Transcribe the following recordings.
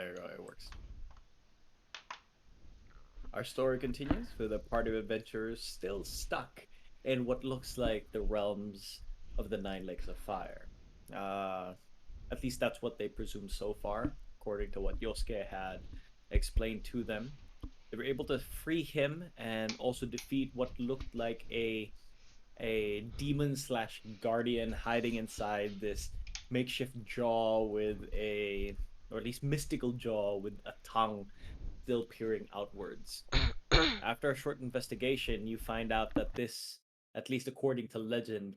there you go. It works. Our story continues with a party of adventurers still stuck in what looks like the realms of the Nine Lakes of Fire. Uh, at least that's what they presume so far, according to what Yosuke had explained to them. They were able to free him and also defeat what looked like a demon slash guardian hiding inside this makeshift jaw with a, or at least mystical jaw with a tongue still peering outwards. After a short investigation, you find out that this, at least according to legend,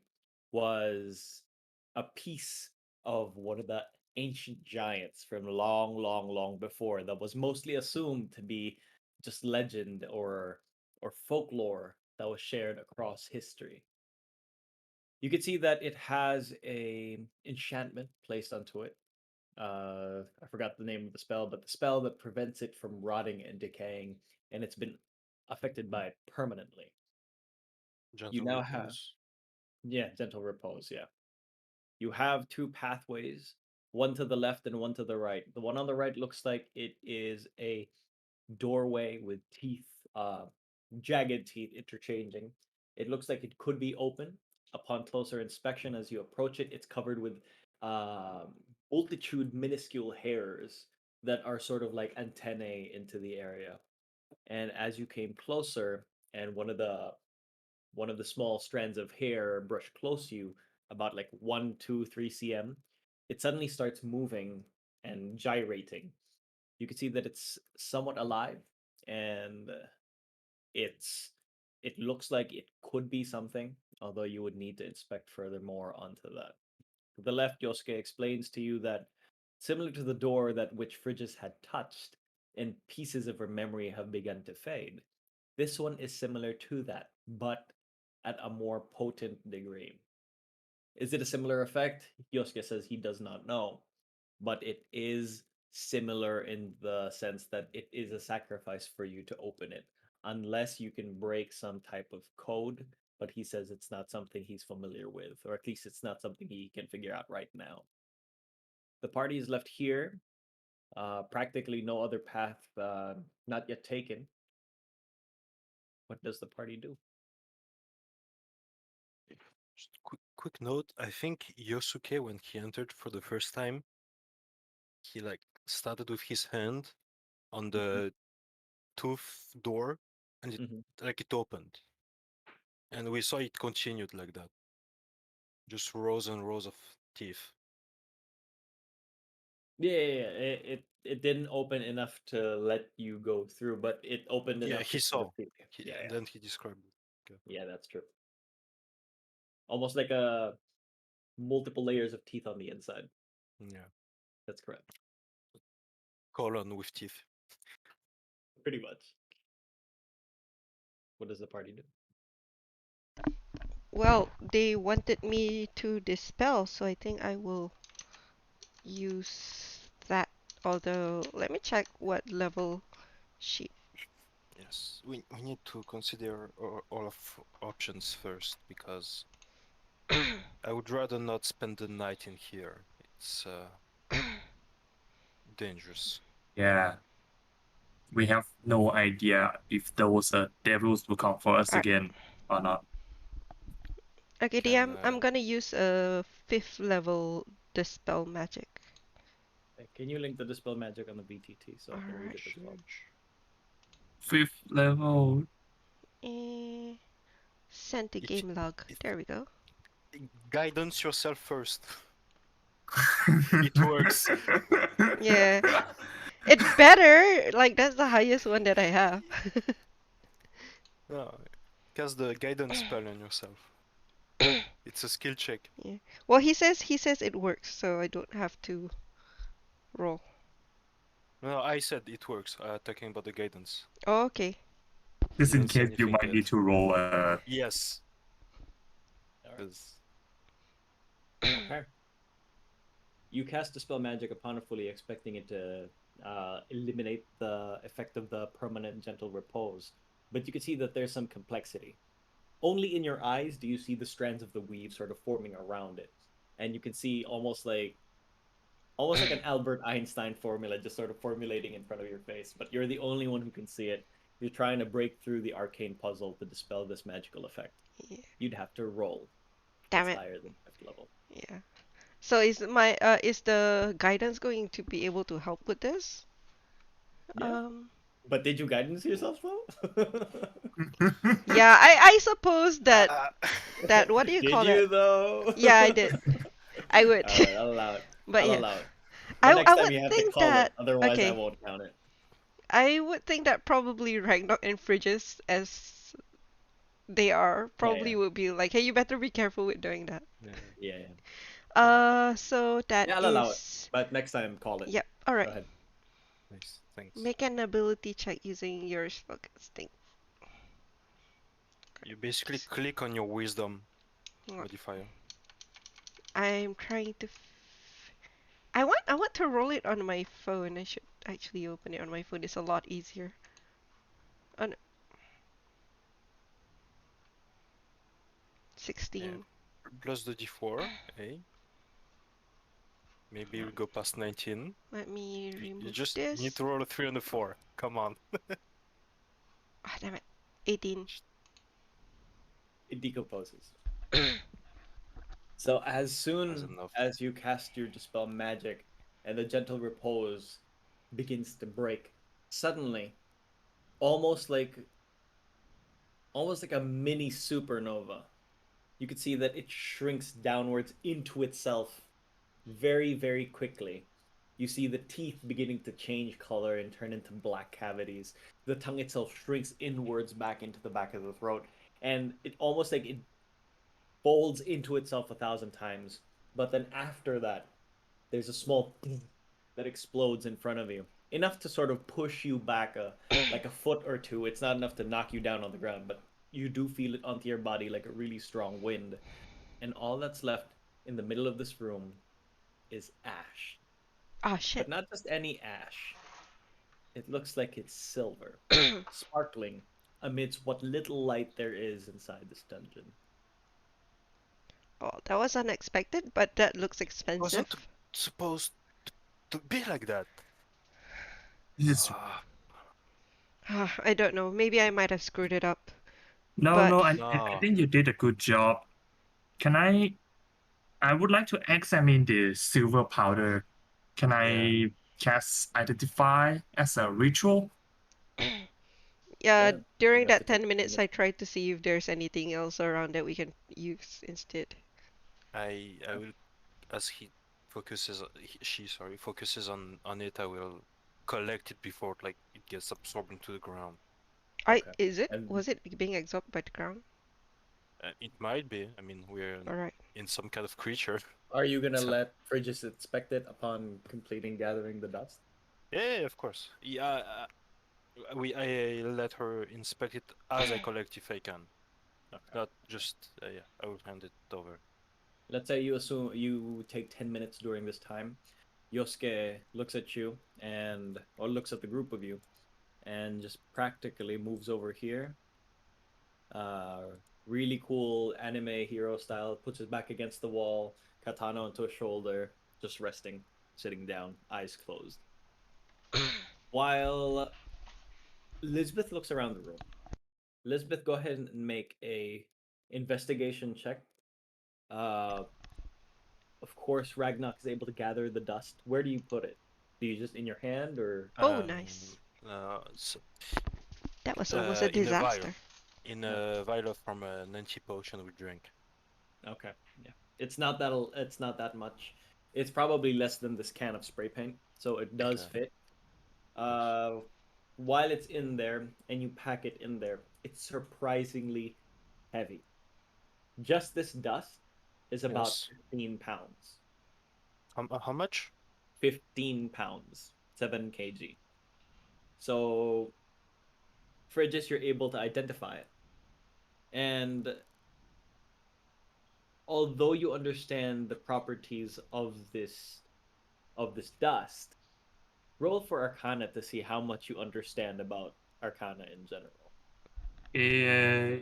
was a piece of one of the ancient giants from long, long, long before that was mostly assumed to be just legend or folklore that was shared across history. You can see that it has a enchantment placed onto it. I forgot the name of the spell, but the spell that prevents it from rotting and decaying, and it's been affected by it permanently. You Gentle now have, repose. yeah, gentle repose, yeah. You have two pathways, one to the left and one to the right. The one on the right looks like it is a doorway with teeth, jagged teeth interchanging. It looks like it could be open. Upon closer inspection, as you approach it, it's covered with um, multitude minuscule hairs that are sort of like antennae into the area. And as you came closer, and one of the small strands of hair brushed close to you, about like 1, 2, 3 cm, it suddenly starts moving and gyrating. You can see that it's somewhat alive, and it's it looks like it could be something, although you would need to inspect furthermore onto that. To the left, Yosuke explains to you that similar to the door that which Frigis had touched, and pieces of her memory have begun to fade. This one is similar to that, but at a more potent degree. Is it a similar effect? Yosuke says he does not know, but it is similar in the sense that it is a sacrifice for you to open it, unless you can break some type of code. But he says it's not something he's familiar with, or at least it's not something he can figure out right now. The party is left here. Practically no other path, not yet taken. What does the party do? Just quick note. I think Yosuke, when he entered for the first time, he like started with his hand on Mhm, the tooth door, and mhm. it opened, and we saw it continued like that, just rows and rows of teeth. Yeah. It didn't open enough to let you go through, but it opened Yeah, enough to he see the saw. people. Yeah, And yeah, then he described it. Okay. yeah. That's true. Almost like a multiple layers of teeth on the inside. Yeah, That's correct. colon with teeth. Pretty much. What does the party do? Well, they wanted me to dispel, so I think I will use that. Although, let me check what level she. Yes, we need to consider all of options first because I would rather not spend the night in here. It's dangerous. Yeah, we have no idea if those devils will come for us Alright. again or not. Okay, Can I'm gonna use a fifth level dispel magic. Can you link the dispel magic on the BTT so I can read Alright. it as well? message? Fifth level. Eh, send to If, game log. if There we go. guidance yourself first. It works. Yeah, it's better. Like that's the highest one that I have. No, cast the guidance spell on yourself. It's a skill check. Yeah. Well, he says it works, so I don't have to roll. No, I said it works. Talking about the guidance. Oh, okay. Just in Didn't say case you anything might yet. need to roll Yes, All right. 'cause Okay. You cast dispel magic upon a fully, expecting it to eliminate the effect of the permanent gentle repose, but you can see that there's some complexity. Only in your eyes do you see the strands of the weave sort of forming around it, and you can see almost like almost like an Albert Einstein formula, just sort of formulating in front of your face. But you're the only one who can see it. You're trying to break through the arcane puzzle to dispel this magical effect. Yeah. You'd have to roll. Damn It's it. higher than 5th level. Yeah. So is the guidance going to be able to help with this? Yeah. Um. But did you guidance yourself though? Yeah, I suppose that Uh, what do you Did call that? you though? Yeah, I did. I would. All right, I'll allow it. But I'll yeah, allow it. But next I time would you have to think call it, that otherwise I okay. won't count it. I would think that probably Ragnarok and Frigis, as they are, Yeah, probably yeah, would be like, hey, you better be careful with doing that. yeah. yeah, yeah. So that Yeah, I'll allow it. is. But next time, call it. Yep. All Go right. ahead. Nice, thanks. Make an ability check using your focus thing. You basically click on your wisdom What? modifier. I'm trying to. I want to roll it on my phone. I should actually open it on my phone. It's a lot easier. Oh, no. 16. Plus the d4, eh? Maybe we go past 19. Let me You remove just this. need to roll a 3 and a 4. Come on. Ah, damn it. 18. It decomposes. So as That's soon enough. as you cast your dispel magic and the gentle repose begins to break, suddenly, almost like a mini supernova, you can see that it shrinks downwards into itself very, very quickly. You see the teeth beginning to change color and turn into black cavities. The tongue itself shrinks inwards back into the back of the throat, and it almost like it folds into itself 1,000 times. But then after that, there's a small that explodes in front of you, enough to sort of push you back like a foot or two. It's not enough to knock you down on the ground, but you do feel it onto your body like a really strong wind. And all that's left in the middle of this room is ash. Ah, shit. But not just any ash. It looks like it's silver, sparkling amidst what little light there is inside this dungeon. Oh, that was unexpected, but that looks It expensive. wasn't supposed to be like that. Yes. Ah, Ah, I don't know. Maybe I might have screwed it up. No, But no, I no. think you did a good job. Can I would like to examine the silver powder. Can Yeah. I cast Identify as a ritual? yeah, Yeah, during you have to that take 10 minutes, damage. I tried to see if there's anything else around that we can use instead. I will, as he focuses, she, sorry, focuses on it. I will collect it before like it gets absorbed into the ground. Okay. And Was it being absorbed by the ground? It might be. I mean, we're Alright. in some kind of creature. are you gonna So let Frigis inspect it upon completing gathering the dust? yeah, of course. Yeah, I let her inspect it as I collect if I can. Okay. Not just yeah. I will hand it over. Let's say you assume you take 10 minutes during this time. Yosuke looks at you and or looks at the group of you and just practically moves over here. Really cool anime hero style, puts his back against the wall, katana onto his shoulder, just resting, sitting down, eyes closed. While Lisbeth looks around the room. Lisbeth, go ahead and make a investigation check. Uh, of course, Ragnarok is able to gather the dust. Where do you put it? Do you just in your hand or? Oh, nice. So, That was almost a in a vial. disaster. In a vial from an anti-potion we drink. Okay, yeah, it's not that. It's not that much. It's probably less than this can of spray paint, so it does Okay. fit. Uh, while it's in there and you pack it in there, it's surprisingly heavy. Just this dust is about Yes. 15 pounds. How much? 15 pounds, 7 kg. So, Frigis, you're able to identify it. And although you understand the properties of this dust, roll for Arcana to see how much you understand about Arcana in general. Eh,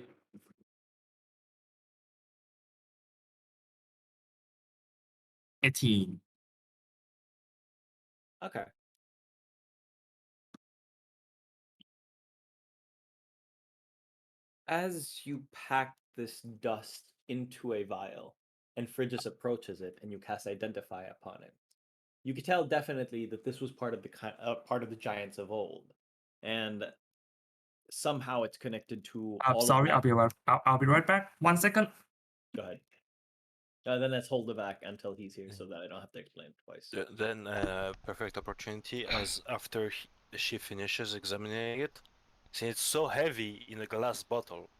18. Okay. As you pack this dust into a vial, and Phrygius approaches it, and you cast Identify upon it, you could tell definitely that this was part of the part of the giants of old, and somehow it's connected to I'm all of sorry, that. I'll be right back. 1 second. Go ahead. Then let's hold it back until he's here, so that I don't have to explain it twice. Then perfect opportunity as after she finishes examining it, since it's so heavy in a glass bottle,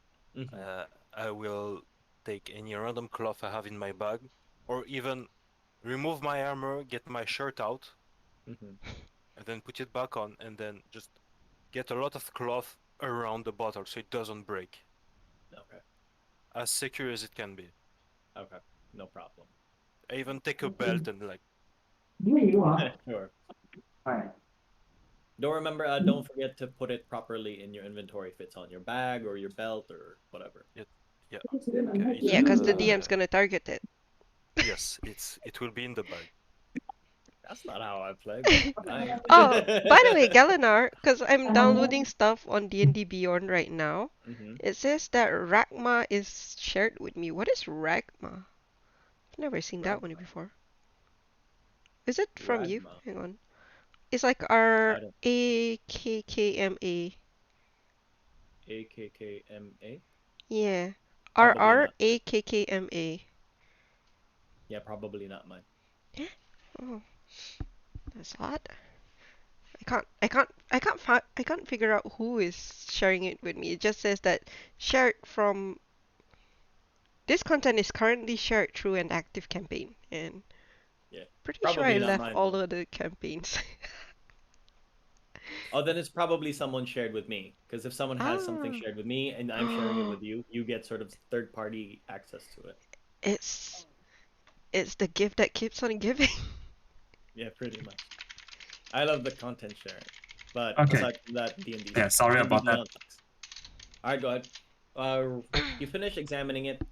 I will take any random cloth I have in my bag, or even remove my armor, get my shirt out, and then put it back on, and then just get a lot of cloth around the bottle so it doesn't break. Okay. As secure as it can be. Okay. No problem. I even take a belt and like. Sure. Alright. Don't forget to put it properly in your inventory if it's on your bag or your belt or whatever. Yeah. Yeah, because the DM's gonna target it. Yes, it will be in the bag. That's not how I play, but fine. Oh, by the way, Galinar, because I'm downloading stuff on D&D Beyond right now, it says that Ragma is shared with me. What is Ragma? I've never seen that one Ragma. before. Is it from you? Ragma. Hang on. It's like our I don't. AKKMA. AKKMA? Yeah. Probably RR not. AKKMA. Yeah, probably not mine. Oh, that's odd. I can't figure out who is sharing it with me. It just says that shared from this content is currently shared through an active campaign, and Yeah. pretty sure I Probably not left mine all though. of the campaigns. Oh, then it's probably someone shared with me. Because if someone has something Ah. shared with me and I'm sharing it with you, you get sort of third-party access to it. It's it's the gift that keeps on giving. Yeah, pretty much. I love the content sharing, but Okay. aside from that, D&D Yeah, sucks. sorry D&D about that. Beyond sucks. All right, go ahead. You finish examining it.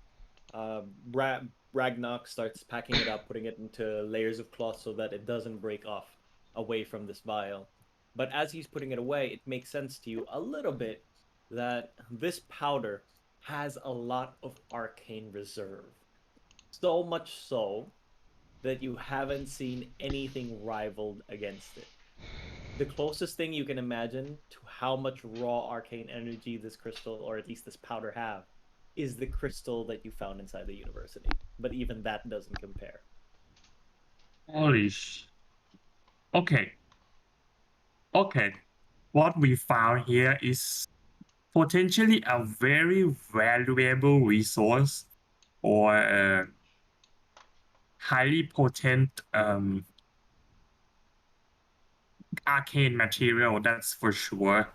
Ragnar starts packing it up, putting it into layers of cloth so that it doesn't break off away from this vial. But as he's putting it away, it makes sense to you a little bit that this powder has a lot of arcane reserve. So much so that you haven't seen anything rivaled against it. The closest thing you can imagine to how much raw arcane energy this crystal, or at least this powder, have is the crystal that you found inside the university. But even that doesn't compare. Holy Okay. Okay. What we found here is potentially a very valuable resource or a highly potent arcane material, that's for sure.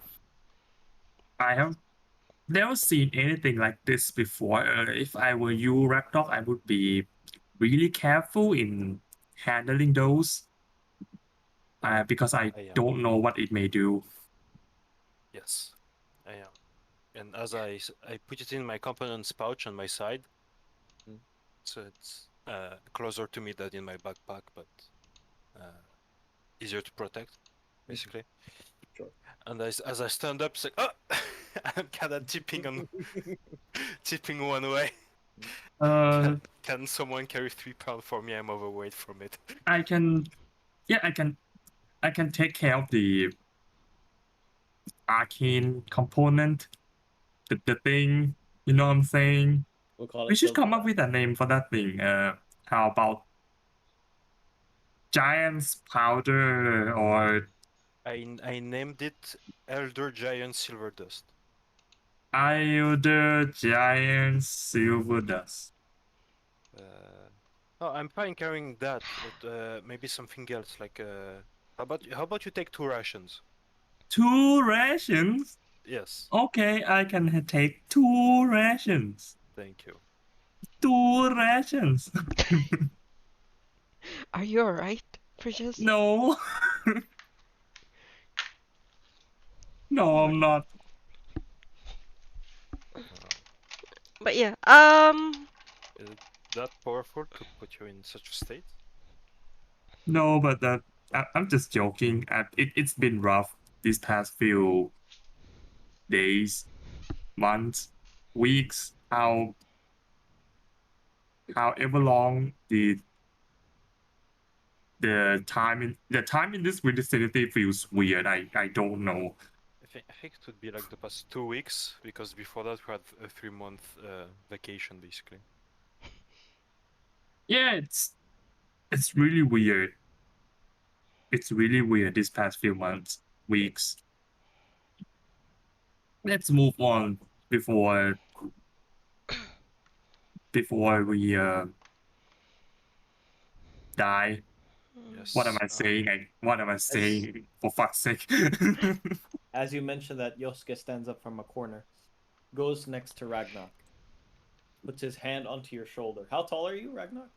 I have never seen anything like this before. If I were you, Raptor, I would be really careful in handling those because I I am. don't know what it may do. Yes, I am. And as I put it in my component's pouch on my side, so it's closer to me than in my backpack, but easier to protect, basically. Sure. And as I stand up, it's like, oh, I'm kind of tipping one way. Can someone carry 3 pounds for me? I'm overweight from it. I can take care of the arcane component, the thing, you know what I'm saying? We'll call We it should come up Silverback. with a name for that thing. How about Giant's Powder or I named it Elder Giant Silver Dust. Elder Giant Silver Dust? Oh, I'm fine carrying that, but maybe something else. Like, how about you take 2 rations? 2 rations? Yes. Okay, I can take 2 rations. Thank you. 2 rations. Are you alright, Precious? No. No, I'm not. But yeah, Is it that powerful to put you in such a state? No, but I'm just joking. It's been rough these past few days, months, weeks. However long the time in this vicinity feels weird. I don't know. I think it would be like the past 2 weeks because before that we had a 3 month vacation basically. Yeah, it's really weird. It's really weird these past few months, weeks. Let's move on before we die. What am Yes. I saying? What am I As saying? For fuck's sake! as you mentioned that Yosuke stands up from a corner, goes next to Ragnar, puts his hand onto your shoulder. How tall are you, Ragnar?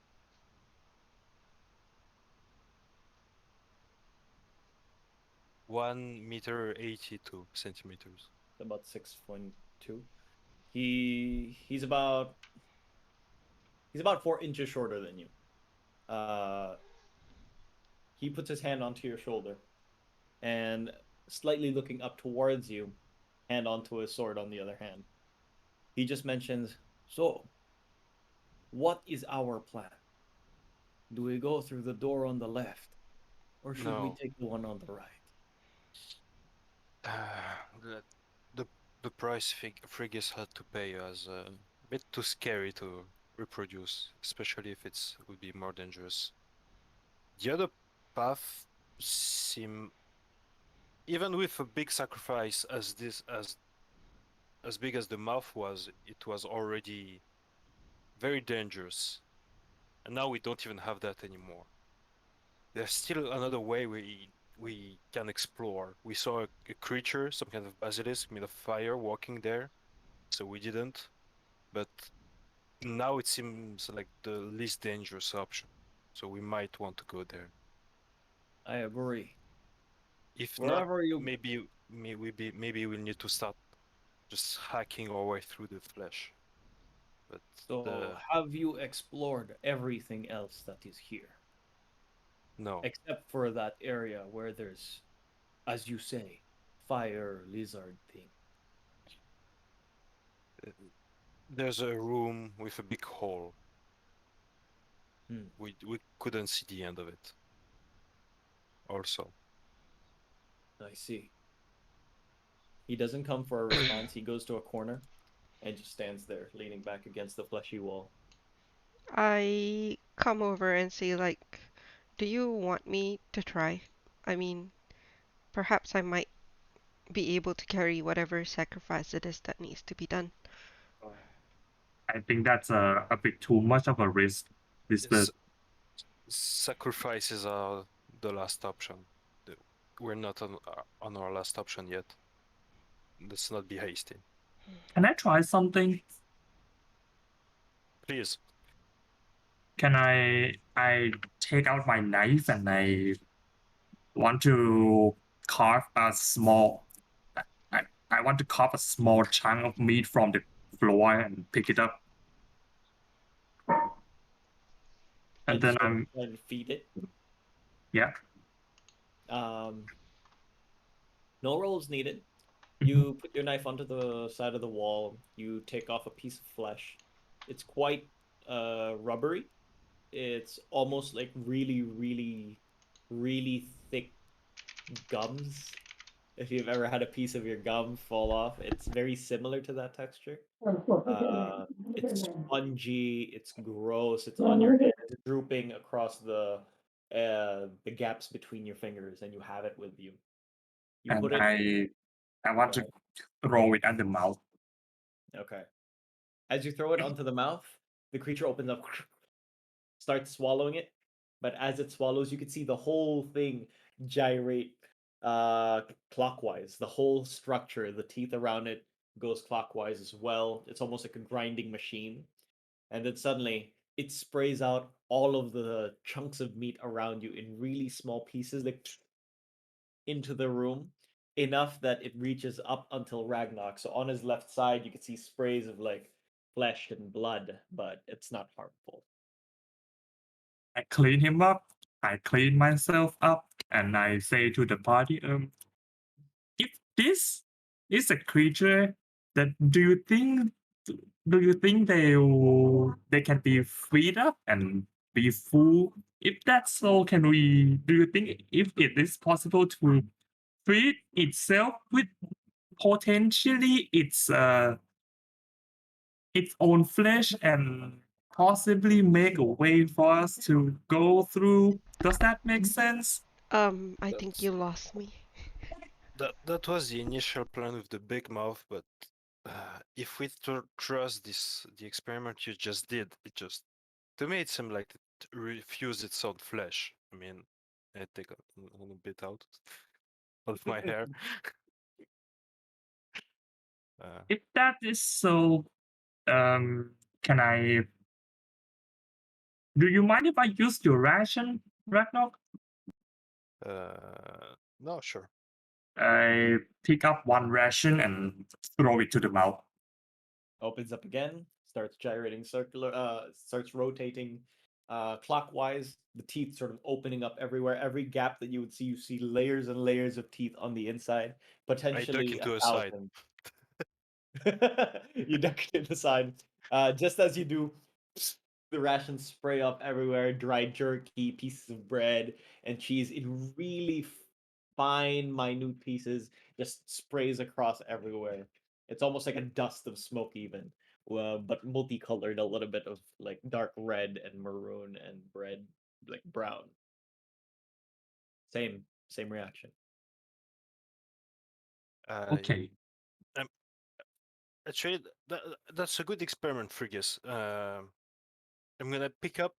1 meter 82 centimeters. About 6.2. He's about 4 inches shorter than you. Uh, he puts his hand onto your shoulder, and slightly looking up towards you, hand onto his sword on the other hand. He just mentions, "So, what is our plan? Do we go through the door on the left, or should we No. take the one on the right?" the the the price Friggis had to pay is a bit too scary to reproduce, especially if it's would be more dangerous. The other path seem even with a big sacrifice as big as the mouth was, it was already very dangerous. And now we don't even have that anymore. There's still another way we can explore. We saw a creature, some kind of basilisk made of fire walking there, so we didn't. But now it seems like the least dangerous option. So we might want to go there. I agree. If not, Wherever you maybe we'll need to start just hacking our way through the flesh. But So, have you explored everything else that is here? no, Except for that area where there's, as you say, fire lizard thing. uh, there's a room with a big hole. Hmm. We couldn't see the end of it. Also, I see. He doesn't come for a response. He goes to a corner and just stands there, leaning back against the fleshy wall. I come over and say, like, do you want me to try? I mean, perhaps I might be able to carry whatever sacrifice it is that needs to be done. I think that's a bit too much of a risk. yes, sacrifices are the last option. We're not on our last option yet. Let's not be hasty. Can I try something? Please. Can I take out my knife and I want to carve a small I, I want to carve a small chunk of meat from the floor and pick it up. And And then start trying to feed it. yeah. Um, no rolls needed. Mhm. You put your knife onto the side of the wall. You take off a piece of flesh. It's quite rubbery. It's almost like really, really, really thick gums. If you've ever had a piece of your gum fall off, it's very similar to that texture. Uh, it's spongy. It's gross. It's on your hand. It's drooping across the gaps between your fingers, and you have it with you. You And put it. I want Go to ahead. throw it at the mouth. Okay. As you throw it onto the mouth, the creature opens up, starts swallowing it. But as it swallows, you can see the whole thing gyrate clockwise. The whole structure, the teeth around it goes clockwise as well. It's almost like a grinding machine. And then suddenly it sprays out all of the chunks of meat around you in really small pieces, like into the room, enough that it reaches up until Ragnarok. So on his left side, you can see sprays of like flesh and blood, but it's not harmful. I clean him up. I clean myself up. and I say to the party, if this is a creature, that do you think they can be freed up and be full? If that's so, do you think if it is possible to feed itself with potentially its own flesh and possibly make a way for us to go through? Does that make sense? I think That's, you lost me. that was the initial plan with the big mouth, but if we trust the experiment you just did, it just to me it seemed like it refused its own flesh. I mean, I take a bit out of my hair. If that is so, can I? Do you mind if I use your ration, Ragnarok? No, sure. I pick up one ration and throw it to the mouth. Opens up again, starts gyrating starts rotating clockwise, the teeth sort of opening up everywhere. Every gap that you see layers and layers of teeth on the inside, I duck potentially into a side. 1,000. You duck it aside. Just as you do, the rations spray up everywhere, dried jerky, pieces of bread, and cheese in really fine, minute pieces, just sprays across everywhere. It's almost like a dust of smoke, even, but multicolored, a little bit of like dark red and maroon and bread, like brown. Same reaction. Okay. Actually, that's a good experiment, Frigus. I'm gonna pick up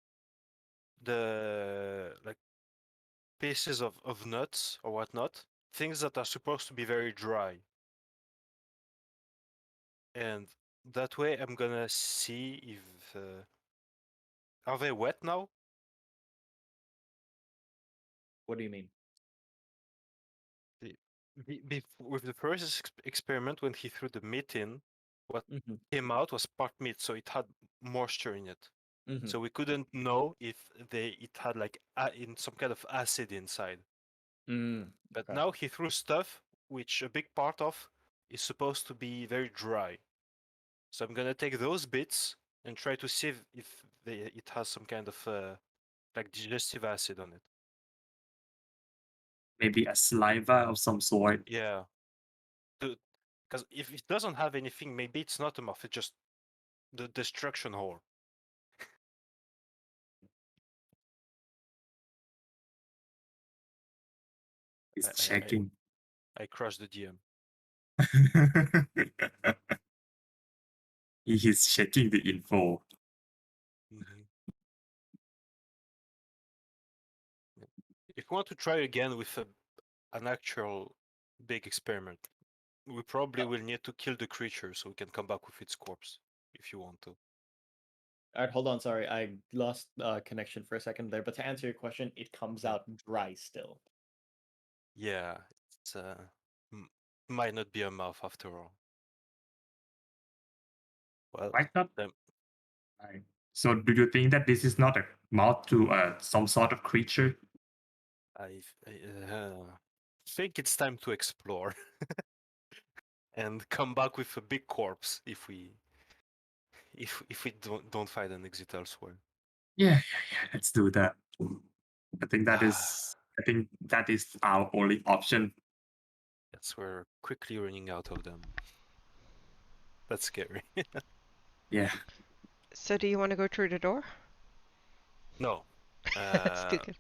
the like pieces of nuts or whatnot, things that are supposed to be very dry, and that way I'm gonna see if are they wet now? What do you mean? With the first experiment, when he threw the meat in, what Mm-hmm. came out was part meat, so it had moisture in it. Mm-hmm. So we couldn't know if it had like in some kind of acid inside. But Okay. now he threw stuff which a big part of is supposed to be very dry. So I'm gonna take those bits and try to see if it has some kind of like digestive acid on it. Maybe a saliva of some sort. Yeah. Because if it doesn't have anything, maybe it's not a mouth, it's just the destruction hole. It's I, I, checking. I crushed the DM. He is checking the info. Mm-hmm. If you want to try again with an actual big experiment, we probably will need to kill the creature so we can come back with its corpse, if you want to. All right, hold on. Sorry, I lost connection for a second there. But to answer your question, it comes Yeah. out dry still. Yeah, it's might not be a mouth after all. Well, Might not. then Right. So, do you think that this is not a mouth to some sort of creature? I think it's time to explore and come back with a big corpse if we don't find an exit elsewhere. Yeah. Let's do that. I think that is our only option. Yes, we're quickly running out of them. That's scary. Yeah. So do you want to go through the door? No. Still good.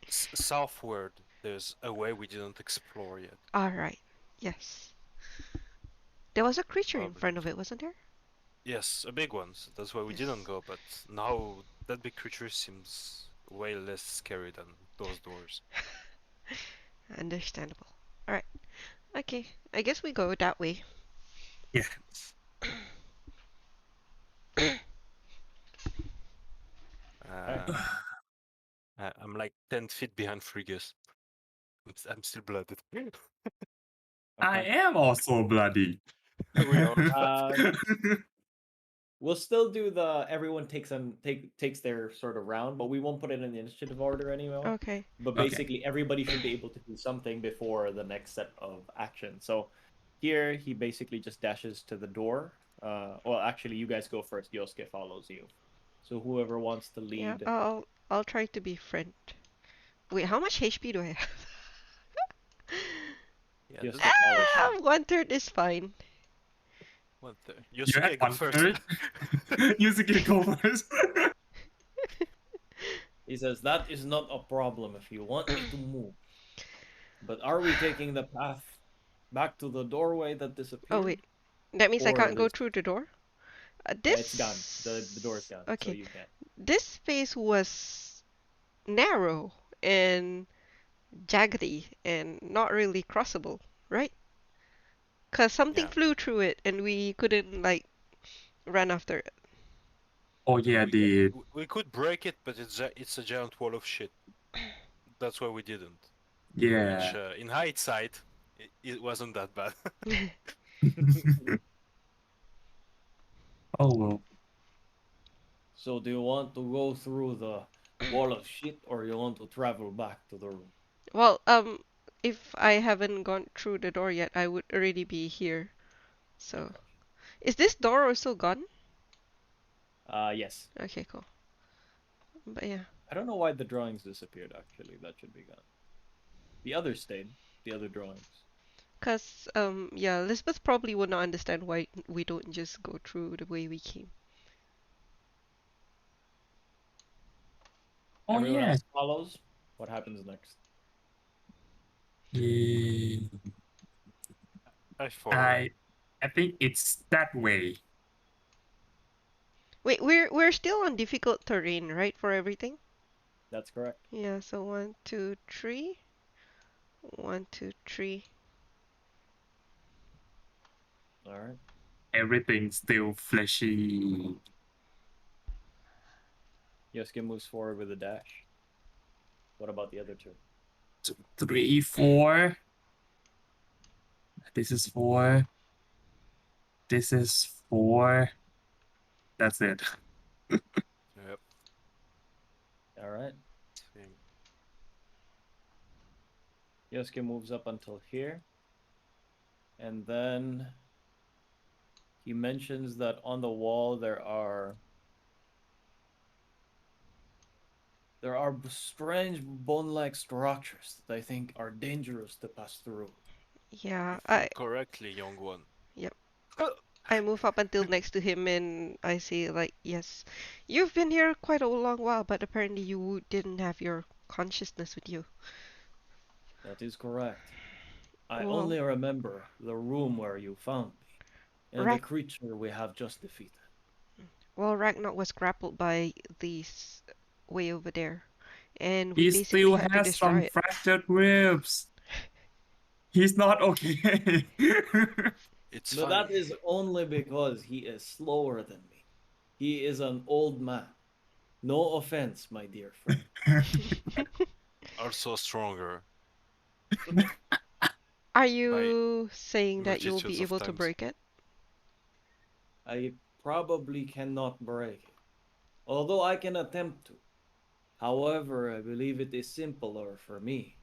Southward, there's a way we didn't explore yet. All right. Yes. There was a creature in Probably. front of it, wasn't there? Yes, a big one. So that's why we Yes. didn't go. But now that big creature seems way less scary than those doors. Understandable. All right. Okay. I guess we go that way. Yeah. I'm like 10 feet behind Frigus. I'm still blooded. I Okay. am also bloody. We are. Uh, We'll still do the everyone takes their sort of round, but we won't put it in the initiative order anymore. Okay. But Okay. basically, everybody should be able to do something before the next set of action. So here, he basically just dashes to the door. Well, actually, you guys go first. Yosuke follows you. So whoever wants to Yeah, lead, I'll try to be friend. Wait, how much HP do I have? Yeah, that's the Yosuke follows question. you. 1/3 is fine. What the? You Yosuke, had go one first. third. Yusuke, go first. He says that is not a problem if you want me to move. But are we taking the path back to the doorway that Oh disappeared? wait, that means I Or can't go this? through the door? Yeah, it's gone. The door's This... gone, so Okay, you can't. this space was narrow and jaggedy and not really crossable, right? Cause something Yeah. flew through it and we couldn't like run after it. Oh yeah, the We could break it, but it's a giant wall of shit. That's why we didn't. Which, yeah. in hindsight, it wasn't that bad. Oh well. So do you want to go through the wall of shit or you want to travel back to the room? Well, if I haven't gone through the door yet, I would already be here. So, Okay. is this door also gone? Yes. Okay, cool. But yeah, I don't know why the drawings disappeared actually. That should be gone. The others stayed. The other drawings. cause yeah, Elizabeth probably would not understand why we don't just go through the way we came. Oh Everyone yeah. else follows. What happens next? Yeah. I follow. I think it's that way. Wait, we're still on difficult terrain, right, for everything? That's correct. Yeah, so 1, 2, 3. 1, 2, 3. All right. Everything's still fleshy. Yosuke moves forward with a dash. What about the other two? 2, 3, 4. This is 4. This is 4. That's it. Yep. All right. Same. Yosuke moves up until here. And then he mentions that on the wall there are strange bone-like structures that I think are dangerous to pass through. Yeah, You think correctly, young one. yep. I move up until next to him and I say like, yes, you've been here quite a long while, but apparently you didn't have your consciousness with you. That is correct. I Well, only remember the room where you found me and the Rack, creature we have just defeated. well, Ragnar was grappled by these way over there, and we He basically still had to has destroy some it. fractured ribs. He's not okay. It's But fine. that is only because he is slower than me. He is an old man. No offense, my dear friend. Also stronger Are by you saying that you'll multitudes be of able to times. break it? I probably cannot break it, although I can attempt to. However, I believe it is simpler for me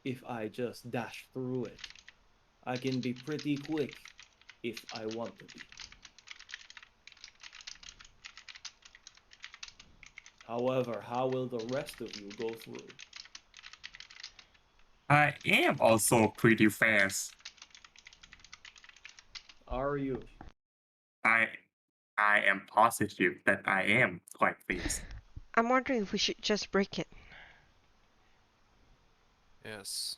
if I just dash through it. I can be pretty quick if I want to be. However, how will the rest of you go through? I am also pretty fast. Are you? I I am positive that I am quite fast. I'm wondering if we should just break it. Yes.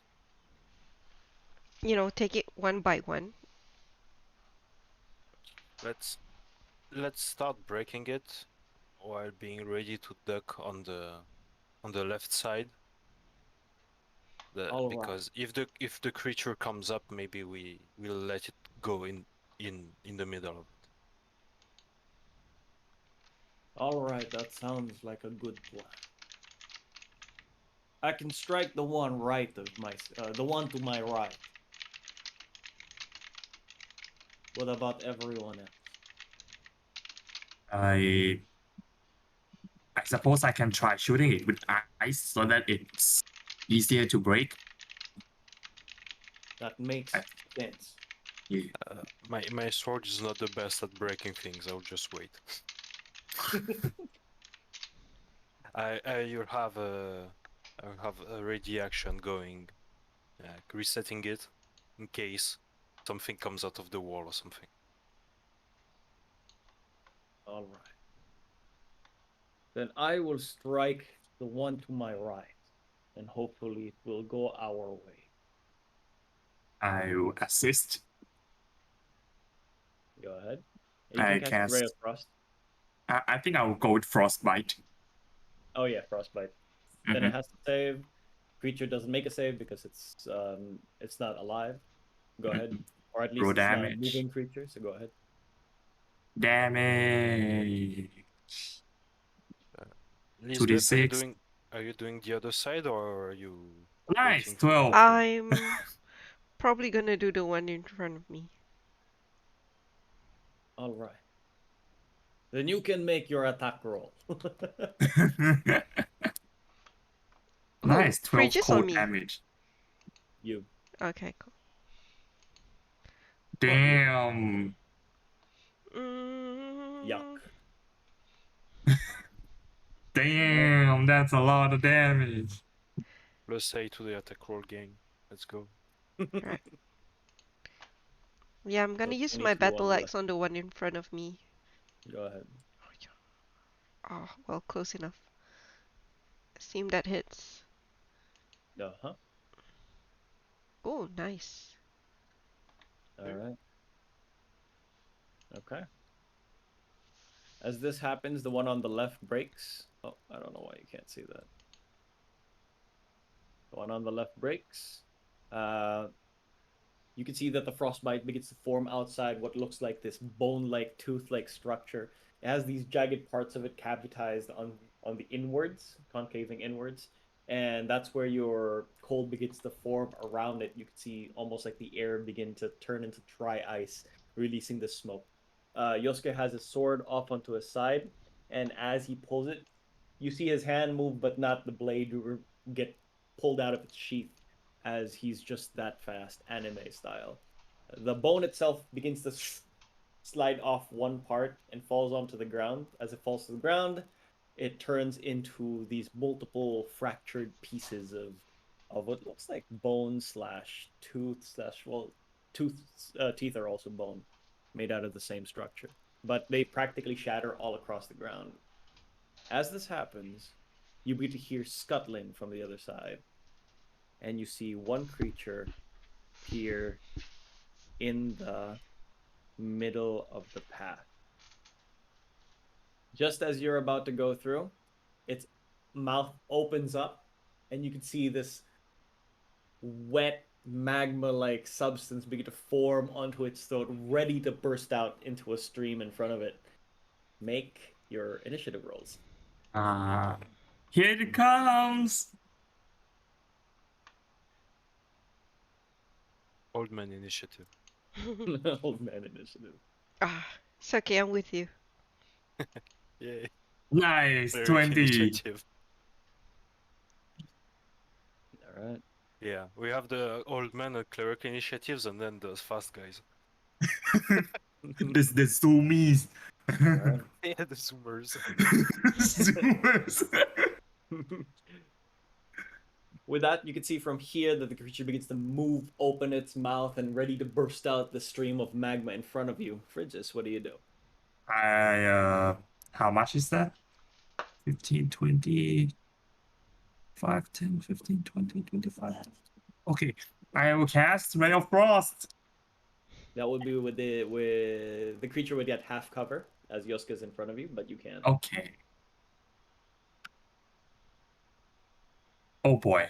You know, take it one by one. Let's let's start breaking it while being ready to duck on the left side. All right. Because if the creature comes up, maybe we will let it go in the middle of it. All right, that sounds like a good plan. I can strike the one right of the one to my right. What about everyone else? I suppose I can try shooting it with ice so that it's easier to break. That makes I- sense. Yeah. My sword is not the best at breaking things. I'll just wait. You'll have a ready action going, resetting it in case something comes out of the wall or something. All right. Then I will strike the one to my right, and hopefully it will go our way. I'll assist. Go ahead. And you I can cast Ray of cast. Frost. I think I will go with frostbite. Oh yeah, Frostbite. Then it has to save. Creature doesn't make a save because it's not alive. Go ahead. Or at least Roll it's not a damage. moving creature, so go ahead. Damage. Lisbeth, 2d6. are you doing the other side or are you Nice, waiting 12. I'm probably gonna do the one in front of me. All right. Then you can make your attack roll. Who? Nice, 12 Fridges or cold me? damage. You. Okay, cool. Damn. Yuck. Damn, that's a lot of damage. plus 8 to the attack roll gang? Let's go. Right. Yeah, I'm gonna So use my 22 on battle the axe left. on the one in front of me. Go ahead. Oh, well, close enough. Assume that hits. Uh-huh. Oh, nice. All right. Okay. As this happens, the one on the left breaks. Oh, I don't know why you can't see that. The one on the left breaks. You can see that the frostbite begins to form outside what looks like this bone-like, tooth-like structure. It has these jagged parts of it cavitized on the inwards, concaving inwards, and that's where your cold begins to form around it. You can see almost like the air begin to turn into dry ice, releasing the smoke. Yosuke has his sword off onto his side, and as he pulls it, you see his hand move, but not the blade get pulled out of its sheath, as he's just that fast, anime style. The bone itself begins to slide off one part and falls onto the ground. As it falls to the ground, it turns into these multiple fractured pieces of what looks like bone slash tooth slash teeth are also bone, made out of the same structure, but they practically shatter all across the ground. As this happens, you begin to hear scuttling from the other side, and you see one creature appear in the middle of the path. Just as you're about to go through, its mouth opens up, and you can see this wet magma-like substance begin to form onto its throat, ready to burst out into a stream in front of it. Make your initiative rolls. Here it comes. Old man initiative. Old man initiative. Ah, it's okay, I'm with you. Yay. Nice, Cleric 20. initiative. All right. Yeah, we have the old man and cleric initiatives and then the fast guys. The zoomies. All right. Yeah, the zoomers. Zoomers. With that, you can see from here that the creature begins to move, open its mouth, and ready to burst out the stream of magma in front of you. Frigis, what do you do? How much is that? 15, 20, 5, 10, 15, 20, 25. Okay, I will cast Ray of Frost. That would be with the creature would get half cover as Yosuke's in front of you, but you can. Okay. Oh boy.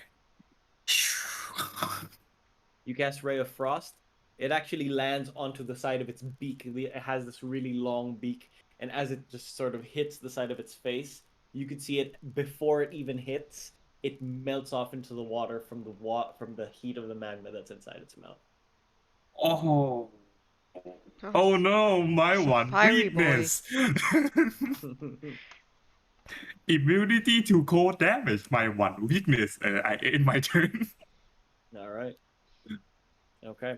You cast Ray of Frost. It actually lands onto the side of its beak. It has this really long beak, and as it just sort of hits the side of its face, you can see it before it even hits. It melts off into the water from the heat of the magma that's inside its mouth. Oh. Oh no, my it's a one fiery boy. weakness. Immunity to cold damage, my one weakness. I end my turn. All right. Okay.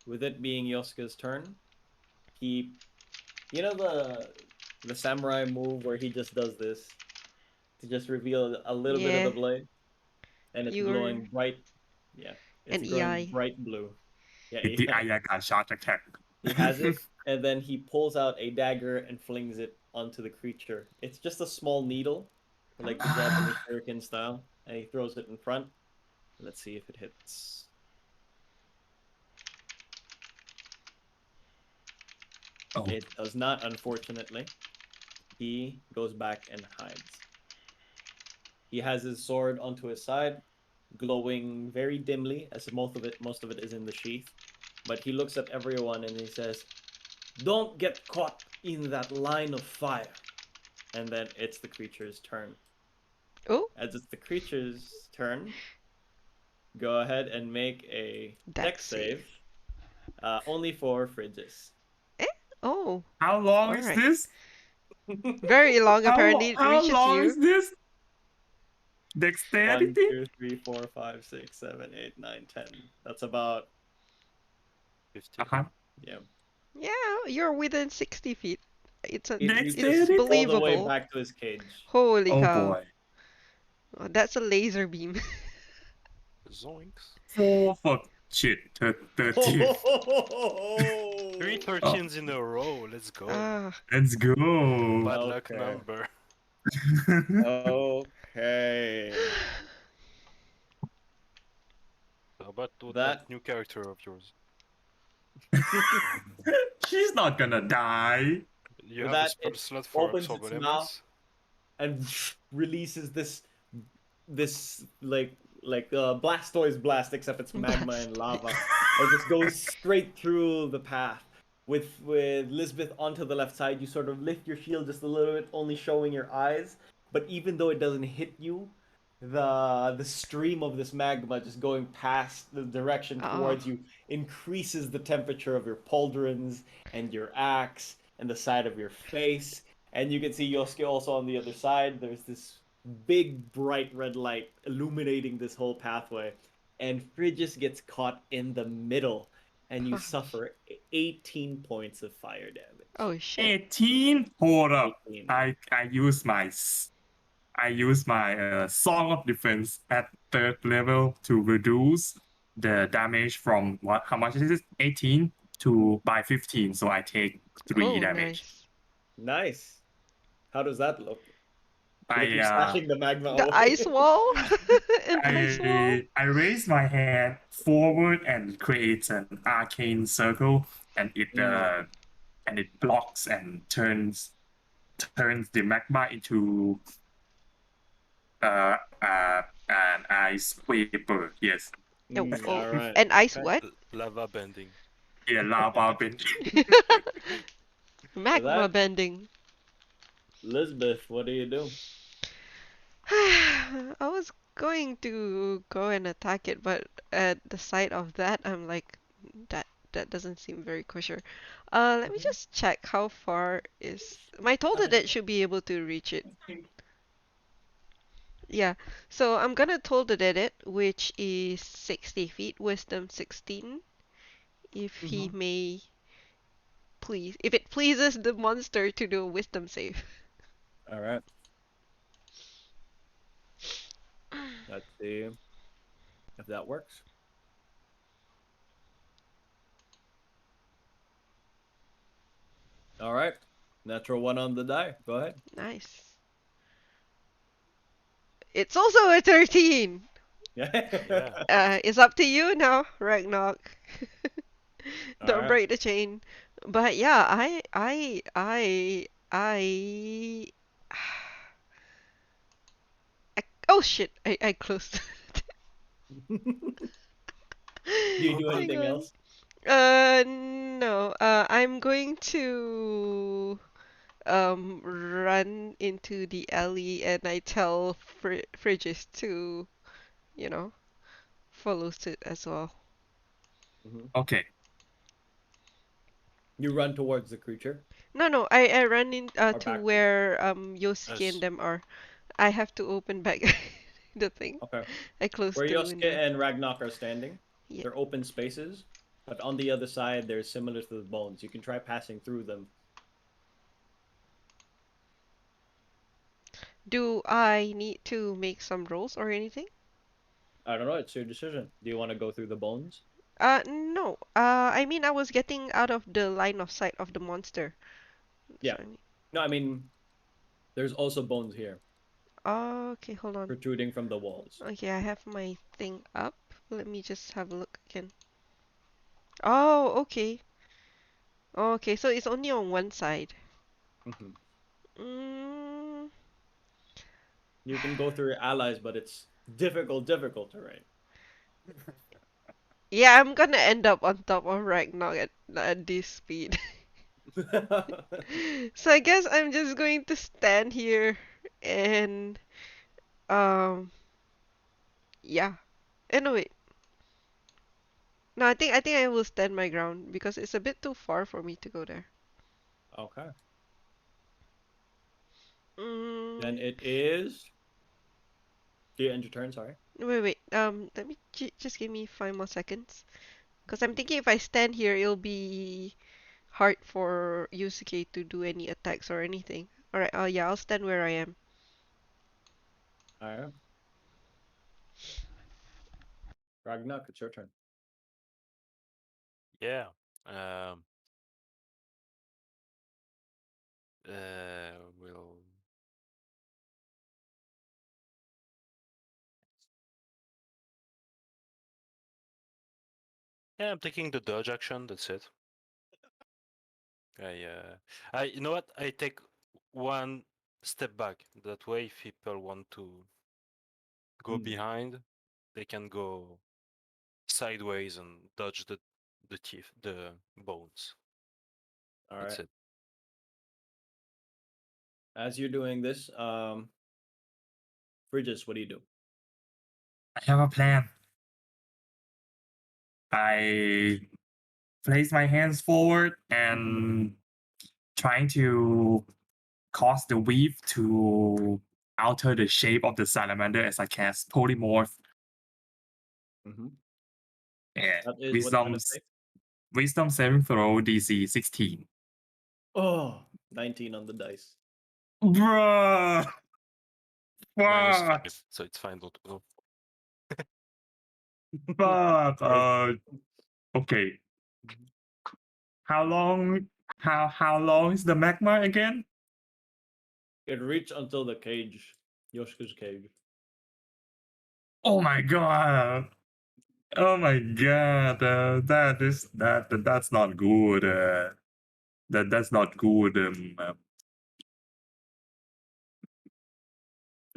With it being Yosuke's turn, he, you know the samurai move where he just does this to just reveal a little bit of Yeah, the blade, and it's you're glowing bright. Yeah, it's an glowing EI. bright blue. Yeah, It's the yeah. Ayaka charge attack. He has it, and then he pulls out a dagger and flings it onto the creature. It's just a small needle, like the Japanese shuriken style, and he throws it in front. Let's see if it hits. Oh, It does not, unfortunately. He goes back and hides. He has his sword onto his side, glowing very dimly, as most of it is in the sheath. But he looks at everyone and he says, "Don't get caught in that line of fire." And then it's the creature's turn. Oh, As it's the creature's turn, go ahead and make a dex dex save. save. Only for Frigis. Eh? Oh, how long all is right. this? Very long. Apparently, it How reaches long is you. this? 1, Dexterity? 2, 3, 4, 5, 6, 7, 8, 9, 10. That's about 50. Uh-huh. yeah. Yeah, you're within 60 feet. It It's reaches all the way believable. back to his cage. Holy Oh cow. boy. Oh, that's a laser beam. Zoinks. 4 for shit. 13. 3 Oh, 13s in a row. Let's go. Ah, Let's go. Bad luck okay. number. Okay. How about with that That new character of yours? She's not gonna die. You with have a that spell it slot for opens absorb its mouth elements? and releases this like Blastoise blast, except it's magma and lava. Blastoise. It just goes straight through the path. With Lisbeth onto the left side, you sort of lift your shield just a little bit, only showing your eyes. But even though it doesn't hit you, the stream of this magma just going past the direction Oh, towards you increases the temperature of your pauldrons and your axe and the side of your face. And you can see Yosuke also on the other side. There's this big bright red light illuminating this whole pathway, and Frigis gets caught in the middle, and you suffer 18 points of fire damage. oh shit. 18. Hold up. 18. I use my Song of Defense at 3rd level to reduce the damage from what? How much is it? 18 to by 15. So I take 3 Oh, damage. nice. Nice. How does that look? Should I I keep slashing the magma The away? ice wall? An ice wall? I raise my hand forward and creates an arcane circle, and it blocks and turns the magma into an ice vapor. Yes, Oh, oh. All right. An ice Okay. what? Lava bending. yeah, lava bend. For Magma that, bending. Lisbeth, what do you do? I was going to go and attack it, but at the sight of that, I'm like, that doesn't seem very kosher. Let me just check how far is my told that it should be able to reach it. Yeah, so I'm gonna told it, which is 60 feet, wisdom 16. If he may please, if it pleases the monster to do a wisdom save. All right. Let's see if that works. All right. Natural one on the die. Go ahead. Nice. It's also a 13. Yeah. It's up to you now, Ragnarok. All Don't right. break the chain. But yeah, oh shit, I closed. Do you do Hang anything on. else? No. I'm going to run into the alley and I tell Frigis to, you know, follow suit as well. Okay. You run towards the creature No, I run in or to backwards. where Yosuke and As them are. I have to open back the thing. Okay. I closed Where the Yosuke window. and Ragnarok are standing, Yeah. they're open spaces, but on the other side, they're similar to the bones. You can try passing through them. Do I need to make some rolls or anything? I don't know. It's your decision. Do you want to go through the bones? No. I mean I was getting out of the line of sight of the monster. Yeah. So I mean, No, I mean, there's also bones here okay, hold on. protruding from the walls. Okay, I have my thing up. Let me just have a look again. Oh, okay. Okay, so it's only on one side. Mhm. Mm, You can go through your allies, but it's difficult terrain. yeah, I'm gonna end up on top of Ragnarok at this speed. So I guess I'm just going to stand here and um yeah. No wait. No, I think I will stand my ground because it's a bit too far for me to go there. Okay. Then Mm, it is. Do you end your turn? Sorry. wait. Let me just give me 5 more seconds. Because I'm thinking if I stand here, it'll be hard for Yusuke to do any attacks or anything. Alright, yeah, I'll stand where I am. All right. Ragnarok, it's your turn. yeah. Um. Will. Yeah, I'm taking the dodge action. That's it. You know what? I take one step back. That way, if people want to go Hmm. behind, they can go sideways and dodge the teeth, the bones. All That's right. it. As you're doing this, Bridges, what do you do? I have a plan. I place my hands forward and trying to cause the weave to alter the shape of the salamander as I cast polymorph. Mm-hmm. Yeah. That is what kind Wisdom of save? wisdom saving throw DC 16. Oh, 19 on the dice. Bruh. Minus Fuck. 5, so it's fine. Don't go. Fuck. Right. Okay. How long how long is the magma again? It reached until the cage, Yoshika's cage. Oh my god. Oh my god. That's not good. That's not good.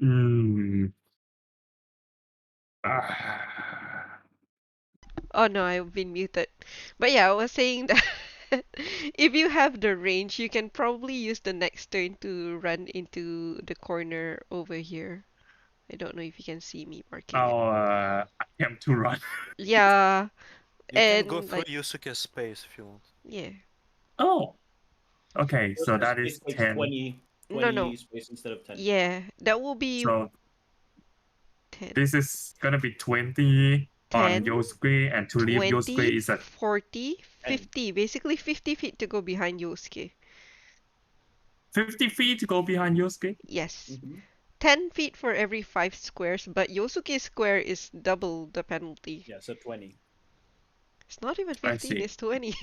Mm, ah. Oh no, I've been muted. But yeah, I was saying that if you have the range, you can probably use the next turn to run into the corner over here. I don't know if you can see me marking it. I'll attempt to run. Yeah, You can go and through like, Yusuke's space if you want. yeah. Oh, okay. So Yoshika's that space is takes 10. No. space instead of 10. Yeah, that will be So 10, this is gonna be 20 on 10, Yosuke, and to leave 20, Yosuke is at 40, 10. 50. Basically 50 feet to go behind Yosuke. 50 feet to go behind Yosuke. Yes. Mm-hmm. 10 feet for every 5 squares, but Yosuke's square is double the penalty. Yeah, so 20. It's not even I 15, see. it's 20.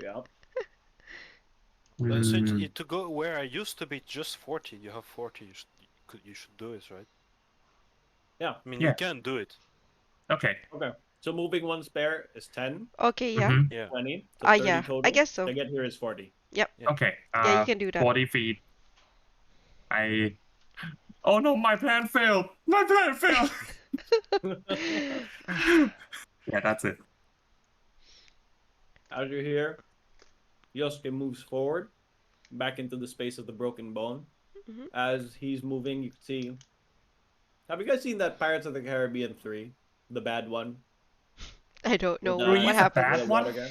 Yeah. So Mm, to go where I used to be just 40, you have 40. You should do it, right? Yeah. I mean, you yeah. can do it. Okay. Okay. So moving one spare is 10, Okay, yeah. Mm-hmm. Yeah. 20. So Ah, 30 yeah. I total. guess so. To get here is 40. Yep. Yeah. Okay. Yeah, you can do that. 40 feet. I. Oh no, my plan failed. My plan failed. Yeah, that's it. As you're here, Yosuke moves forward back into the space of the broken bone. Mhm. As he's moving, you can see. Have you guys seen that Pirates of the Caribbean 3? The bad one? I don't know With what Three is a happened. bad the one. water guy.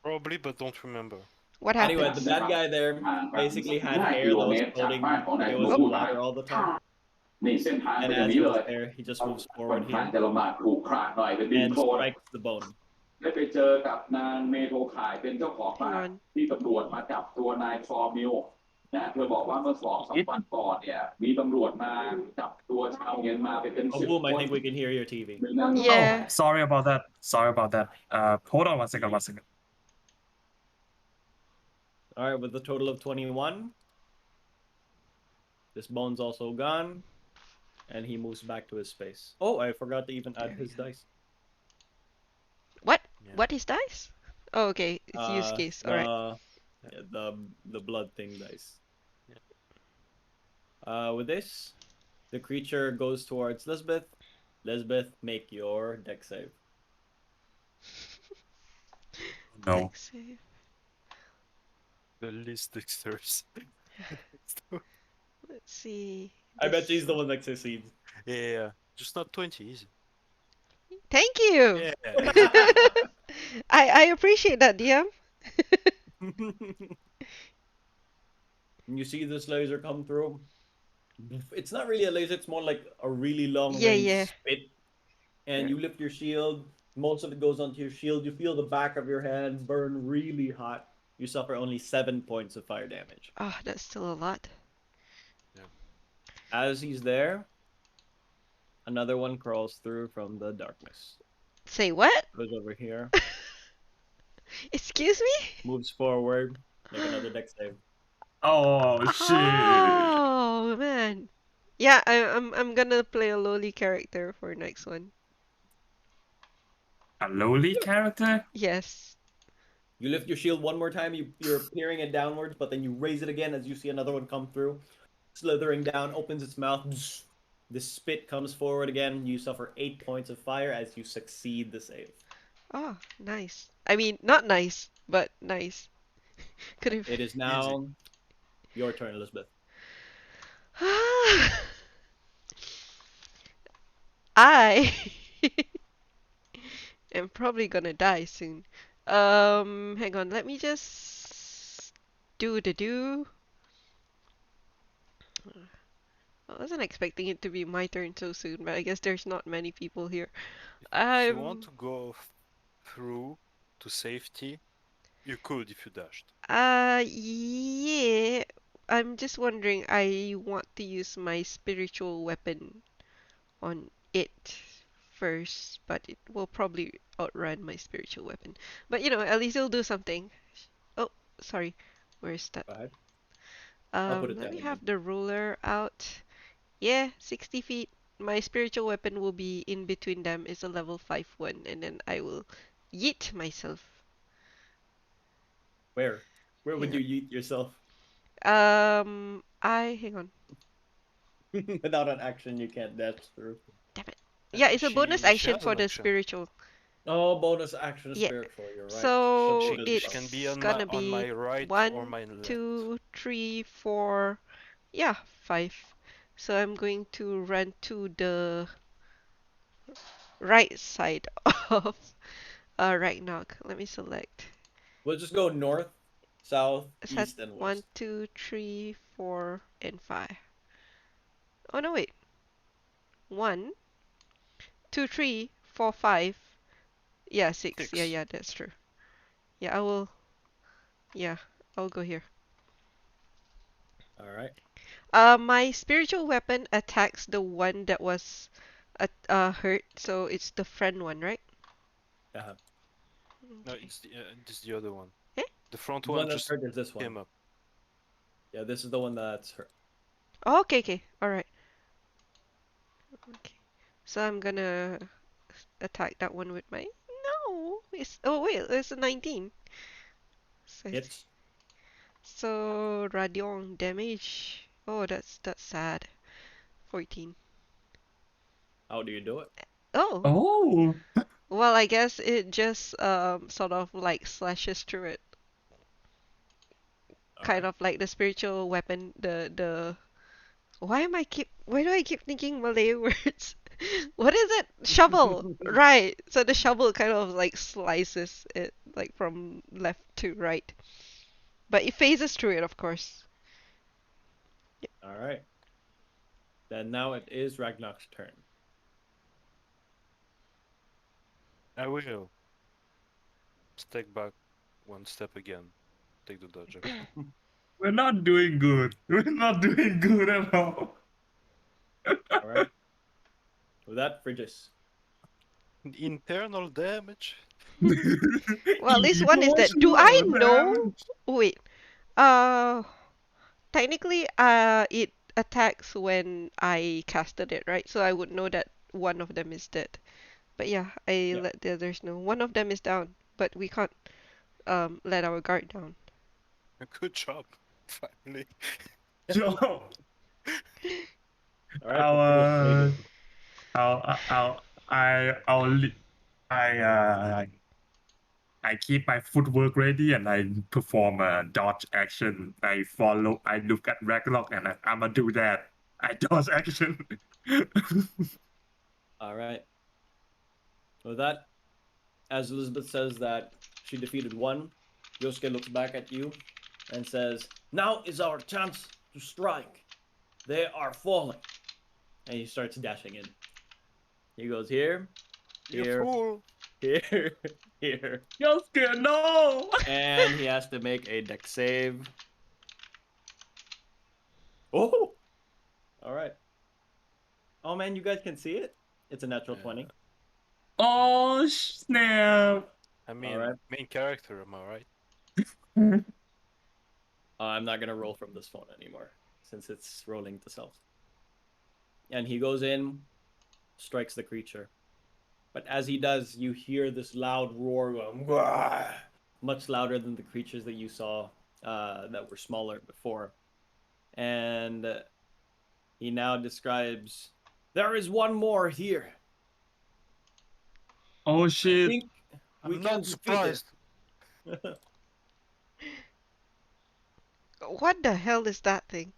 Probably, but don't remember. What Anyway, happened? the bad guy there ห่างกันสั basically ก had 5 กิ hair โล that เม was ตรจาก floating. บ้านของนาย It ธนู was ผู้ร้าย water all the time. นี่เส้นทาง And เป็นอย่าง as นี้ he เล was ย there, he just moves ค่อน forward ข้าง here จะลำบากขรุขระหน่อยเป็นดิน and โคลน strikes the bone. ได้ไปเจอกับนางเมโทข่ายเป็นเจ้าของ Hang บ้าน on. ที่ตำรวจมาจับตัวนายฟอร์มิลนะเธอบอกว่าเมื่อ2-3 วันก่อนเนี่ยมีตำรวจมาจับตัวชาวเมียนมาไปเป็น Oh, 10 boom, ค I น think we can hear your TV. หนึ่งในนั้น Yeah. Oh, sorry about that. Sorry about that. Hold on one second. One second. All right, with a total of 21. This bone's also gone. And he moves back to his space. Oh, I forgot to even add his dice. What? Yeah. What is dice? Oh, okay. It's use case. All right. The blood thing dice. Yeah. With this, the creature goes towards Lisbeth. Lisbeth, make your deck save. No. Dex save. The least dexterous. Let's see. I bet This she's the one. one that succeeds. Yeah, just not 20, easy. Thank you. Yeah. I appreciate that, DM. You see this laser come through. It's not really a laser, it's more like a really long Yeah, range yeah. spit. And Yeah. you lift your shield, most of it goes onto your shield. You feel the back of your hand burn really hot. You suffer only 7 points of fire damage. Oh, that's still a lot. As he's there, another one crawls through from the darkness. Say what? Goes over here, Excuse me? moves forward, make another deck save. Oh shit. Oh man. Yeah, I'm gonna play a lowly character for next one. A lowly character? Yes. You lift your shield one more time, you're peering it downwards, but then you raise it again as you see another one come through. Slithering down, opens its mouth. The spit comes forward again. You suffer 8 points of fire as you succeed the save. Oh, nice. I mean, not nice, but nice. Could have. It is now your turn, Elizabeth. I am probably gonna die soon. Hang on, let me just do the do. I wasn't expecting it to be my turn so soon, but I guess there's not many people here. If you want to go through to safety, you could if you dashed. Yeah. I'm just wondering, I want to use my spiritual weapon on it first, but it will probably outrun my spiritual weapon. But you know, at least it'll do something. Oh, sorry. Where's that? Go ahead. I'll put it Let down me again. have the ruler out. Yeah, 60 feet. My spiritual weapon will be in between them. It's a level 5 one, and then I will yeet myself. Where? Where would Hang you yeet yourself? Hang on. Without an action, you can't dash through. Damn it. Yeah, it's a bonus She action has for an the action. spiritual. Oh, bonus action Yeah. spiritual. You're right. So Should She it's can be on gonna my, on be my right or 1, my left. 2, 3, 4. Yeah, 5. So I'm going to run to the right side of Ragnarok. Let me select. We'll just go north, south, Is that east, and 1, west. 2, 3, 4, and 5? Oh no, wait. 1, 2, 3, 4, 5. Yeah, 6. Yeah, 6. yeah, that's true. Yeah, I will. Yeah, I'll go here. All right. My spiritual weapon attacks the one that was hurt, so it's the friend one, right? Uh-huh. No, Okay. it's the other one. Eh? The front The one one that's just hurt is this one. came up. Yeah, this is the one that's hurt. Oh, okay, okay, all right. Okay, so I'm gonna attack that one with my. No, it's wait, it's a 19. So, Hits. so radion damage. Oh, that's sad. 14. How do you do it? Oh, Oh. well, I guess it just sort of like slashes through it. Kind of like the spiritual weapon, the why do I keep thinking Malay words? What is it? Shovel. Right. So the shovel kind of like slices it like from left to right. But it phases through it, of course. All right. Then now it is Ragnar's turn. I will step back one step again. Take the dodge action. We're not doing good. We're not doing good at all. All right. With that, Frigis. Internal damage. Well, this one is that. Do I Emotional know? damage. Wait. Technically, it attacks when I casted it, right? So I would know that one of them is dead. But yeah, I Yeah. let the others know. One of them is down, but we can't let our guard down. Good job. Finally. Yo, All right. So Frigis, what are you our, doing? I keep my footwork ready and I perform a dodge action. I look at Ragnarok and I'm gonna do that. I dodge action. All right. With that, as Elizabeth says that she defeated one, Yosuke looks back at you and says, "Now is our chance to strike. They are falling." And he starts dashing in. He goes here, You here, fool. here, here. Yosuke, no! And he has to make a dex save. Oh! All right. Oh man, you guys can see it? It's a natural 20. Oh, snap! I mean, Alright. main character, am I right? I'm not going to roll from this phone anymore since it's rolling to self. And he goes in, strikes the creature. But as he does, you hear this loud roar going, "Wah!" Much louder than the creatures that you saw that were smaller before. And he now describes, "There is one more here. Oh I shit! think we I'm can not defeat it." surprised. What the hell is that thing?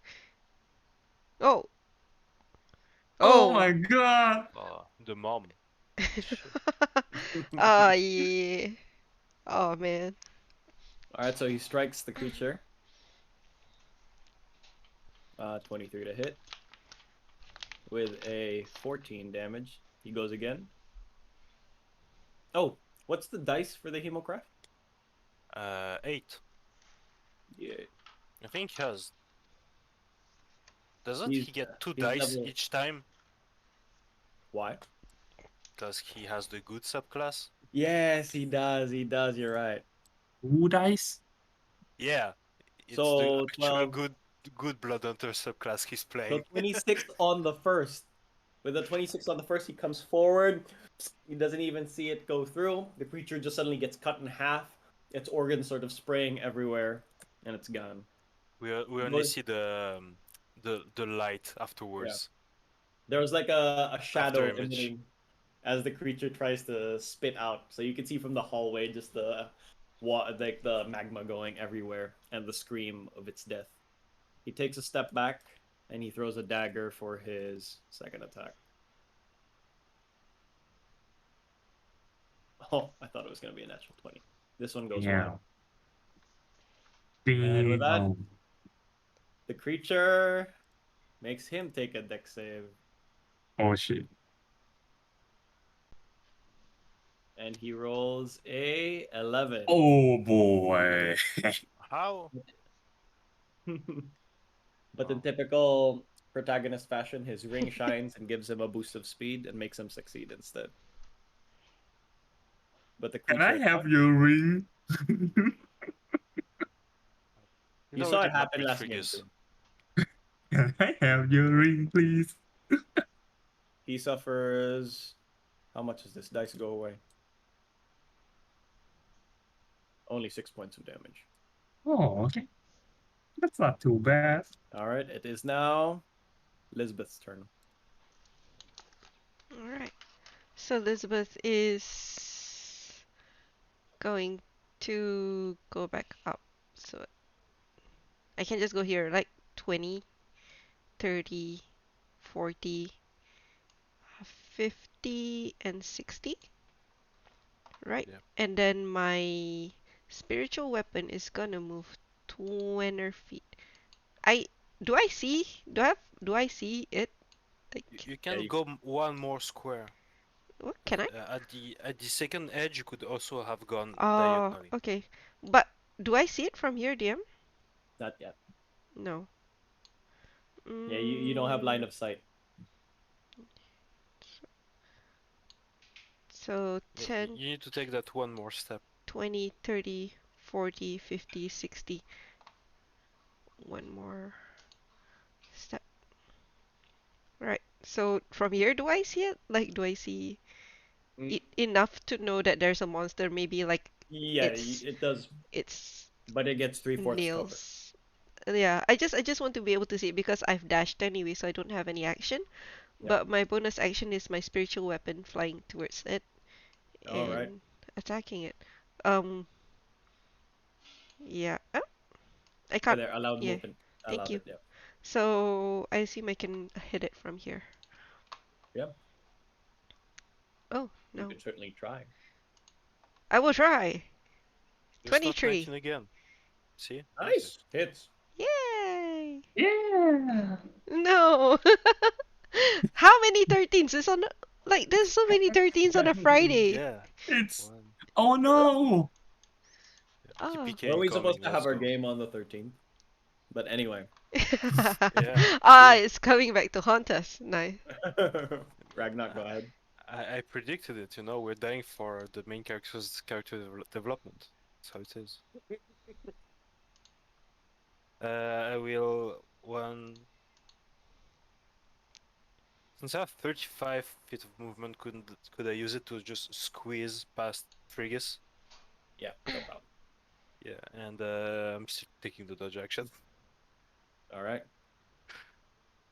Oh, Oh oh. my god! The mom. Shit. Yeah. Oh man. Alright, so he strikes the creature. 23 to hit. With a 14 damage. He goes again. Oh, what's the dice for the Hemocraft? 8. Yeah. I think he has. Doesn't He's, he get 2 he's dice level... each time? Why? Because he has the good subclass? Yes, he does. He does. You're right. Who dice? Yeah. It's the So actual 12. good Blood Hunter subclass he's So playing. 26 on the first. With the 26 on the first, he comes forward. He doesn't even see it go through. The creature just suddenly gets cut in half. Its organs sort of spraying everywhere, and it's gone. We only But- see the light afterwards. There was like a shadow image. emitting as the creature tries to spit out. So you can see from the hallway just the like the magma going everywhere and the scream of its death. He takes a step back and he throws a dagger for his second attack. Oh, I thought it was going to be a natural 20. This one goes Yeah. wide. And with that, Oh, the creature makes him take a dex save. oh shit! And he rolls a 11. Oh boy! How? But in Oh. typical protagonist fashion, his ring shines and gives him a boost of speed and makes him succeed instead. But the Can creature I have your ring? You No, saw we it did not happen pick last game Frigus. too. Can I have your ring, please? He suffers. How much does this dice go away? Only 6 points of damage. Oh, okay. That's not too bad. All right, it is now Elizabeth's turn. Alright. So Elizabeth is going to go back up. So I can just go here, like 20, 30, 40, 50 and 60, right? Yeah. And then my spiritual weapon is gonna move 20 feet. I do I see? Do I see it? Like, You can you- go one more square. what can I? At the second edge, you could also have gone Oh, diagonally. okay. But do I see it from here, DM? Not yet. No. Yeah, you don't have line Mm, of sight. So Yeah, 10, you need to take that one more step. 20, 30, 40, 50, 60. One more step. Right. So from here, do I see it? Like, do I see Mm, it enough to know that there's a monster? Maybe like Yeah, it's it does, it's but it gets 3/4 cover. nails. Yeah, I just want to be able to see it because I've dashed anyway, so I don't have any action. Yep. But my bonus action is my spiritual weapon flying towards it All right. and attacking it. Um, yeah. Oh, I Yeah, can't. there, allowed Yeah, movement. thank Allowed you. it, yeah. So I assume I can hit it from here. Yep. Oh, You no. can certainly try. I will try. Just not 23. 19 again. See? Easy. Nice. Hits. Yay! Yeah. No. How many 13s is on like there's so many 13s on a Friday. Yeah. It's One. oh no. Oh. TPK Were we supposed incoming. to Let's have our go. game on the 13th? But anyway. Yeah. Ah, See? it's coming back to haunt us. Nice. Ragnar, go ahead. I predicted it. We're dying for the main character's character development. That's how it is. I will one. Since I have 35 feet of movement, could I use it to just squeeze past Frigus? Yeah, no problem. Yeah, and I'm still taking the dodge action. All right.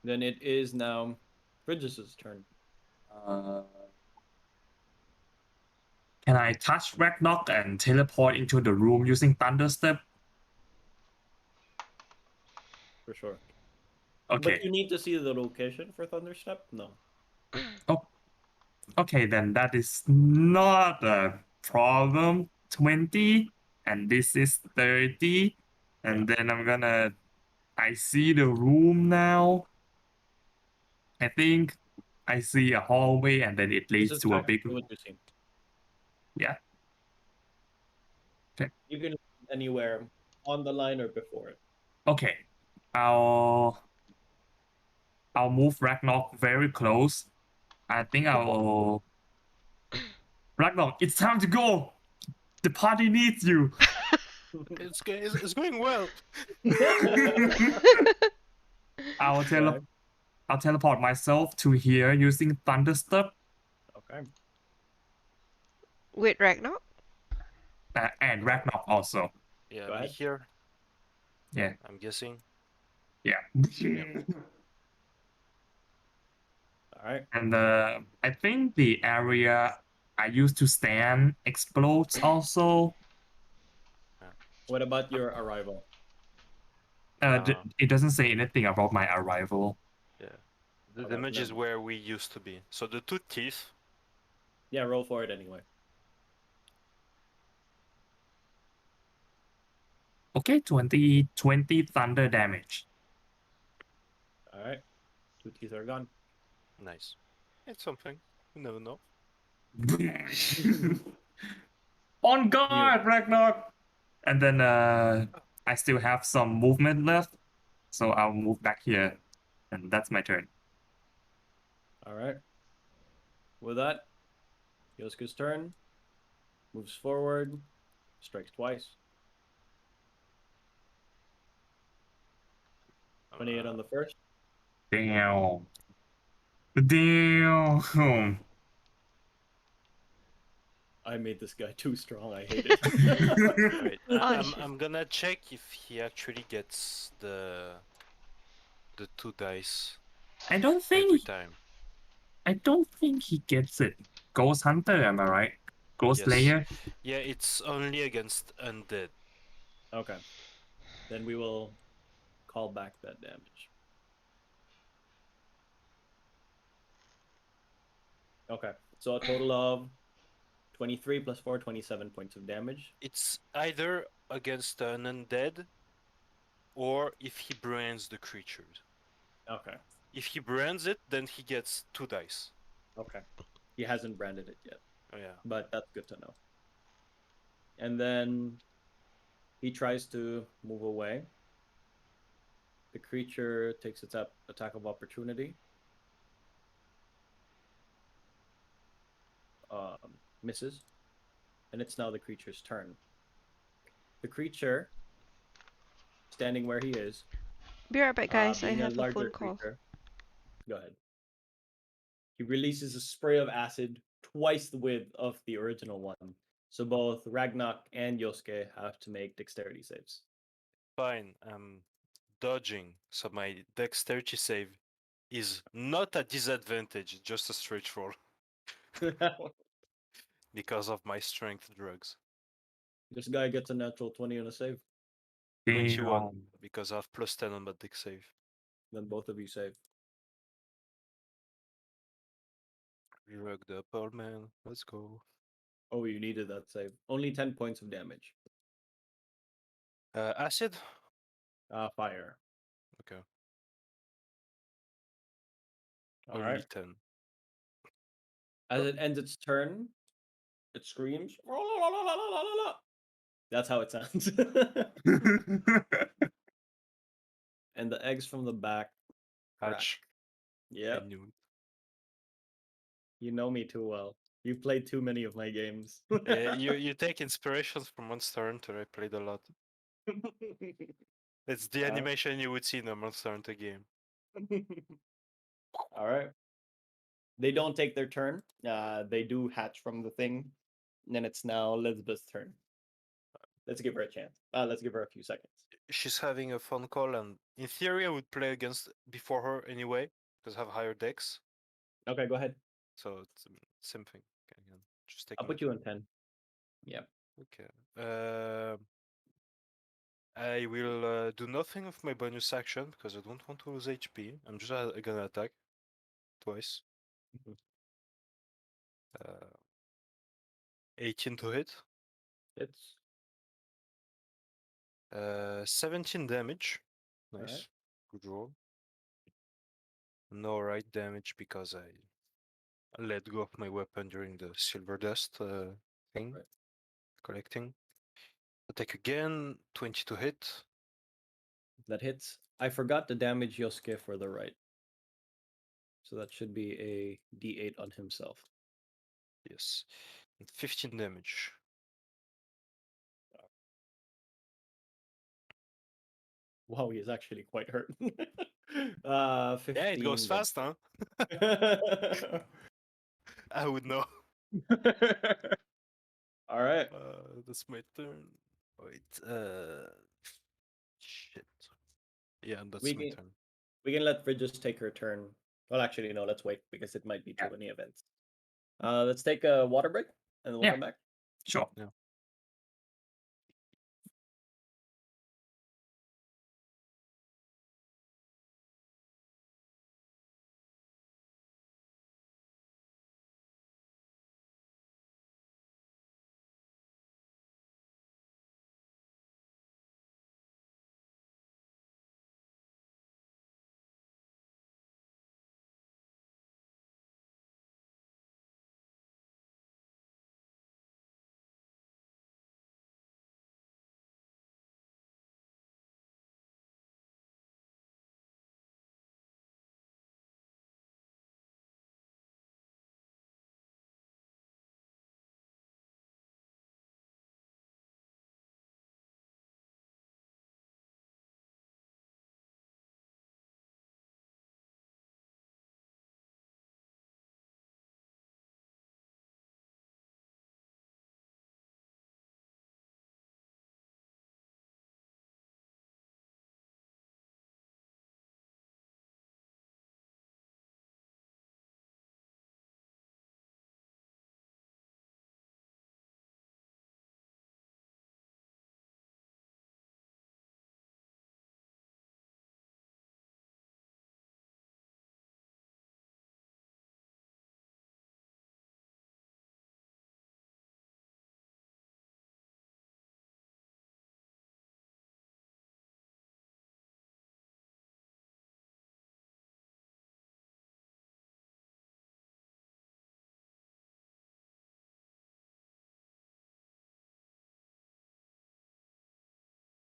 Then it is now Frigis's turn. Uh, can I touch Ragnarok and teleport into the room using Thunder Step? For sure. Okay. But you need to see the location for Thunderstep? No. Oh, okay, then that is not a problem. 20, and this is 30. And then I see the room now. I think I see a hallway and then it This leads is to a big practically what you see. yeah. Okay. You can anywhere on the line or before it. Okay. I'll move Ragnarok very close. I think I'll Ragnarok, it's time to go. The party needs you. It's going well. I'll Go ahead. I'll teleport myself to here using Thunderstep Okay. With Ragnarok? and Ragnarok also. Yeah, Go me ahead. here. Yeah. I'm guessing. Yeah. All right. And I think the area I used to stand explodes also. What about your arrival? It doesn't say anything about my arrival. Yeah. The Okay, damage is then- where we used to be. So the two teeth. Yeah, roll for it anyway. Okay, 20 thunder damage. All right. 2 teeth are gone. Nice. It's something. You never know. On guard, Ragnar! And then I still have some movement left. So I'll move back here. And that's my turn. All right. With that, Yosuke's turn. Moves forward. Strikes twice. 28 on the first. Damn. Damn. I made this guy too strong. I hate it. Right. Oh, I'm shit. I'm gonna check if he actually gets the two dice I don't every think he gets it. Ghost Hunter, am I right? Ghost Yes. Slayer? Yeah, it's only against undead. Okay. Then we will call back that damage. Okay, so a total of 23 plus 4, 27 points of damage. It's either against an undead or if he brands the creatures. Okay, If he brands it, then he gets 2 dice. okay. He hasn't branded it yet, Oh, yeah. but that's good to know. And then he tries to move away. The creature takes its attack of opportunity. Misses. And it's now the creature's turn. The creature, standing where he is, Be right back, guys. I being a have a larger phone call. creature. Go ahead. He releases a spray of acid twice the width of the original one. So both Ragnak and Yosuke have to make dexterity saves. Fine, I'm dodging, so my dexterity save is not a disadvantage, just a straight roll because of my strength drugs. This guy gets a natural 20 on a save. 21 Damn. because I have plus 10 on my dex save. Then both of you save. Drugged up, old man. Let's go. Oh, you needed that save. Only 10 points of damage. Acid? Fire. Okay. All Only right. 10. As it ends its turn, it screams. That's how it sounds. And the eggs from the back crack. Hatch. I Yep. knew it. You know me too well. You've played too many of my games. You take inspirations from Monster Hunter. I played a lot. It's the animation you would see in a Monster Hunter game. All right. They don't take their turn. They do hatch from the thing. And then it's now Elizabeth's turn. Let's give her a chance. Let's give her a few seconds. She's having a phone call, and in theory, I would play against before her anyway, because I have higher decks. Okay, go ahead. So it's same thing. Okay, again. Just I'll taking put you in 10. Yeah. Okay. I will do nothing of my bonus action because I don't want to lose HP. I'm just gonna attack twice. Mhm. 18 to hit. It's 17 damage. Nice. Alright. Good roll. No right damage because I let go of my weapon during the silver dust thing. Right. Collecting. Attack again. 20 to hit. That hits. I forgot to damage Yosuke for the right. So that should be a D8 on himself. Yes. And 15 damage. Wow, he is actually quite hurt. 15. Yeah, it goes then. fast, huh? I would know. All right. That's my turn. Wait. Shit. Yeah, that's We my can turn. we can let Bridges take her turn. Well, actually, no. Let's wait because it might be too many events. Let's take a water break and then we'll Yeah. come back. Sure. Yeah.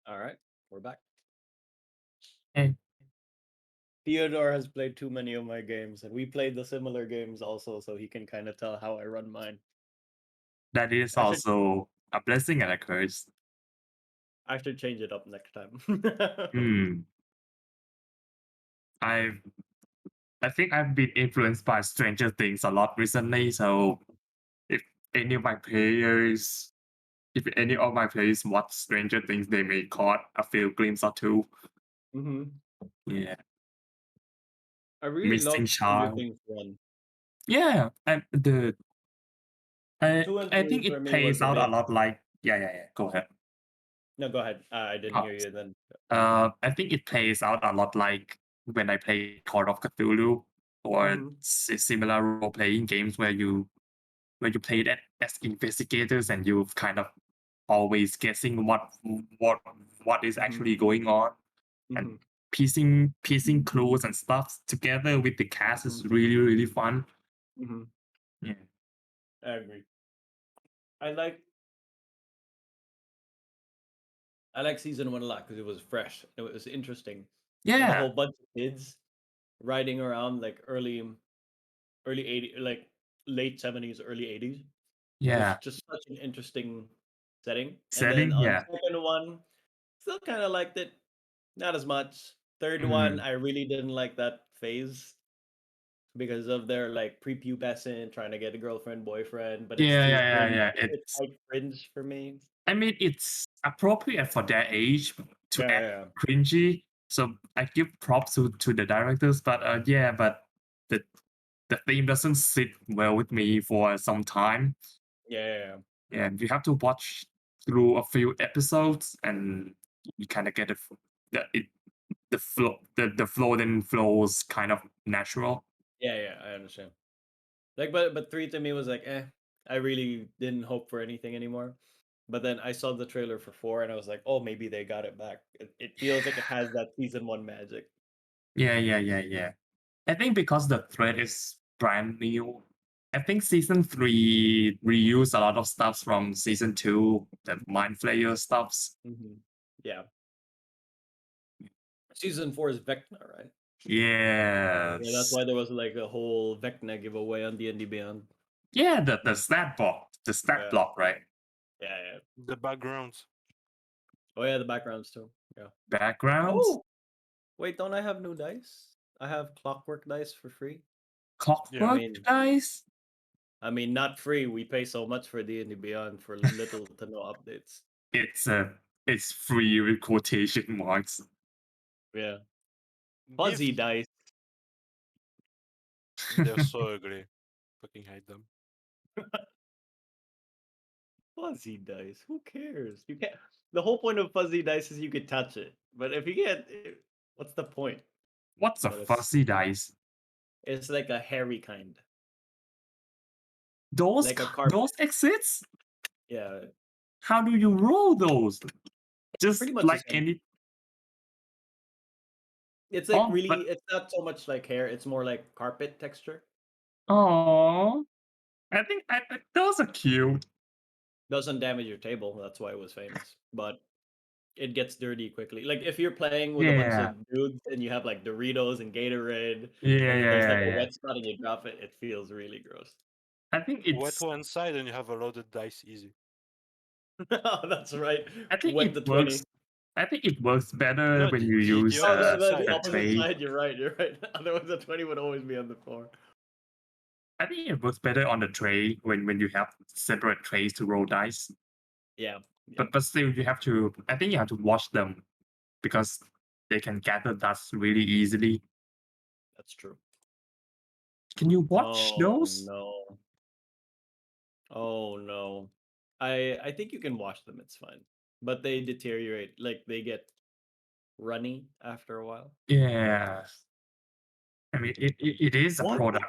All right, we're back. Hey. Theodore has played too many of my games, and we played the similar games also, so he can kind of tell how I run mine. That is I should also a blessing and a curse. I should change it up next time. Hmm. I think I've been influenced by Stranger Things a lot recently. So if any of my players, if any of my players watch Stranger Things, they may caught a few glimpses or two. hmm Yeah, I really Missing love Stranger Child. Things 1. Yeah, and Two and I three think for it me was plays a out a bit. lot like yeah. Go ahead. No, go ahead. I didn't Oh, hear you then. I think it plays out a lot like when I play Call of Cthulhu or hmm similar role-playing games where you play that as investigators and you kind of always guessing what what is hmm actually going on and hmm piecing clues and stuff together with the cast is really fun. hmm Yeah. I agree. I like I like season 1 a lot because it was fresh. It was interesting. And the Yeah. whole bunch of kids riding around like early 80 like late 70s, early 80s was Yeah. just such an interesting setting. And then Setting. on Yeah. second one, still kind of liked it, not as much. Third one, Mm. I really didn't like that phase because of their like prepubescent trying to get a girlfriend, boyfriend, but it's too cringe. Yeah. It's quite cringe for me. I mean, it's appropriate for their age to Yeah, act yeah, cringy. So I give props to the directors, but but the the theme doesn't sit well with me for some time. yeah, yeah, yeah. And you have to watch through a few episodes, and you kind of get the it, the flow then flows kind of natural. Yeah, yeah, I understand. Like, but three to me was like, eh. I really didn't hope for anything anymore. But then I saw the trailer for four, and I was like, oh, maybe they got it back. It feels like it has that season one magic. Yeah. I think because the thread is brand new, I think season three reused a lot of stuff from season two, the mind flayer stuffs. Yeah. Season four is Vecna, right? Yeah, that's Yes. why there was like a whole Vecna giveaway on D&D Beyond. Yeah, the stat block, the stat Yeah. block, right? Yeah. The backgrounds. Oh yeah, the backgrounds too. Yeah. Backgrounds, Oh, wait, don't I have new dice? I have clockwork dice for free. Yeah. clockwork dice. I mean, not free. We pay so much for D&D Beyond for little to no updates. It's free with quotation marks. Yeah. Fuzzy Give. dice. They're so ugly. Fucking hate them. Fuzzy dice. Who cares? You can't. The whole point of fuzzy dice is you could touch it. But if you get, what's the point? What's a But fuzzy dice? it's like a hairy kind, Those like a those carpet. exits? Yeah, How do you roll those? Just pretty much the like same. any. It's like Oh, really. but It's not so much like hair. It's more like carpet texture. oh, I think those are cute. Doesn't damage your table. That's why it was famous. But it gets dirty quickly. Like if you're playing with a bunch Yeah, of dudes and you have like Doritos and Gatorade, and there's like a yeah. wet spot and you drop it, it feels really gross. I think Wet it's. one side and you have a loaded dice easy. That's right. I think Wet it the works. 20. I think it works better No, when the, you the, the use Oh, opposite the side. a opposite tray. side. You're right. You're right. Otherwise, the 20 would always be on the floor. I think it works better on the tray when you have separate trays to roll dice. Yeah. But still, you have to. I think you have to wash them because they can gather dust really easily. That's true. Can you watch Oh those? no. Oh no. I think you can wash them. It's fine. But they deteriorate. Like they get runny after a while. Yeah. I mean, it is a What? product.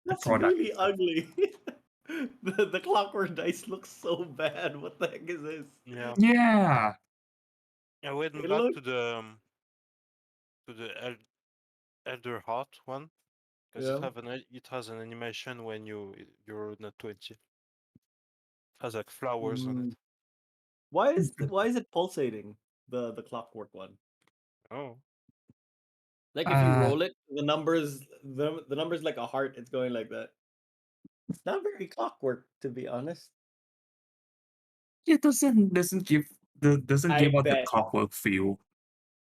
The That's product. really ugly. The clockwork dice looks so bad. What the heck is this? Yeah. Yeah. I went It back looks to the Elder Heart one because yeah. it has an animation when you're not 20. It has like flowers on Mm. it. Why is it pulsating? the clockwork one. Oh. Like if you roll it, the numbers like a heart. It's going like that. It's not very clockwork, to be honest. It doesn't give I out the bet. clockwork feel.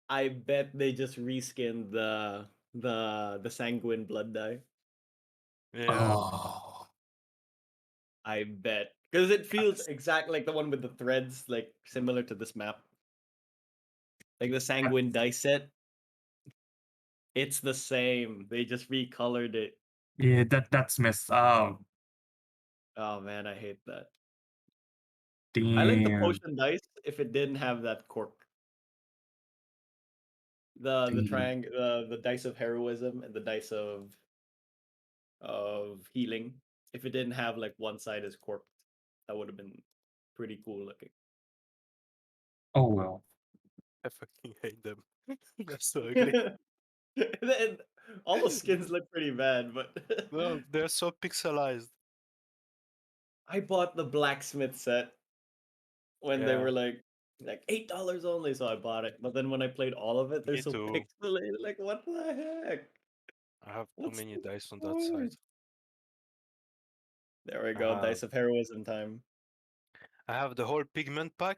I bet they just reskinned the sanguine blood dye. Yeah. Oh, I bet because it feels exactly like the one with the threads, like similar to this map, like the sanguine dice set. It's the same. They just recolored it. yeah, that's messed up. Oh man, I hate that. I like the Damn, potion dice if it didn't have that cork. The damn. the dice of heroism and the dice of healing. If it didn't have like one side is corked, that would have been pretty cool looking. Oh well. I fucking hate them. They're so ugly. And all the skins look pretty bad, but No, they're so pixelized. I bought the blacksmith set when they Yeah. were like $8 only, so I bought it. But then when I played all of it, they're Me so too. pixelated. Like, what the heck? I have too What's many the dice on that side. point? There we I go, have dice of heroism time. I have the whole pigment pack,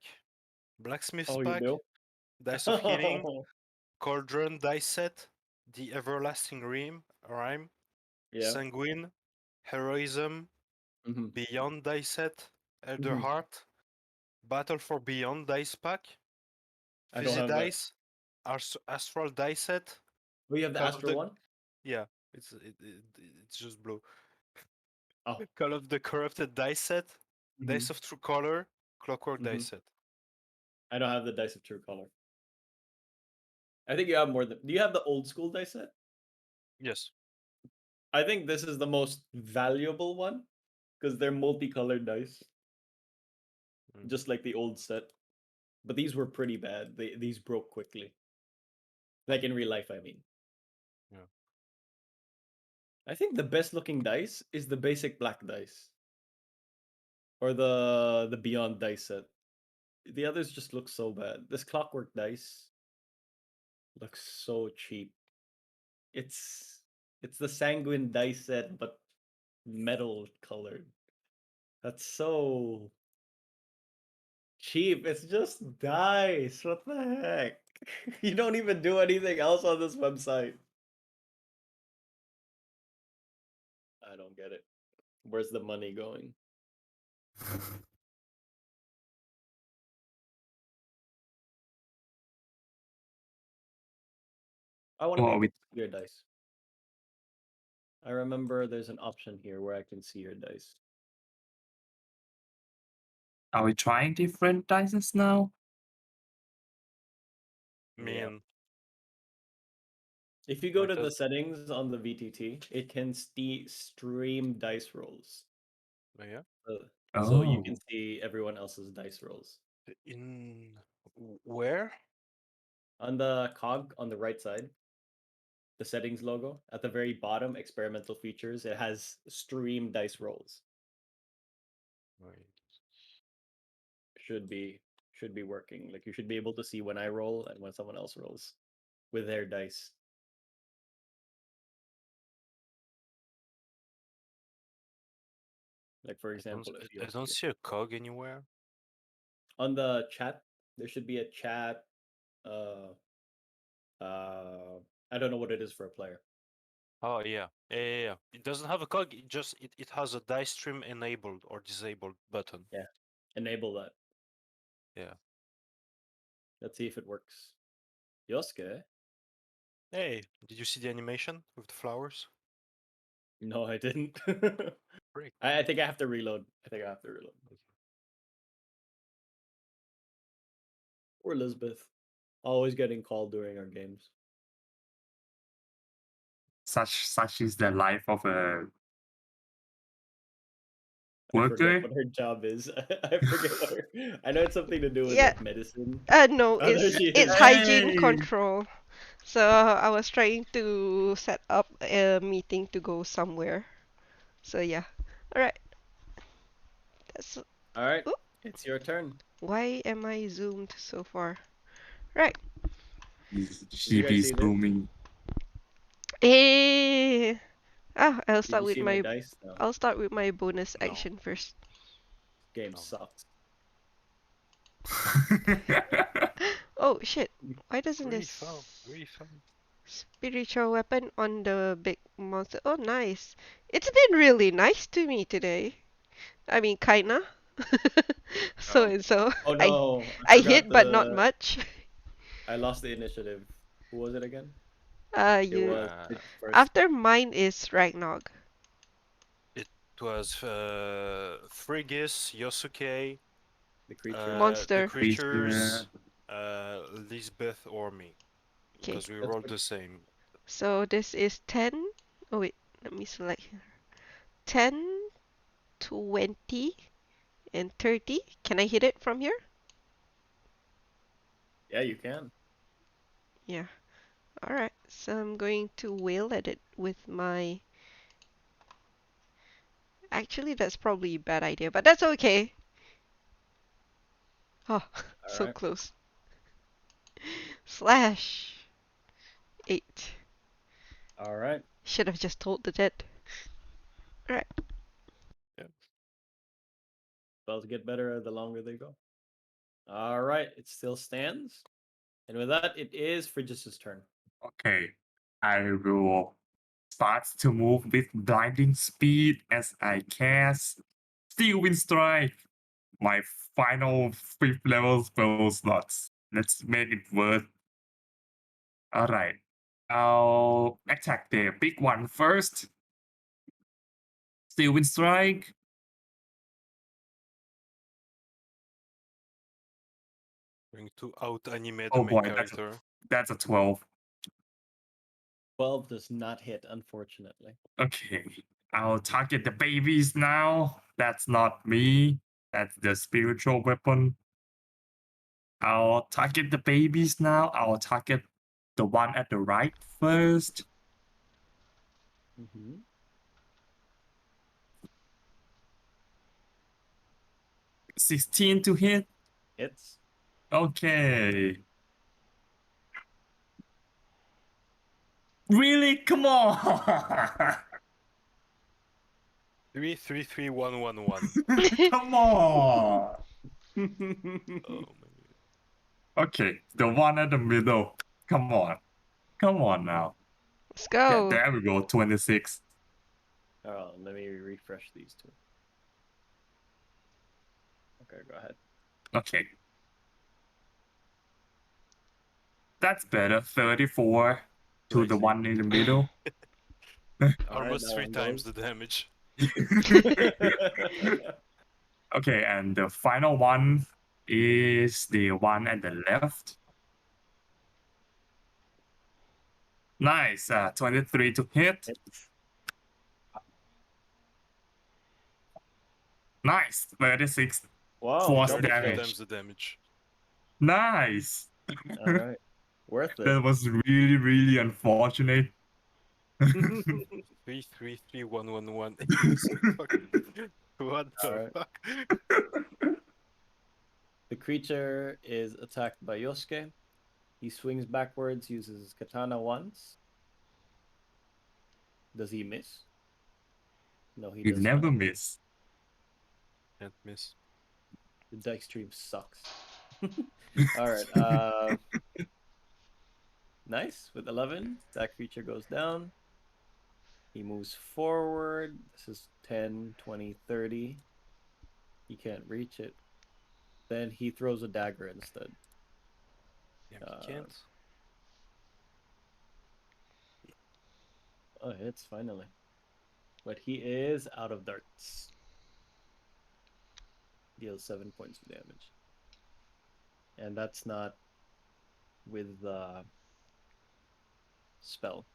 blacksmith's Oh, you pack, do? dice of healing, cauldron dice set, the everlasting rhyme, Yeah. sanguine, heroism, hmm beyond dice set, elder hmm heart, battle for beyond dice pack, I don't fizzy have that. dice, astral dice set, Oh, you have the call of Astro the one? yeah, it's just blue. Oh. Call of the corrupted dice set, hmm dice of true color, clockwork hmm dice set. I don't have the dice of true color. I think you have more than. Do you have the old school dice set? Yes. I think this is the most valuable one because they're multicolored dice, Mm. just like the old set. But these were pretty bad. These broke quickly. Like in real life, I mean. Yeah. I think the best looking dice is the basic black dice. Or the Beyond dice set. The others just look so bad. This clockwork dice looks so cheap. It's the sanguine dice set, but metal colored. That's so cheap. It's just dice. What the heck? You don't even do anything else on this website. I don't get it. Where's the money going? I want to be Oh, able we to see your dice. I remember there's an option here where I can see your dice. are we trying different dices now? Yeah. Mean. If you go Like to the that. settings on the VTT, it can stream dice rolls. Yeah. So you Oh, can see everyone else's dice rolls. In where? On the cog on the right side, the settings logo, at the very bottom, experimental features, it has stream dice rolls. Wait. Should be working. Like you should be able to see when I roll and when someone else rolls with their dice. Like for example, if you I don't appear see a cog anywhere. on the chat, there should be a chat. Uh, I don't know what it is for a player. Oh yeah. Yeah. It doesn't have a cog. It has a dice stream enabled or disabled button. Yeah, enable that. Yeah. Let's see if it works. Yosuke? Hey, did you see the animation with the flowers? No, I didn't. Great. I think I have to reload. I think I have to reload. Or Elizabeth. Always getting called during our games. such is the life of a I forget worker. what her job is. I forget what her. I know it's something to do with Yeah, like medicine. no, Oh, there she it's is. hygiene Hey, control. So I was trying to set up a meeting to go somewhere. So yeah. All right. That's, All right, oop, it's your turn. why am I zoomed so far? Right. you guys She's see this? blooming. Eh. Ah, Did you see my dice? No. I'll start with my bonus No. action first. Game No. sucks. Oh shit. Why doesn't Really this fun. Really fun. spiritual weapon on the big monster? Oh, nice. It's been really nice to me today. I mean, kinda. So Oh. and so. Oh no, I I forgot hit, but not the. much. I lost the initiative. Who was it again? It You was Fidget first. after mine is Ragnog. It was Frigis, Yosuke, The creature. Monster. the creatures, Creature. Lisbeth, or me. Okay. Because we That's rolled good. the same. So this is 10. Oh wait, let me select here. 10, 20, and 30. Can I hit it from here? Yeah, you can. Yeah. Alright, so I'm going to wail at it with my... Actually, that's probably a bad idea, but that's okay. Oh, so Alright. close. Slash. 8. Alright. Should have just told the dead. Alright. Spells get better the longer they go. Alright, it still stands. And with that, it is Frigis's turn. Okay. I will start to move with blinding speed as I cast Steel Wind Strike. My final 5th level spell slots. Let's make it worth. Alright. I'll attack the big one first. Steel Wind Strike. Going to out animate Oh the main boy, character. that's a 12. 12 does not hit, unfortunately. Okay. I'll target the babies now. That's not me. That's the spiritual weapon. I'll target the babies now. I'll target the one at the right first. Mm-hmm. 16 to hit. Hits. Okay. Really? Come on. 3-3-3-1-1-1. Come on. Oh my god. Okay, the one at the middle. Come on. Come on now. Let's Yeah, go. there we go. 26. Oh, let me refresh these two. Okay, go ahead. Okay. That's better. 34 to the Crazy. one in the middle. Almost that 3 one times goes. the damage. Okay, and the final one is the one at the left. Nice. 23 to hit. Hits. Nice. 36 Wow, force double Already 3 damage. times the damage. Nice. All right, worth it. That was really, really unfortunate. 3-3-3-1-1-1. What the Alright. fuck? The creature is attacked by Yosuke. He swings backwards, uses his katana once. Does he miss? No, he You does never not. miss. Can't miss. The dice stream sucks. All right. Nice. With 11, that creature goes down. He moves forward. This is 10, 20, 30. He can't reach it. Then he throws a dagger instead. Yeah, he can't. Oh, it hits finally. But he is out of darts. Deals 7 points of damage. And that's not with the spell.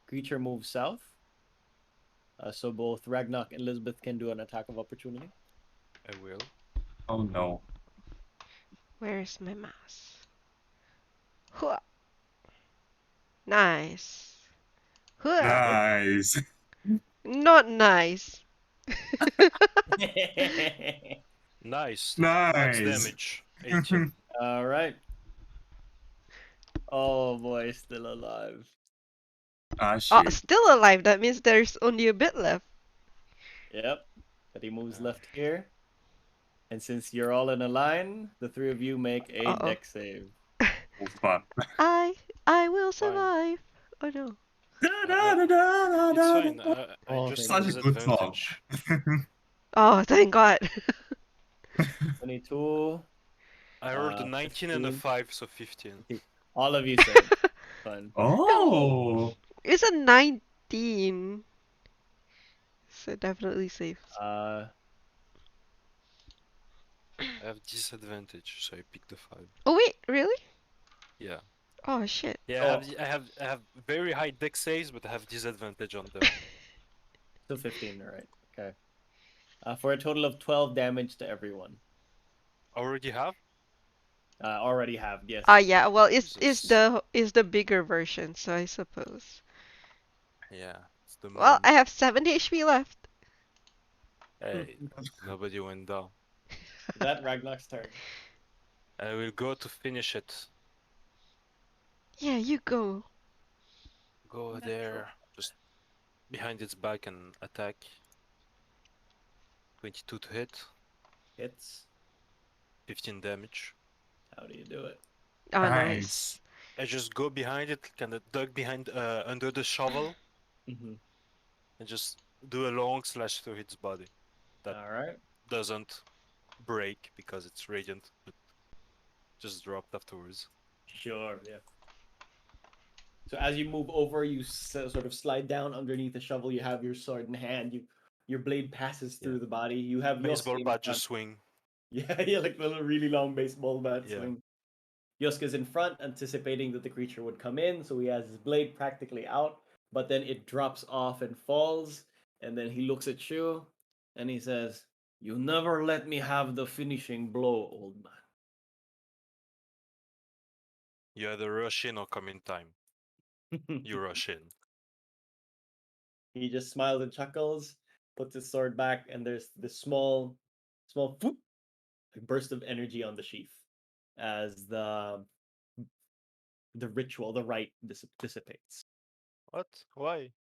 Creature moves south. So both Ragnak and Lisbeth can do an attack of opportunity. I will. Oh no. Where's my mouse? Hua. Nice. Hua. Nice. Not nice. Nice. Nice. Max damage. 18. All right. Oh boy, still alive. Ah, Oh, shit. still alive. That means there's only a bit left. Yep. But he moves Uh. left here. And since you're all in a line, the three of you make a Uh-oh. deck save. Oh, fuck. I will Fine. survive. Oh no. It's fine. I Oh, just thank have Such a good song. disadvantage. Oh, thank God. 22. I rolled a 19 and a 15. 5, so 15. All of you save. Fun. Oh. It's a 19. So definitely safe. Uh, I have disadvantage, so I picked the 5. Oh wait, really? Yeah. Oh shit. Yeah, So- I have very high deck saves, but I have disadvantage on them. still 15, all right. Okay. For a total of 12 damage to everyone. Already have? Already have, yes. Yeah, well it's Jesus. the bigger version, so I suppose. Yeah, it's the Well, moon. I have 7 HP left. Hey, nobody went down. Is that Ragnar's turn? I will go to finish it. Yeah, you go. Go Natural. there, just behind its back and attack. 22 to hit, Hits. 15 damage. How do you do it? Oh, Nice. nice. I just go behind it, kind of duck behind under the shovel, Mm-hmm. and just do a long slash through its body. That All right. doesn't break because it's radiant, but just dropped afterwards. Sure, yeah. So as you move over, you sort of slide down underneath the shovel. You have your sword in hand. Your blade passes through Yeah. the body. You have Baseball Yosuke in bat front. just swing. Yeah, yeah, like the little really long baseball bat Yeah. swing. Yosuke's in front, anticipating that the creature would come in, so he has his blade practically out, but then it drops off and falls, and then he looks at you, and he says, "You never let me have the finishing blow, old You either rush in or come in time. man." You rush in. He just smiles and chuckles, puts his sword back, and there's this small whoop, burst of energy on the sheath as the ritual, the rite dissipates. What? Why?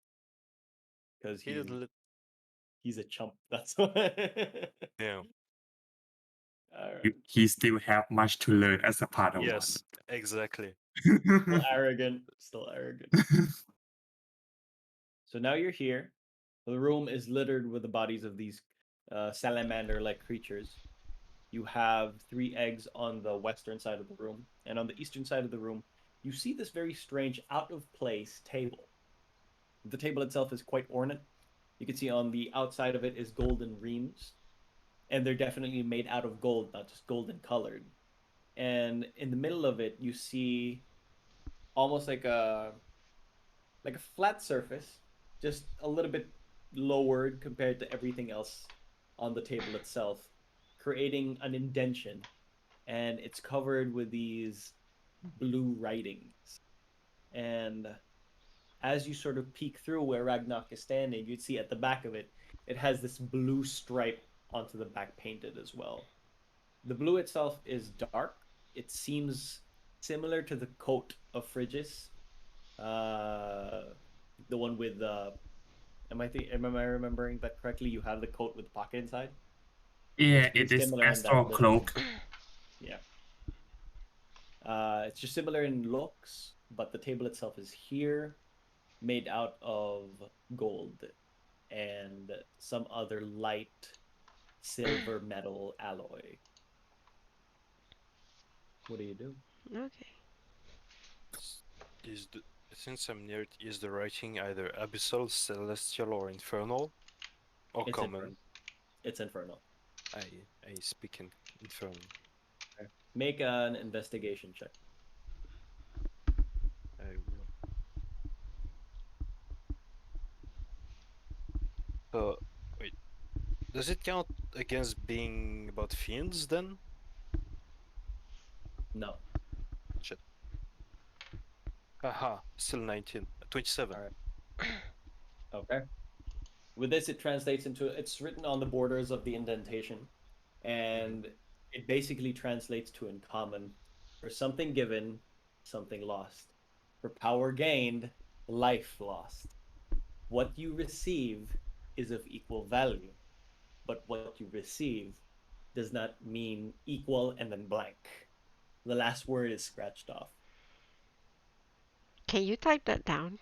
Because He did lit. he's a chump. That's why. Yeah. Alright. He still have much to learn as a part of Yes, exactly. Still arrogant. Still arrogant. So now you're here. The room is littered with the bodies of these salamander-like creatures. You have 3 eggs on the western side of the room, and on the eastern side of the room, you see this very strange, out of place table. The table itself is quite ornate. You can see on the outside of it is golden reams, and they're definitely made out of gold, not just golden colored. And in the middle of it, you see almost like a flat surface, just a little bit lowered compared to everything else on the table itself, creating an indention, and it's covered with these blue writings. And as you sort of peek through where Ragnarok is standing, you'd see at the back of it, it has this blue stripe onto the back painted as well. The blue itself is dark. It seems similar to the coat of Phrygia, the one with am I remembering that correctly? You have the coat with the pocket inside. Yeah, It's it is similar in that astral look. cloak. Yeah. It's just similar in looks, but the table itself is here, made out of gold and some other light silver metal alloy. What do you do? Okay. Is the since I'm near it, is the writing either abyssal, celestial, or infernal, or It's common? infernal. It's infernal. I speak in infernal. Okay. Make an investigation check. I will. So wait, does it count against being about fiends then? No. Shit. Haha, still 19. 27. All right. Okay. With this, it translates into it's written on the borders of the indentation. and it basically translates to in common. For something given, something lost. For power gained, life lost. What you receive is of equal value, but what you receive does not mean equal and then blank. The last word is scratched off. Can you type that down?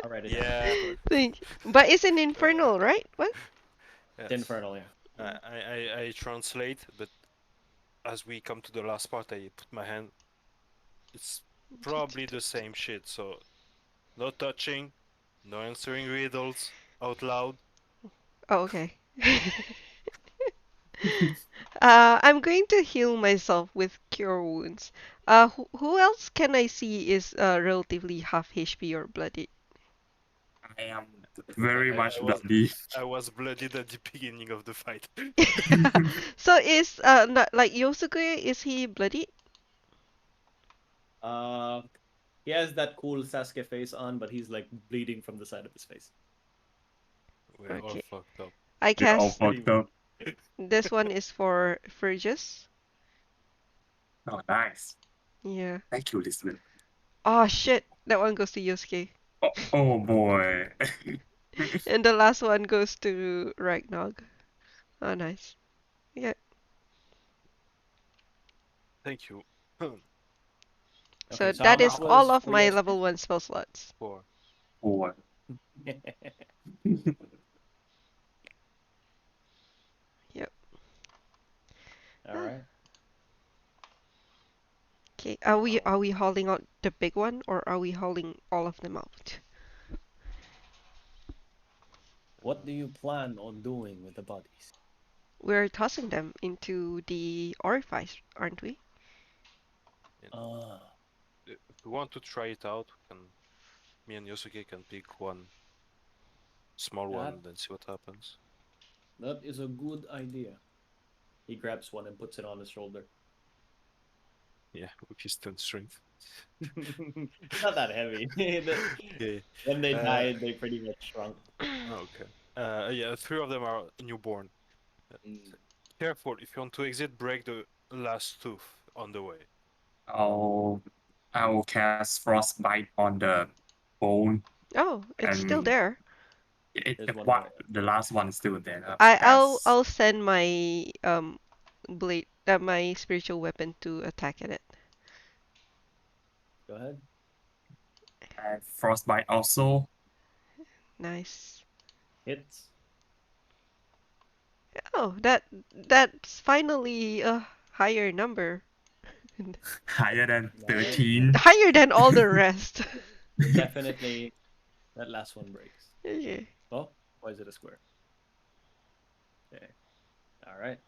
I'll write it down. Yeah. Thank you. But it's an infernal, right? What? It's Yes. infernal, yeah. I translate, but as we come to the last part, I put my hand. It's probably the same shit. So, no touching, no answering riddles out loud. Oh, okay. I'm going to heal myself with cure wounds. Who else can I see is relatively half HP or bloody? I am very I much was bloody. I was bloodied at the beginning of the fight. So is not like Yosuke, is he bloody? Uh, he has that cool Sasuke face on, but he's like bleeding from the side of his face. We're all Okay. fucked up. I We're all cast fucked up. this one is for Fergus. Oh, nice. Yeah. Thank you, listener. Oh shit, that one goes to Yosuke. Oh boy. And the last one goes to Ragnog. Oh nice. Yeah. Thank you. So Okay, so how that is much all was of for my Yosuke? level 1 spell slots. Four. Boy. Yep. All right. Okay, are we hauling out the big one or are we hauling all of them out? What do you plan on doing with the bodies? We're tossing them into the orifice, aren't we? Ah, If we want to try it out, me and Yosuke can pick one small that one, then see what happens. that is a good idea. He grabs one and puts it on his shoulder. Yeah, with his 10 strength. It's not that heavy. Yeah. When they died, they pretty much shrunk. Okay. Yeah, three of them are newborn. Mm. Careful, if you want to exit, break the last tooth on the way. I'll cast frostbite on the bone, Oh, it's still and there. There's one what more. the last one is still there. I'll send my blade, my spiritual weapon to attack at it. Go ahead. Frostbite also. Nice. Hits. Oh, that's finally a higher number. Higher than Alright. 13. Higher than all the rest. Definitely, that last one breaks. Okay. Oh, why is it a square? Okay. All right.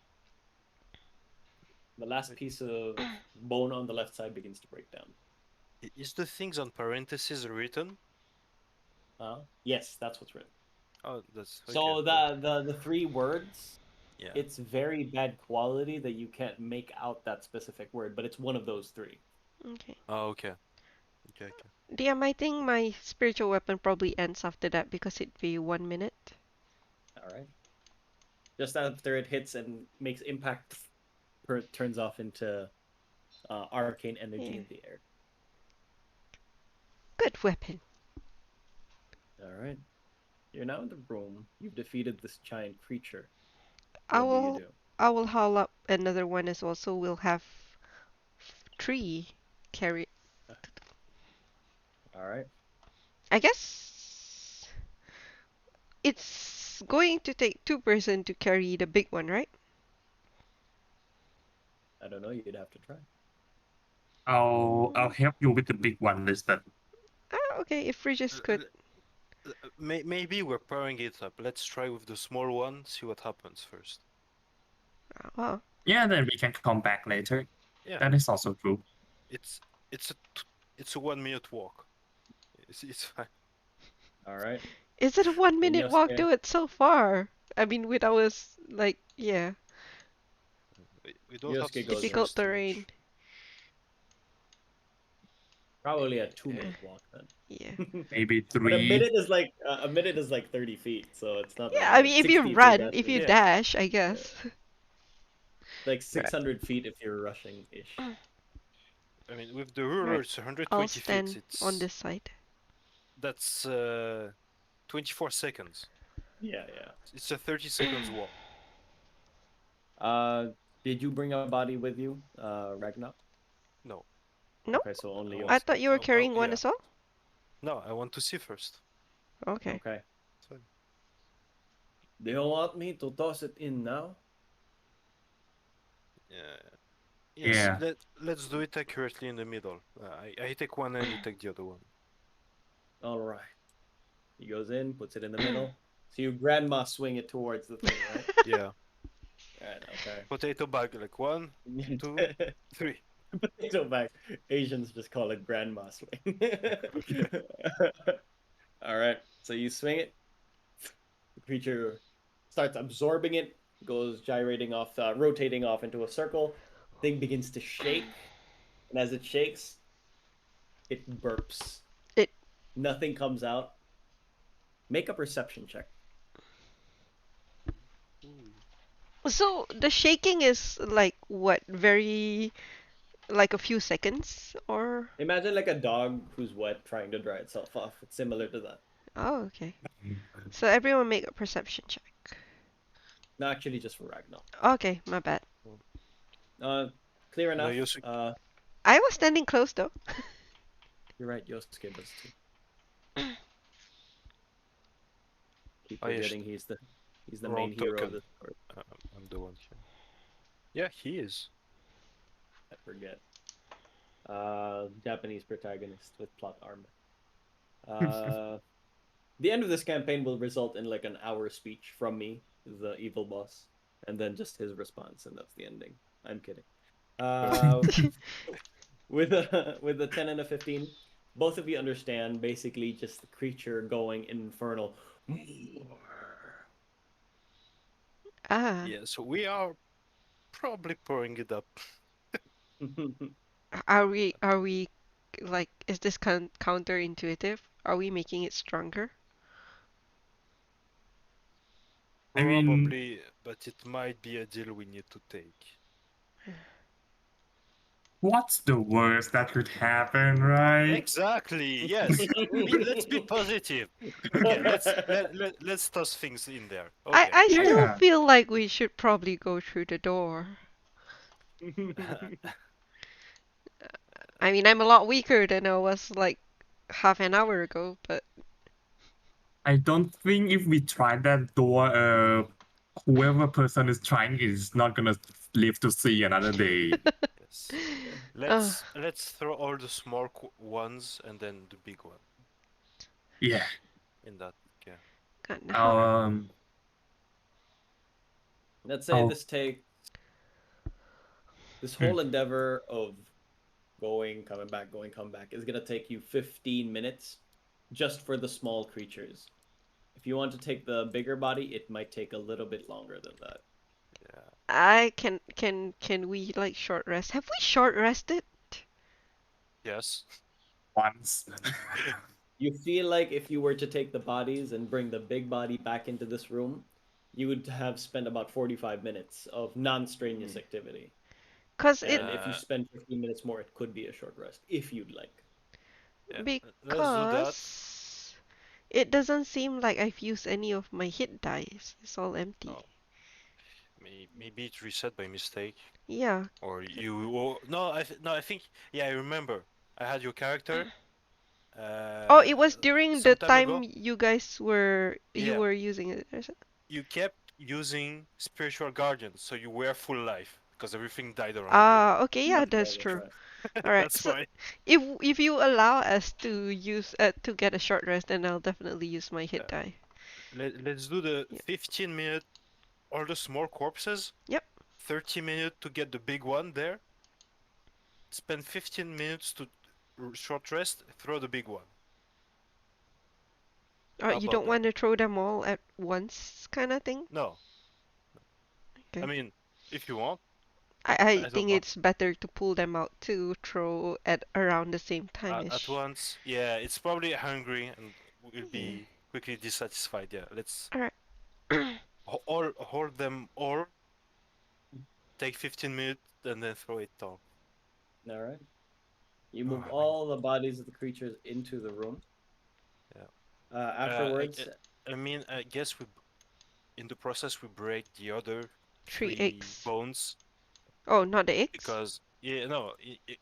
The last piece of bone on the left side begins to break down. Is the things on parentheses written? Yes, that's what's written. Oh, that's okay. So the three words, Yeah. it's very bad quality that you can't make out that specific word, but it's one of those three. Okay. Oh, okay. Okay. DM, I think my spiritual weapon probably ends after that because it'd be 1 minute. All right. Just after it hits and makes impact, turns off into arcane energy Yeah. in the air. Good weapon. All right. You're now in the room. You've defeated this giant creature. I What do you will do? I will haul up another one as well, so we'll have 3 carry. All right. I guess it's going to take 2 person to carry the big one, right? I don't know. You'd have to try. I'll help you with the big one, Lisbeth. Ah, okay, if Regis could. Maybe we're powering it up. Let's try with the small one, see what happens first. Wow. Yeah, then we can come back later. Yeah. That is also true. It's a 1 minute walk. It's fine. All right. Is it a 1 minute walk Yosuke. to it so far? I mean, with our like, yeah, We don't have to Yosuke goes difficult stress too terrain. much. Probably a 2 minute walk then. Yeah. Maybe But 3. a minute is like 30 feet, so it's not Yeah, that I bad. mean, if you 60 if you're run, if you dashing. Yeah. dash, I guess. Like 600 feet if you're rushing ish. I mean, with the ruler, Right. it's I'll 120 feet. stand on this side. That's 24 seconds. Yeah, yeah. It's a 30 seconds walk. Did you bring a body with you, Ragnar? No. No, Okay, so only I yours. thought you were carrying one Yeah. as well. No, I want to see first. Okay. Okay. Sorry. Do you want me to toss it in now? Yes. Yeah. Let's do it accurately in the middle. I take one and you take the other one. All right. He goes in, puts it in the middle. So you grandma swing it towards the thing, right? Yeah. Right. Okay. Potato bag, like 1, 2, 3. Potato bag. Asians just call it grandma swing. All right. So you swing it. The creature starts absorbing it, goes gyrating off, rotating off into a circle. Thing begins to shake, and as it shakes, it burps. It. Nothing comes out. Make a perception check. So the shaking is like what? Very like a few seconds or? Imagine like a dog who's wet trying to dry itself off. It's similar to that. Oh, okay. So everyone make a perception check. No, actually, just for Ragnar. Okay, my bad. Clear No, enough. Yosuke. I was standing close though. You're right. Yosuke does too. Keep Oh, yes. forgetting he's the Wrong main hero of token. the story. I'm the one here. Yeah, he is. I forget. Japanese protagonist with plot armor. The end of this campaign will result in like an hour speech from me, the evil boss, and then just his response, and that's the ending. I'm kidding. With a 10 and a 15, both of you understand basically just the creature going infernal. Ah, Yeah, so we are probably pouring it up. are we like is this counterintuitive? Are we making it stronger? I mean, Probably, but it might be a deal we need to take. what's the worst that could happen, right? Exactly. Yes. Let's be positive. Okay. Let's toss things in there. Okay. I still Yeah. feel like we should probably go through the door. I mean, I'm a lot weaker than I was like half an hour ago, but I don't think if we try that door, whoever person is trying is not gonna live to see another day. Yes. uh, Let's throw all the small ones and then the big one Yeah. in that. Yeah. God, how, Um. Let's say Oh. this takes this Hmm. whole endeavor of going, coming back, going, come back is gonna take you 15 minutes just for the small creatures. If you want to take the bigger body, it might take a little bit longer than that. Yeah. I can we like short rest? Have we short rested? Yes. Once. You feel like if you were to take the bodies and bring the big body back into this room, you would have spent about 45 minutes of non-strenuous activity. Cause it And if you spend 15 minutes more, it could be a short rest, if you'd like. Yeah. Let's do that. because it doesn't seem like I've used any of my hit dice. It's all empty. Oh. Maybe it reset by mistake. Yeah. Or no, I think yeah, I remember. I had your character Oh, it was during the some time time ago. you guys were Yeah, using it. you kept using spiritual guardians, so you were full life because everything died around Ah, okay, yeah, That's that's right, true. right. you. All right. That's So why. if you allow us to use to get a short rest, then I'll definitely use my hit Yeah. die. Let's do the Yeah. 15-minute all the small corpses. Yep. 30 minutes to get the big one there. Spend 15 minutes to short rest. Throw the big one. Oh, How you about don't that? want to throw them all at once, kind of thing? No, Okay. I mean, if you want, I I don't think know. it's better to pull them out to throw at around the same At time-ish. once, yeah, it's probably hungry and will Yeah. be quickly dissatisfied. Yeah, let's All right. hold them all take 15 minutes and then throw it down. All right. You move Oh, all the bodies of the creatures into the room. Yeah. Afterwards, I mean, I guess in the process we break the other 3 3 eggs. bones Oh, not the eggs? because no,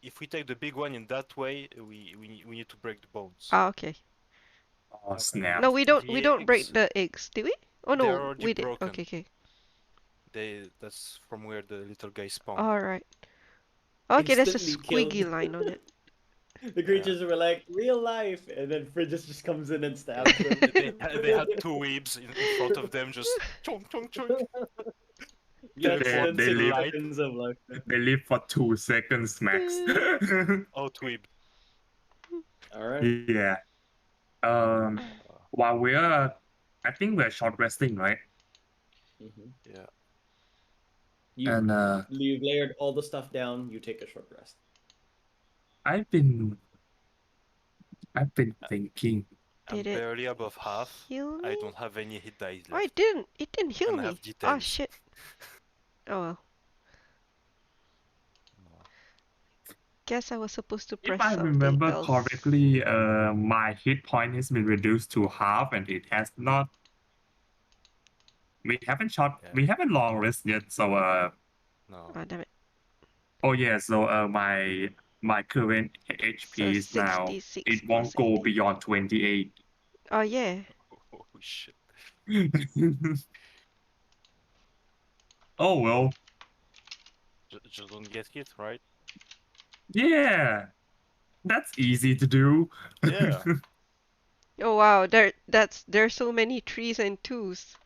if we take the big one in that way, we need to break the bones. Ah, okay. Oh, Okay. snap. No, we don't The break eggs, the eggs, do we? Oh they're no, already we did. broken. Okay, okay. That's from where the little guy spawned. Alright. Okay, there's a instantly killed. squiggy line on it. The creatures were like real life, and then Frigis just comes in and stabs them. They had 2 weebs in front of them, just chunk chunk chunk. Less They- than they 6 live- seconds of life. They live for 2 seconds max. Oh, tweeb. All right. Yeah. While I think we're short resting, right? Mhm. Yeah. You've And you've layered all the stuff down. You take a short rest. I've been thinking. I'm Did it barely above half. heal I me? don't have any hit dice Oh, left. it didn't heal And I me. have Ah, D10s. shit. Oh well. Guess I was supposed to press If I something remember else. correctly, my hit point has been reduced to half, and it has not. We haven't Yeah. we haven't long rest yet, so No. Ah, damn it. oh yeah, so my current So HP is now 66 it won't plus go 80. beyond 28. Oh yeah. Oh shit. Oh well, Just don't get hit, right? yeah, that's easy to do. Yeah. Oh wow, there's so many 3s and 2s.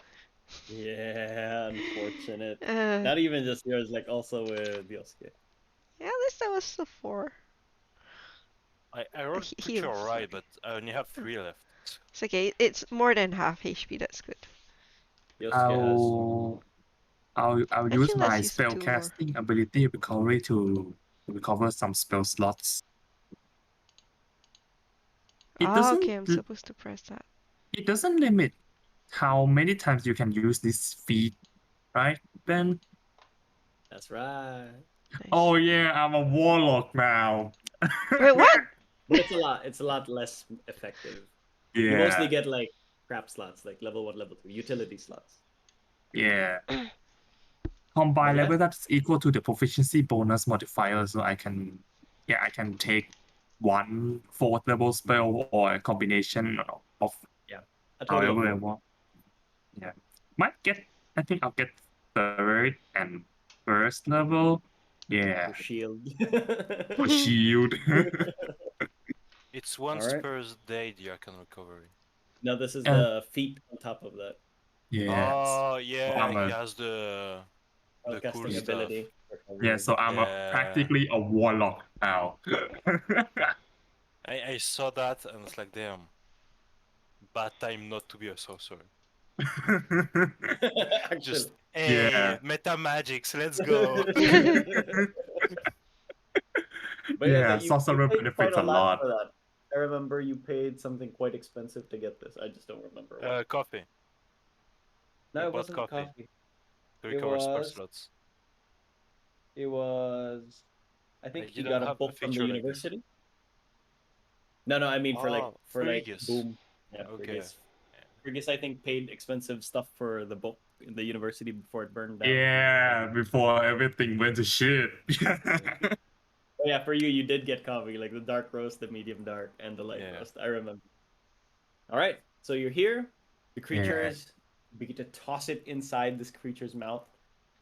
Yeah, unfortunate. Uh, Not even just yours, like also with Yosuke. yeah, at least that was a 4. I rolled pretty Heal, alright, sorry. but I only have 3 left. It's okay. It's more than half HP. That's good. Yosuke has I'll use Actually, let's my use 2 more. spellcasting ability recovery to recover some spell slots. It Ah, doesn't okay. I'm supposed to press that. it doesn't limit how many times you can use this feat, right? Ben? that's right. Nice. Oh yeah, I'm a warlock now. Wait, what? But it's a lot less effective. You mostly Yeah, get like crap slots, like level 1, level 2, utility slots. yeah. But Combined yeah, level that's equal to the proficiency bonus modifier, so I can take 1/4 level spell or a combination of a total of however I 4. want. Yeah. I think I'll get third and first level. Yeah. For shield. For shield. It's once Alright. per day the Arcane Recovery. Now this is And- the feat on top of that. yeah. Oh yeah, I'm he a- has the cool Casting stuff. ability. Yeah, so I'm practically a warlock now. I saw that and it's like, damn, bad time not to be a sorcerer. Actually. Just hey, Yeah. meta magics, let's go. But Yeah, you sorcerer paid quite benefits a a lot lot. for that. I remember you paid something quite expensive to get this. I just don't remember what. Coffee. No, I it bought wasn't coffee. to It recover spell was. slots. It was. I I think you didn't got a have a book from the feature like this. university. No, I mean for like Frigus. boom. Yeah, Okay. Frigus. Frigus, I think, paid expensive stuff for the book in the university before it burned down. Yeah, before everything went to shit. Oh, yeah, for you, you did get coffee, like the dark roast, the medium dark, and the light Yeah. roast. I remember. All right, so you're here. The creatures begin to toss it inside this creature's mouth,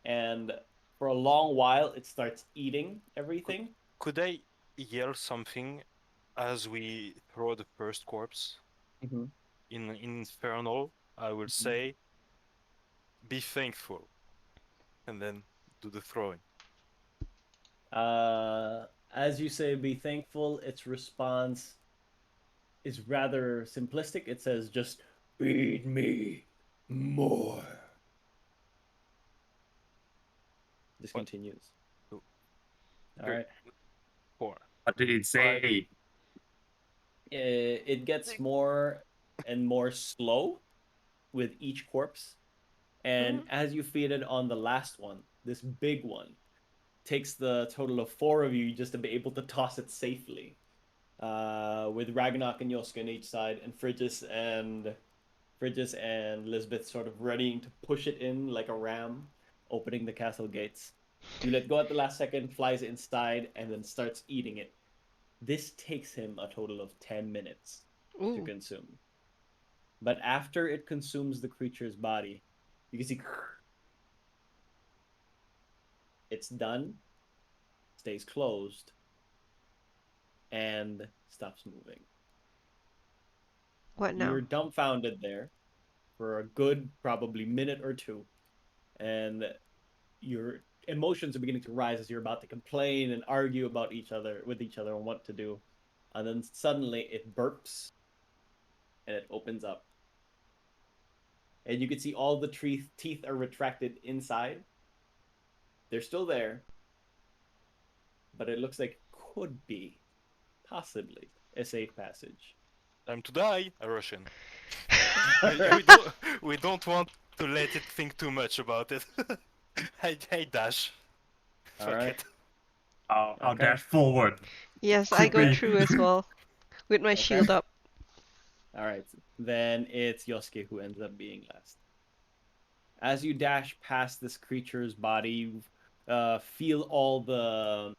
and for a long while, it starts eating everything. Could I yell something as we throw the first corpse? Mm-hmm. In Infernal, I will say, be thankful. And then do the throwing. As you say, be thankful. Its response is rather simplistic. It says, just feed me more. This What? continues. Oh. All right. 4. What did it say? It gets more and more slow with each corpse. And Mhm. as you feed it on the last one, this big one takes the total of 4 of you just to be able to toss it safely. With Ragnarok and Yosuke on each side, and Frigis and Lisbeth sort of readying to push it in like a ram, opening the castle gates. You let go at the last second, flies inside, and then starts eating it. This takes him a total of 10 minutes to Ooh. consume. But after it consumes the creature's body, you can see it's done, stays closed, and stops moving. What You're now? dumbfounded there for a good probably minute or two, and your emotions are beginning to rise as you're about to complain and argue about each other with each other on what to do. And then suddenly it burps and it opens up. And you can see all the teeth are retracted inside. They're still there, but it looks like could be possibly a safe passage. Time to die, I rush in. We don't want to let it think too much about it. I dash. All Fuck right. it. I'll Okay. dash forward. Yes, I go Quickly. through as well with my Okay. shield up. All right. Then it's Yosuke who ends up being last. As you dash past this creature's body, you feel all the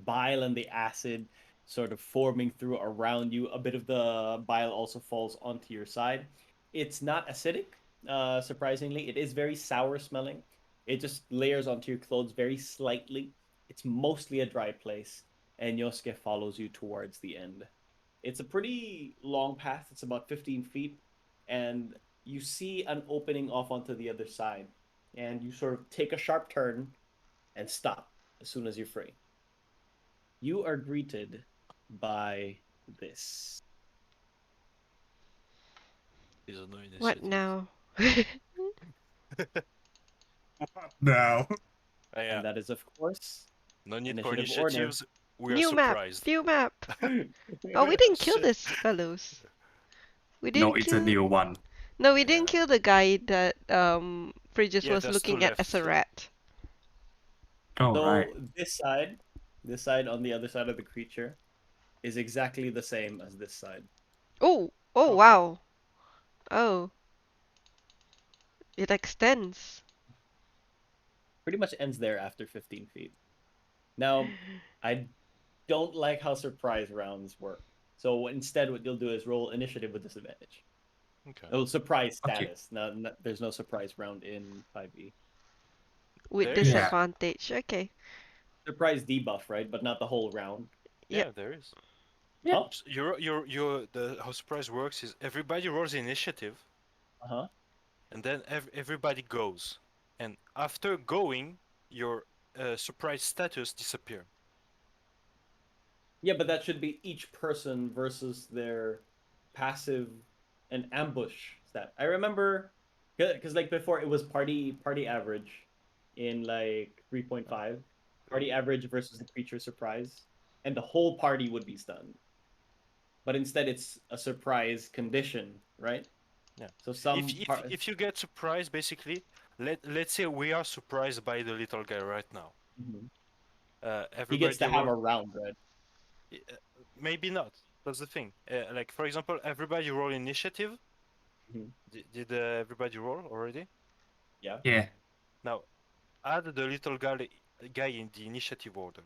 bile and the acid sort of forming through around you. A bit of the bile also falls onto your side. It's not acidic, surprisingly. It is very sour smelling. It just layers onto your clothes very slightly. It's mostly a dry place, and Yosuke follows you towards the end. It's a pretty long path. It's about 15 feet, and you see an opening off onto the other side, and you sort of take a sharp turn and stop as soon as you're free. You are greeted by this. There's no What initiative. now? No. Yeah. And that is, of course, No need for initiative order. initiatives. We are New map. surprised. New map. Oh, we didn't kill Shit. this fellows. We No, didn't it's a kill. new one. No, we didn't Yeah. kill the guy that Frigis Yeah, was there's two looking at left. as a rat. Oh, right. So this side on the other side of the creature, is exactly the same as this side. Oh, oh Okay. wow. Oh, it extends. Pretty much ends there after 15 feet. Now, I don't like how surprise rounds work. So instead, what you'll do is roll initiative with disadvantage. Okay. Oh, surprise Okay. status. There's no surprise round in 5e. With There is. Yeah. disadvantage. Okay. Surprise debuff, right? But not the whole round. Yep. Yeah, there is. Yeah. Huh? How surprise works is everybody rolls the initiative, Uh-huh. and then everybody goes, and after going, your surprise status disappear. Yeah, but that should be each person versus their passive and ambush stat. I remember because like before it was party average in like 3.5. Party average versus the creature surprise. And the whole party would be stunned. But instead it's a surprise condition, right? Yeah. So If you get surprised, basically, let's say we are surprised by the little guy right now. Mhm. He gets Everybody to have roll. a round, right? Maybe not. That's the thing. Like for example, everybody roll initiative. Mhm. Did everybody roll already? Yeah. Yeah. Now add the little guy in the initiative order.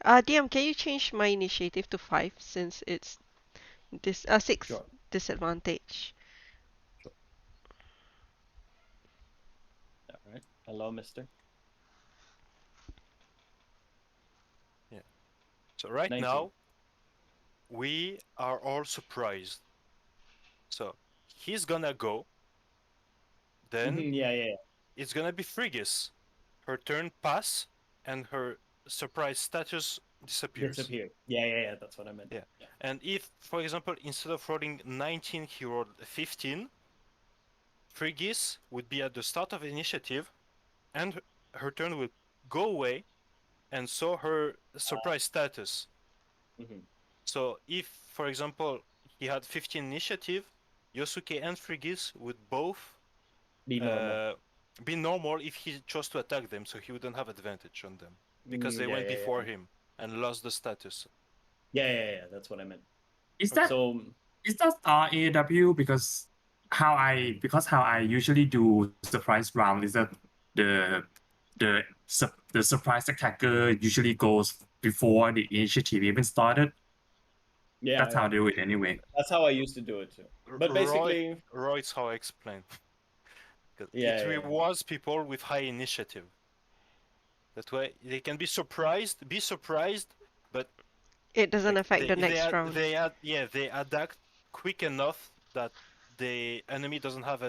DM, can you change my initiative to 5 since it's 6 Sure. disadvantage? Sure. All right. Hello, mister. Yeah. So right 19. now we are all surprised. So he's gonna go. Then Yeah. it's gonna be Frigis. Her turn pass, and her surprise status disappears. Disappear. Yeah. That's what I meant. Yeah. And if, for example, instead of rolling 19, he rolled 15, Frigis would be at the start of initiative, and her turn would go away, and so her surprise status. Mhm. So if, for example, he had 15 initiative, Yosuke and Frigis would both Be normal. Be normal if he chose to attack them, so he wouldn't have advantage on them because they Yeah, went yeah, before yeah. him and lost the status. Yeah. That's what I meant. Is that So is that RAW? Because how I usually do surprise round is that the the surprise attacker usually goes before the initiative even started. That's how I yeah, do it anyway. that's how I used to do it too. But basically, Roy's how I explain. 'Cause yeah, it yeah. rewards people with high initiative. That way they can be surprised, but It doesn't like affect the next round. they adapt quick enough that the enemy doesn't have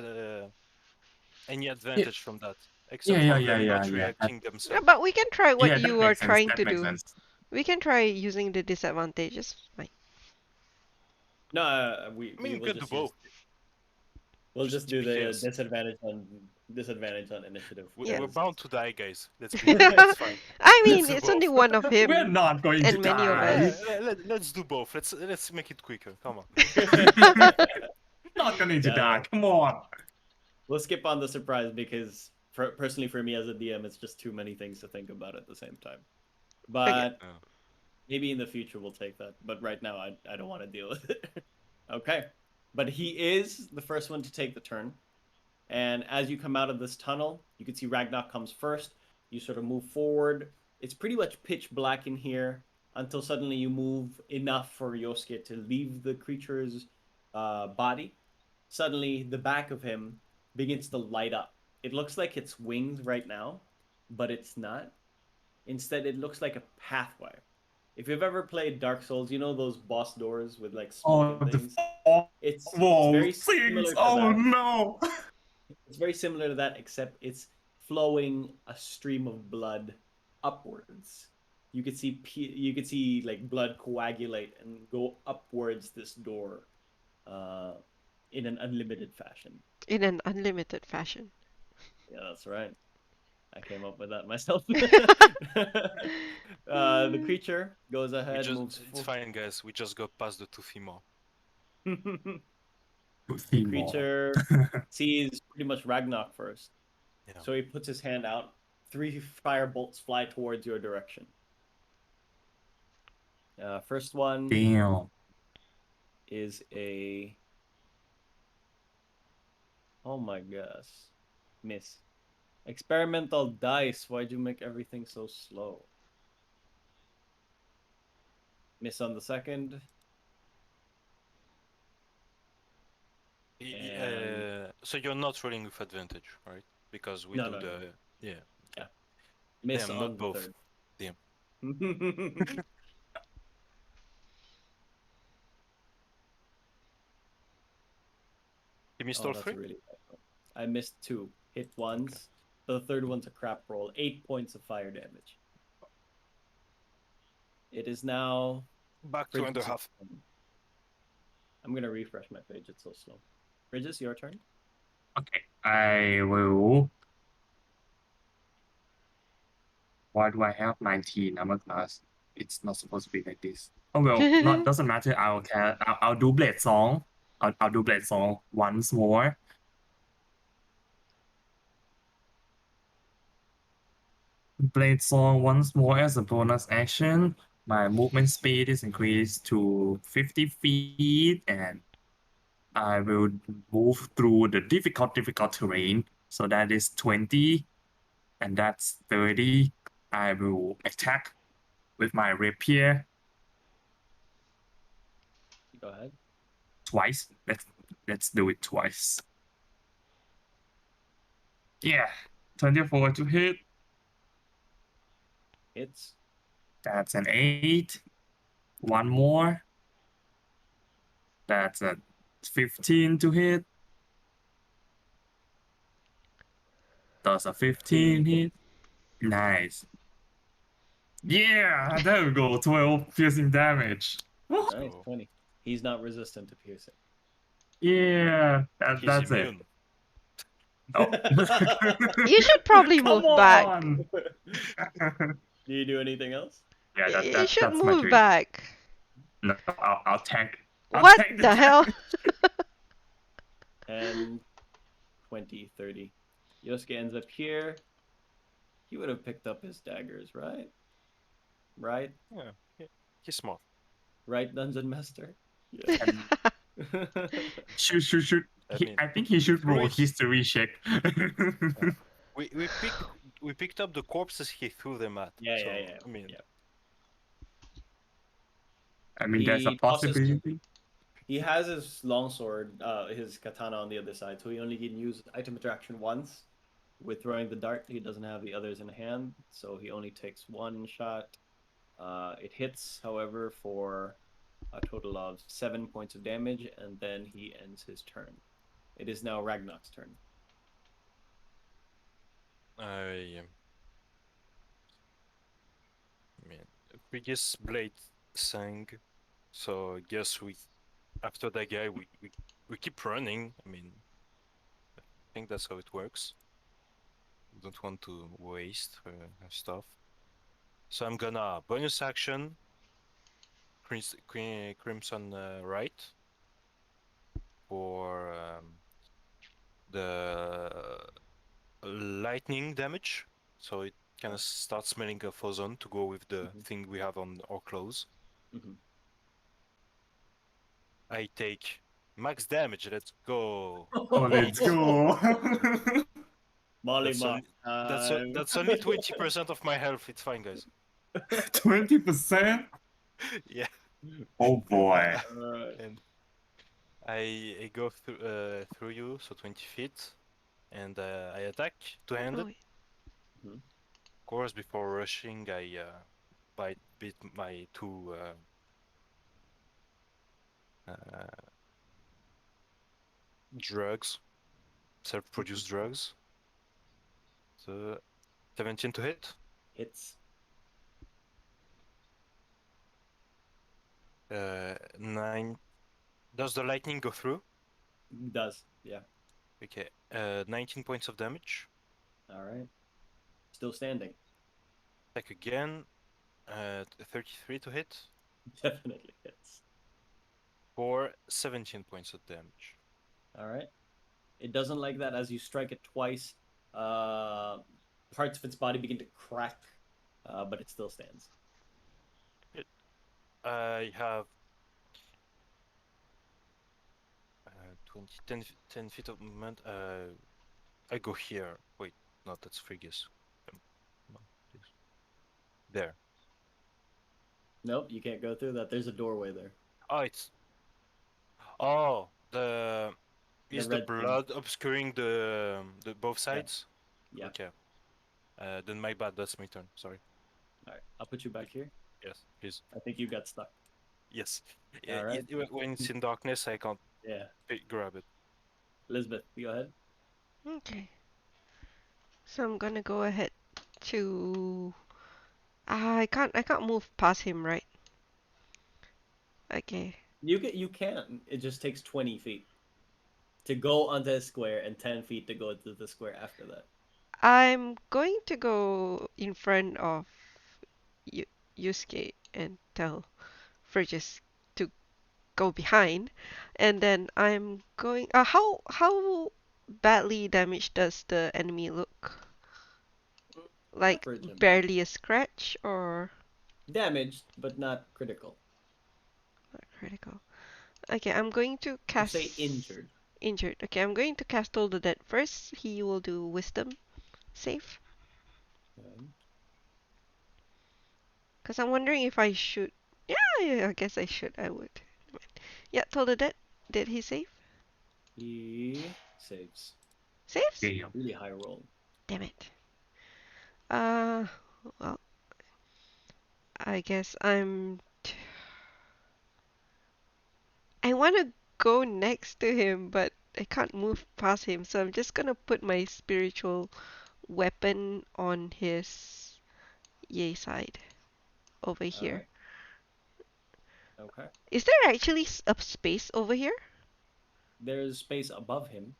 any advantage from that, except for them not reacting Yeah, themselves. but we can try what Yeah, that you are makes sense. trying That to makes do. sense. We can try using the disadvantages. Fine. No, I we mean, you will can do just use. both. We'll Just just to do be the chaos. disadvantage on initiative. Yeah. We're because- bound to die, guys. Let's be real. It's fine. I mean, Let's do it's only both. one of We're him not going to and many of die. us. Let's do both. Let's make it quicker. Come on. Not going to Yeah, die. no. Come on. We'll skip on the surprise because personally for me as a DM, it's just too many things to think about at the same time. But Yeah. maybe in the future we'll take that. But right now I don't want to deal with it. Okay. But he is the first one to take the turn. And as you come out of this tunnel, you can see Ragnar comes first. You sort of move forward. It's pretty much pitch black in here until suddenly you move enough for Yosuke to leave the creature's body. Suddenly, the back of him begins to light up. It looks like it's wings right now, but it's not. Instead, it looks like a pathway. If you've ever played Dark Souls, you know those boss doors with like smoke Oh, and the things. It's wall very things. similar to Oh that. no. It's very similar to that, except it's flowing a stream of blood upwards. You could see like blood coagulate and go upwards this door, uh, in an unlimited fashion. In an unlimited fashion. Yeah, that's right. I came up with that myself. The creature goes ahead, moves. It's fine, guys. We just got past the toothy maw. The creature sees pretty much Ragnarok first. Yeah. So he puts his hand out. 3 fire bolts fly towards your direction. First one Damn. is a. Oh my gosh. Miss. Experimental dice. Why'd you make everything so slow? Miss on the second. And So you're not rolling with advantage, right? Because we No, do no, the yeah. miss Damn, on not the both. third. Damn. You missed all That's three? really bad roll. I missed 2. Hit once. The third one's a crap roll. 8 points of fire damage. It is now Back to under half. I'm gonna refresh my page. It's so slow. Bridges, your turn. Okay, I will. Why do I have 19 armor class? It's not supposed to be like this. Oh well, not doesn't matter. I'll do Blade Song. I'll do Blade Song once more. Blade Song once more as a bonus action. My movement speed is increased to 50 feet, and I will move through the difficult terrain. So that is 20, and that's 30. I will attack with my rapier Go ahead. twice. Let's do it twice. Yeah, 24 to hit. Hits. That's an 8. One more. That's a 15 to hit. Does a 15 hit? Nice. Yeah, there we go. 12 piercing damage. Nice, So 20. He's not resistant to piercing. Yeah, he's that's it. immune. Oh. You should probably Come move back. on. Do you do anything else? Yeah, You should that's my move turn. back. No, I'll tank. I'll What tank the hell? And 20, 30. Yosuke ends up here. He would have picked up his daggers, right? Right? Yeah, he's smart. Right, Dungeon Master? Yeah. And should I he, mean, I think he should through roll it, history check. we picked up the corpses he threw them at. Yeah, so, yeah, yeah. I mean, yeah. I mean, there's a He tosses. possibility. He has his longsword, his katana on the other side, so he only can use item attraction once. With throwing the dart, he doesn't have the others in hand, so he only takes one shot. It hits, however, for a total of 7 points of damage, and then he ends his turn. It is now Ragnar's turn. I mean, biggest blade sang, so I guess after that guy we keep running. I mean, I think that's how it works. We don't want to waste stuff. So I'm gonna bonus action Crimson Right for the lightning damage. So it kind of starts smelling of ozone to go with the thing we have on our clothes. I take max damage. Let's go. Oh, let's go. Molly That's only 20% of my health. It's fine, guys. 20%? Yeah. Oh boy. And I go through you, so 20 feet, and I attack two-handed. Oh, Of course, before rushing, I bit my two drugs, self-produced drugs. So 17 to hit. Hits. 9. Does the lightning go through? Does, yeah. Okay. 19 points of damage. All right. Still standing. Attack again. 33 to hit. Definitely hits. For 17 points of damage. All right. It doesn't like that. As you strike it twice, parts of its body begin to crack, but it still stands. I have 10 feet of movement. I go here. Wait, no, that's Frigus. No, there. Nope, you can't go through that. There's a doorway there. Oh, it's. Oh, is the red thing. blood obscuring the both sides? Yeah. Okay. Then my bad. That's my turn. Sorry. All right. I'll put you back here. Yes, please. I think you got stuck. Yes. All right. When it's in darkness, I can't Yeah. grab it. Elizabeth, go ahead. okay. So I'm gonna go ahead to. I can't move past him, right? Okay. You can. It just takes 20 feet to go onto a square and 10 feet to go to the square after that. I'm going to go in front of Yusuke and tell Fergus to go behind, and then I'm going. How badly damaged does the enemy look? Like Average barely a scratch or damaged, but not critical. not critical? Okay, I'm going to cast. Say injured. Injured. Okay, I'm going to cast Toll the Dead first. He will do Wisdom save. Because I'm wondering if I should. Yeah, I guess I should. I would. Yeah, Toll the Dead. Did he save? He saves. Saves? Damn. Really high roll. Damn it. Well, I guess I want to go next to him, but I can't move past him, so I'm just gonna put my spiritual weapon on his yay side over here. Right. Okay. Is there actually a space over here? There's space above him.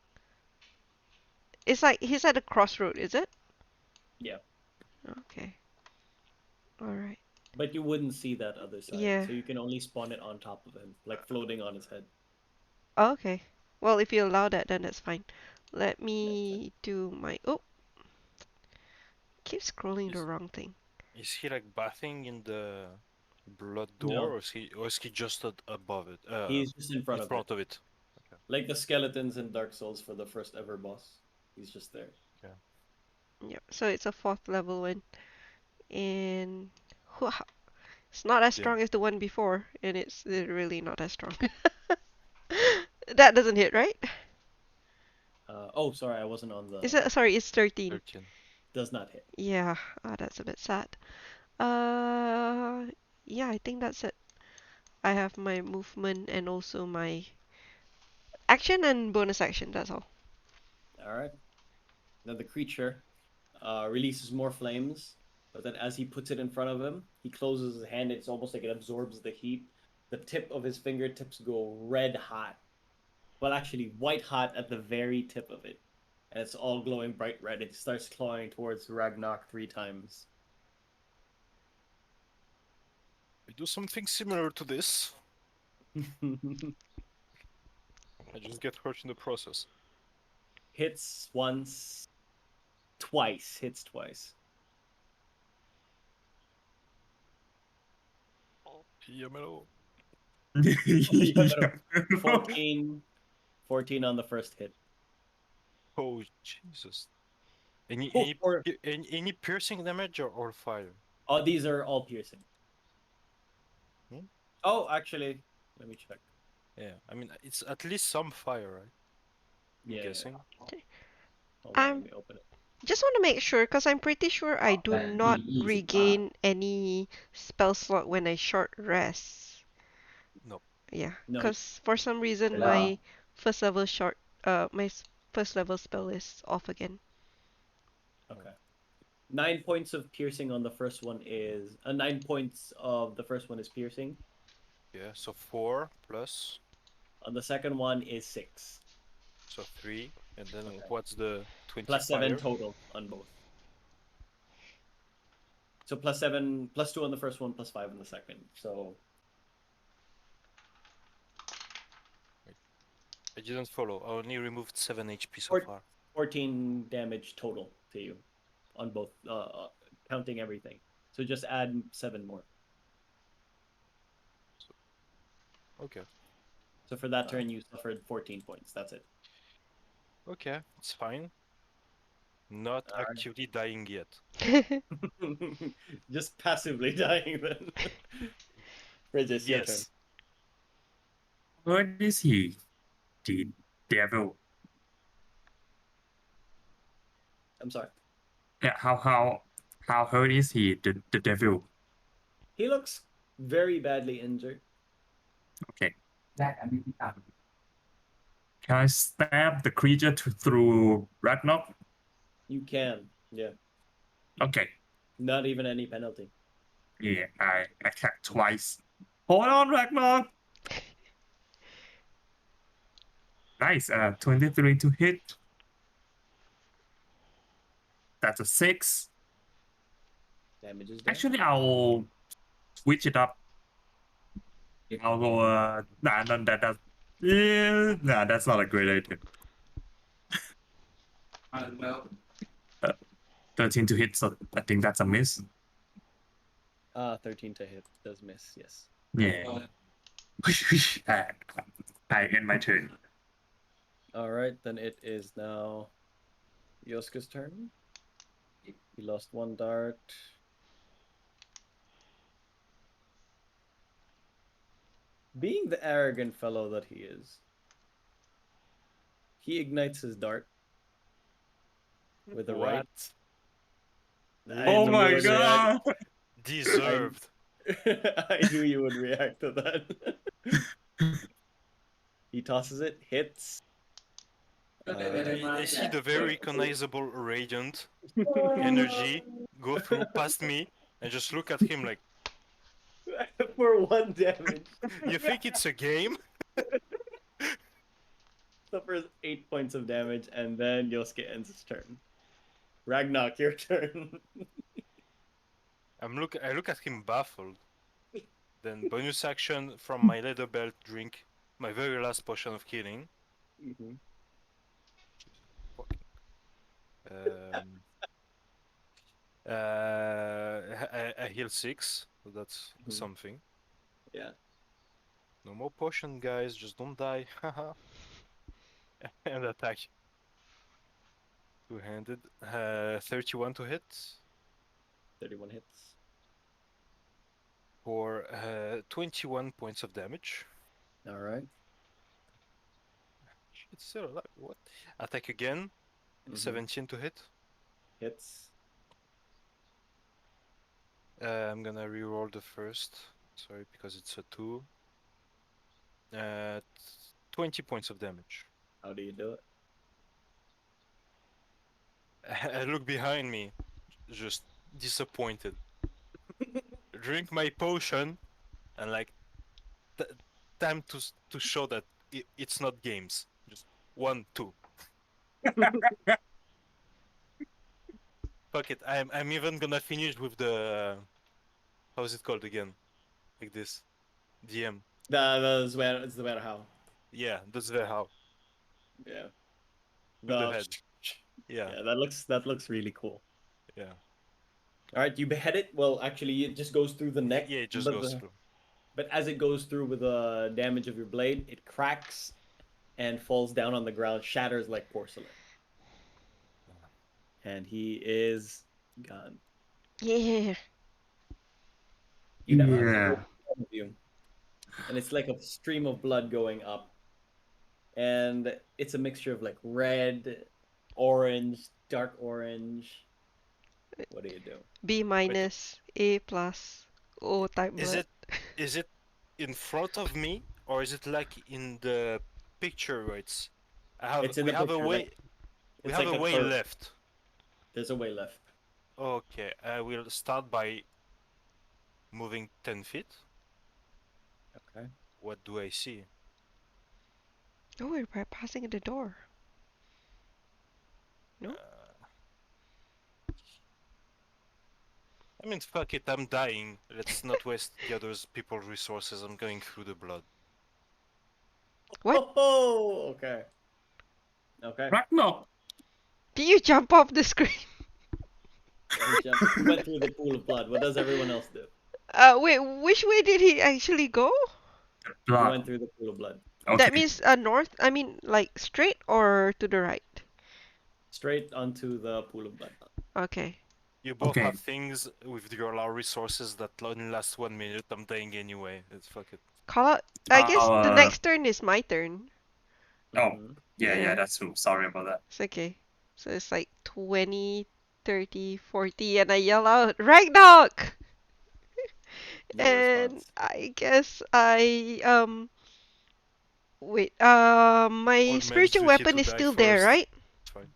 It's like he's at a crossroad, is it? Yeah. Okay. Alright. But you wouldn't see that other side. Yeah. So you can only spawn it on top of him, like floating on his head. Okay. Well, if you allow that, then that's fine. Let me do my. Oh, keep scrolling the Is- wrong thing. Is he like bathing in the blood No. door, or is he just above it? He's just in front in of front it. of it. Like the skeletons in Dark Souls for the first ever boss. He's just there. Yep. So it's a 4th level one, and it's not as Yeah. strong as the one before, and it's really not as strong. That doesn't hit, right? Oh, sorry, I wasn't on the. Is it? Sorry, it's 13. 13. Does not hit. Yeah, that's a bit sad. Uh, yeah, I think that's it. I have my movement and also my action and bonus action. That's all. All right. Now the creature releases more flames, but then as he puts it in front of him, he closes his hand. It's almost like it absorbs the heat. The tip of his fingertips go red hot. Well, actually, white hot at the very tip of it. And it's all glowing bright red. It starts clawing towards Ragnarok 3 times. I do something similar to this. I just get hurt in the process. Hits once, twice. Hits twice. Yamelo. 14, 14 on the first hit. Oh Jesus! Or- Any piercing damage or fire? Oh, these are all piercing. Hmm? Oh, actually, let me check. Yeah, I mean it's at least some fire, right? I'm Yeah. guessing. Hold on, let I'm me open it. just want to make sure, because I'm pretty sure I do not regain any spell slot when I short rest. No. Yeah, No. because for some reason my first level first level spell is off again. Okay. 9 points of piercing on the first one is 9 points of the first one is piercing. Yeah, so 4 plus, On the second one is 6. so 3, and then Okay. what's the 20 Plus 7 fire? total on both. So plus 7, plus 2 on the first one, plus 5 on the second. So I didn't follow. I only removed 7 HP so Four- far. 14 damage total to you on both, counting everything. So just add 7 more. Okay. So for that turn, you suffered 14 points. That's it. Okay, it's fine. Not Alright. actively dying yet. Just passively dying then. Bridges, your turn. Yes. What is he? The devil. I'm sorry. Yeah, how hurt is he? The devil. He looks very badly injured. Okay. Can I stab the creature through Ragnarok? You can. Yeah. Okay. Not even any penalty. Yeah, I attack twice. Hold on, Ragnarok. Nice. 23 to hit. That's a 6. Damage is done. Actually, I'll switch it up. I'll go. Nah, that's not a great idea. 13 to hit, so I think that's a miss. 13 to hit. Does miss, yes. Yeah. I end my turn. Alright, then it is now Yoska's turn. He lost 1 dart. Being the arrogant fellow that he is, he ignites his dart with the right. I Oh knew you my would react. god! Deserved. I knew you would react to that. He tosses it, hits. I see the very recognizable radiant energy go through past me and just look at him like, For 1 damage. you think it's a game? Suffers 8 points of damage, and then Yosuke ends his turn. Ragnar, your turn. I look at him baffled. Then bonus action from my leather belt, drink my very last potion of healing. Mhm. Um, I heal 6, so that's Mhm. something. Yeah. No more potion, guys. Just don't die. Haha. And attack. Two-handed. 31 to hit 31 hits. for 21 points of damage. All right. It's still alive. What? Attack again. Mhm. 17 to hit. Hits. I'm gonna reroll the first. Sorry, because it's a 2. 20 points of damage. How do you do it? I look behind me, just disappointed. Drink my potion, and like, time to show that it's not games. Just 1, 2. Fuck it. I'm even gonna finish with the how's it called again? Like this. DM. It's the better how. Yeah, that's the how. Yeah. To the head. Yeah, Yeah, that looks really cool. yeah. All right, you behead it. Well, actually, it just goes through the neck. Yeah, it just but goes through. But as it goes through with the damage of your blade, it cracks and falls down on the ground, shatters like porcelain. And he is gone. Yeah. You now have Yeah. of you, and it's like a stream of blood going up, and it's a mixture of like red, orange, dark orange. What do you do? B minus, A plus, O type Is blood. it in front of me, or is it like in the picture where it's It's in we the have a picture, way like, we it's have like a a way curve. left. There's a way left. Okay, I will start by moving 10 feet. Okay. What do I see? Oh, we're bypassing the door. No? I mean, fuck it, I'm dying. Let's not waste the others people's resources. I'm going through the blood. What? Oh, okay. Okay. Ragnarok. Did you jump off the screen? Yeah, he went through the pool of blood. What does everyone else do? Wait, which way did he actually go? He Blood. went through the pool of blood. That Okay. means north, I mean like straight or to the right? Straight onto the pool of blood. Okay. You both Okay. have things with your low resources that only last 1 minute. I'm dying anyway. It's fuck it. Call out. I guess the Uh, next turn is my turn. Oh, Mhm. yeah, Yeah. that's true. Sorry about that. It's okay. So it's like 20, 30, 40, and I yell out, Ragnarok! No And response. I guess wait, my Old man's spiritual duty weapon to is die still there, first. right? It's fine.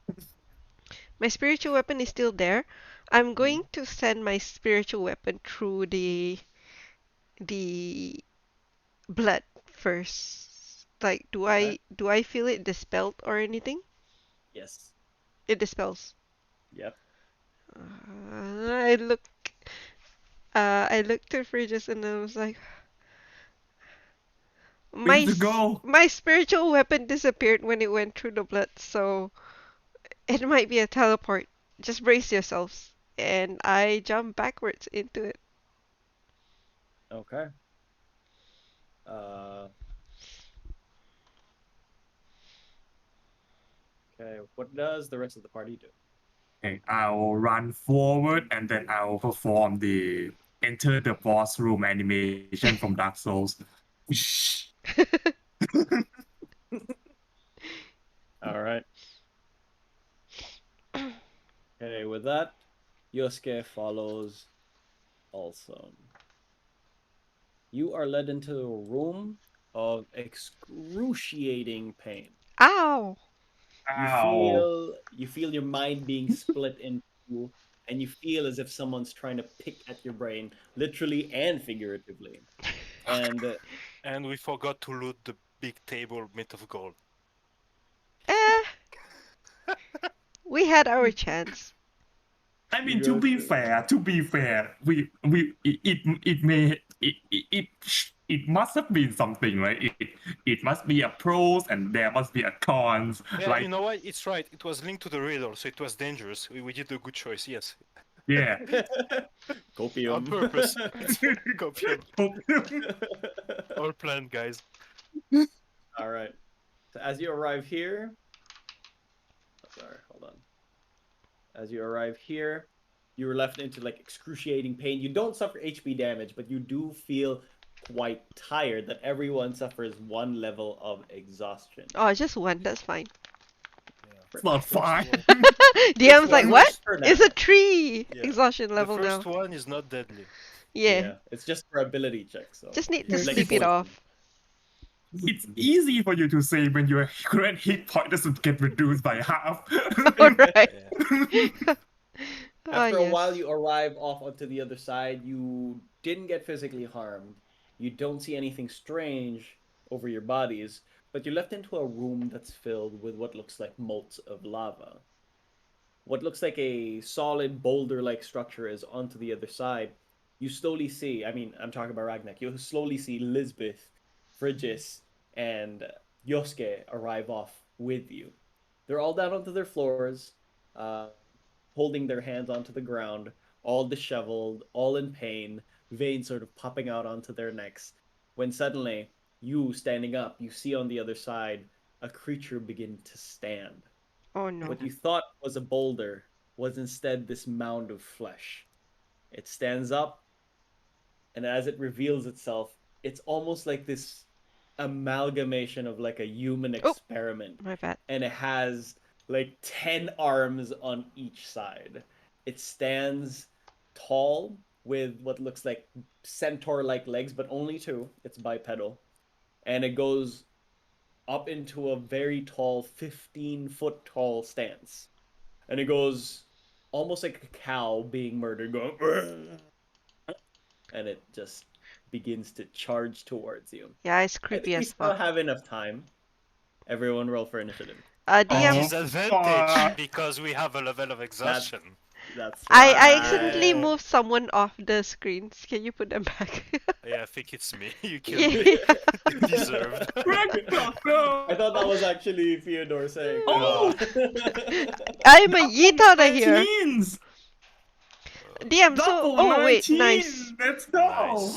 My spiritual weapon is still there. I'm Mm-hmm. going to send my spiritual weapon through the blood first. Like, Okay. do I feel it dispelled or anything? Yes. It dispels. Yep. I looked to Fridges and I was like, We need to go. my spiritual weapon disappeared when it went through the blood, so it might be a teleport. Just brace yourselves. And I jump backwards into it. Okay. Uh. Okay. What does the rest of the party do? Okay, I'll run forward and then I'll perform the enter the boss room animation from Dark Souls. Shh. All right. Okay. With that, Yosuke follows also. You are led into a room of excruciating pain. Ow! Ow. You feel your mind being split in two, and you feel as if someone's trying to pick at your brain, literally and figuratively. And And we forgot to loot the big table made of gold. Eh, we had our chance. I mean, to be fair, we it may it must have been something, right? It must be a pros and there must be a cons. Yeah, Like you know what? It's right. It was linked to the riddle, so it was dangerous. We did a good choice. Yes, yeah. Copium. on purpose. It's copium. All planned, guys. All right. So as you arrive here, sorry, hold on. As you arrive here, you are left into like excruciating pain. You don't suffer HP damage, but you do feel quite tired. That everyone suffers one level of exhaustion. Oh, just one. That's fine. It's not fine. DM's like, one what? for It's now. a 3 Yeah. exhaustion The level first now. one is not deadly. Yeah. It's just for ability checks. So Just need to Yeah. like sleep it poison. off. It's easy for you to say when your current hit point doesn't get reduced by half. Alright. Yeah. After a yes. while, you arrive off onto the other side. You didn't get physically harmed. You don't see anything strange over your bodies, but you're left into a room that's filled with what looks like motes of lava. What looks like a solid boulder-like structure is onto the other side. You slowly see, I mean, I'm talking about Ragnak, you slowly see Lisbeth, Frigis, and Yosuke arrive off with you. They're all down onto their floors, uh, holding their hands onto the ground, all disheveled, all in pain, veins sort of popping out onto their necks. When suddenly, you standing up, you see on the other side a creature begin to stand. Oh no. What you thought was a boulder was instead this mound of flesh. It stands up, and as it reveals itself, it's almost like this amalgamation of like a human experiment. My bad. And it has like 10 arms on each side. It stands tall with what looks like centaur-like legs, but only two. It's bipedal. And it goes up into a very tall 15-foot tall stance. And it goes almost like a cow being murdered, going, "Urgh!" And it just begins to charge towards you. Yeah, it's I creepy think we as still fuck. have enough time. Everyone roll for initiative. DM, Disadvantage fuck. because we have a level of exhaustion. That's I accidentally right. moved someone off the screens. Can you put them back? Yeah, I think it's me. You killed me. Yeah. Deserved. Ragnar, no! I thought that was actually Theodore saying. Oh! I'm a yeet out of here. 19s! DM, so Double oh wait, 19! nice. Let's go!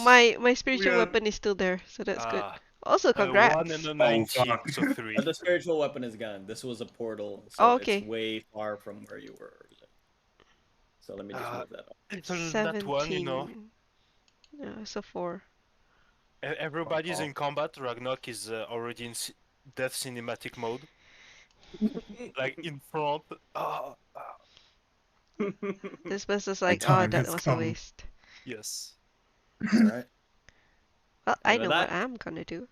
Nice. My spiritual We are- weapon is still there, so that's good. Ah, Also, a 1 congrats. and a Oh, 19, fuck. so 3. But the spiritual weapon is gone. This was a portal, so Oh, okay. it's way far from where you were earlier. So let me just move that up. It's that one, you know. 17. Yeah, so 4. Everybody's in combat. Ragnarok is already in death cinematic mode. Like in front. This was just My like, oh, time that has was a come. waste. Yes. All right. Well, I With know that- what I'm gonna do.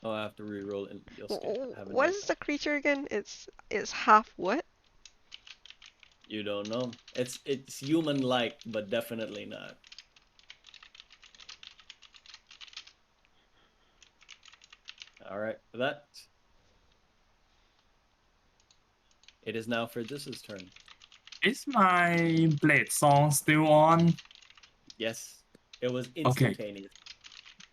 Oh, I have to re-roll in Yosuke. I haven't What done is the creature again? It's half what? You don't know. It's human-like, but definitely not. All right, for that, it is now Fridgis's turn. Is my blade song still on? Yes, it was instantaneous.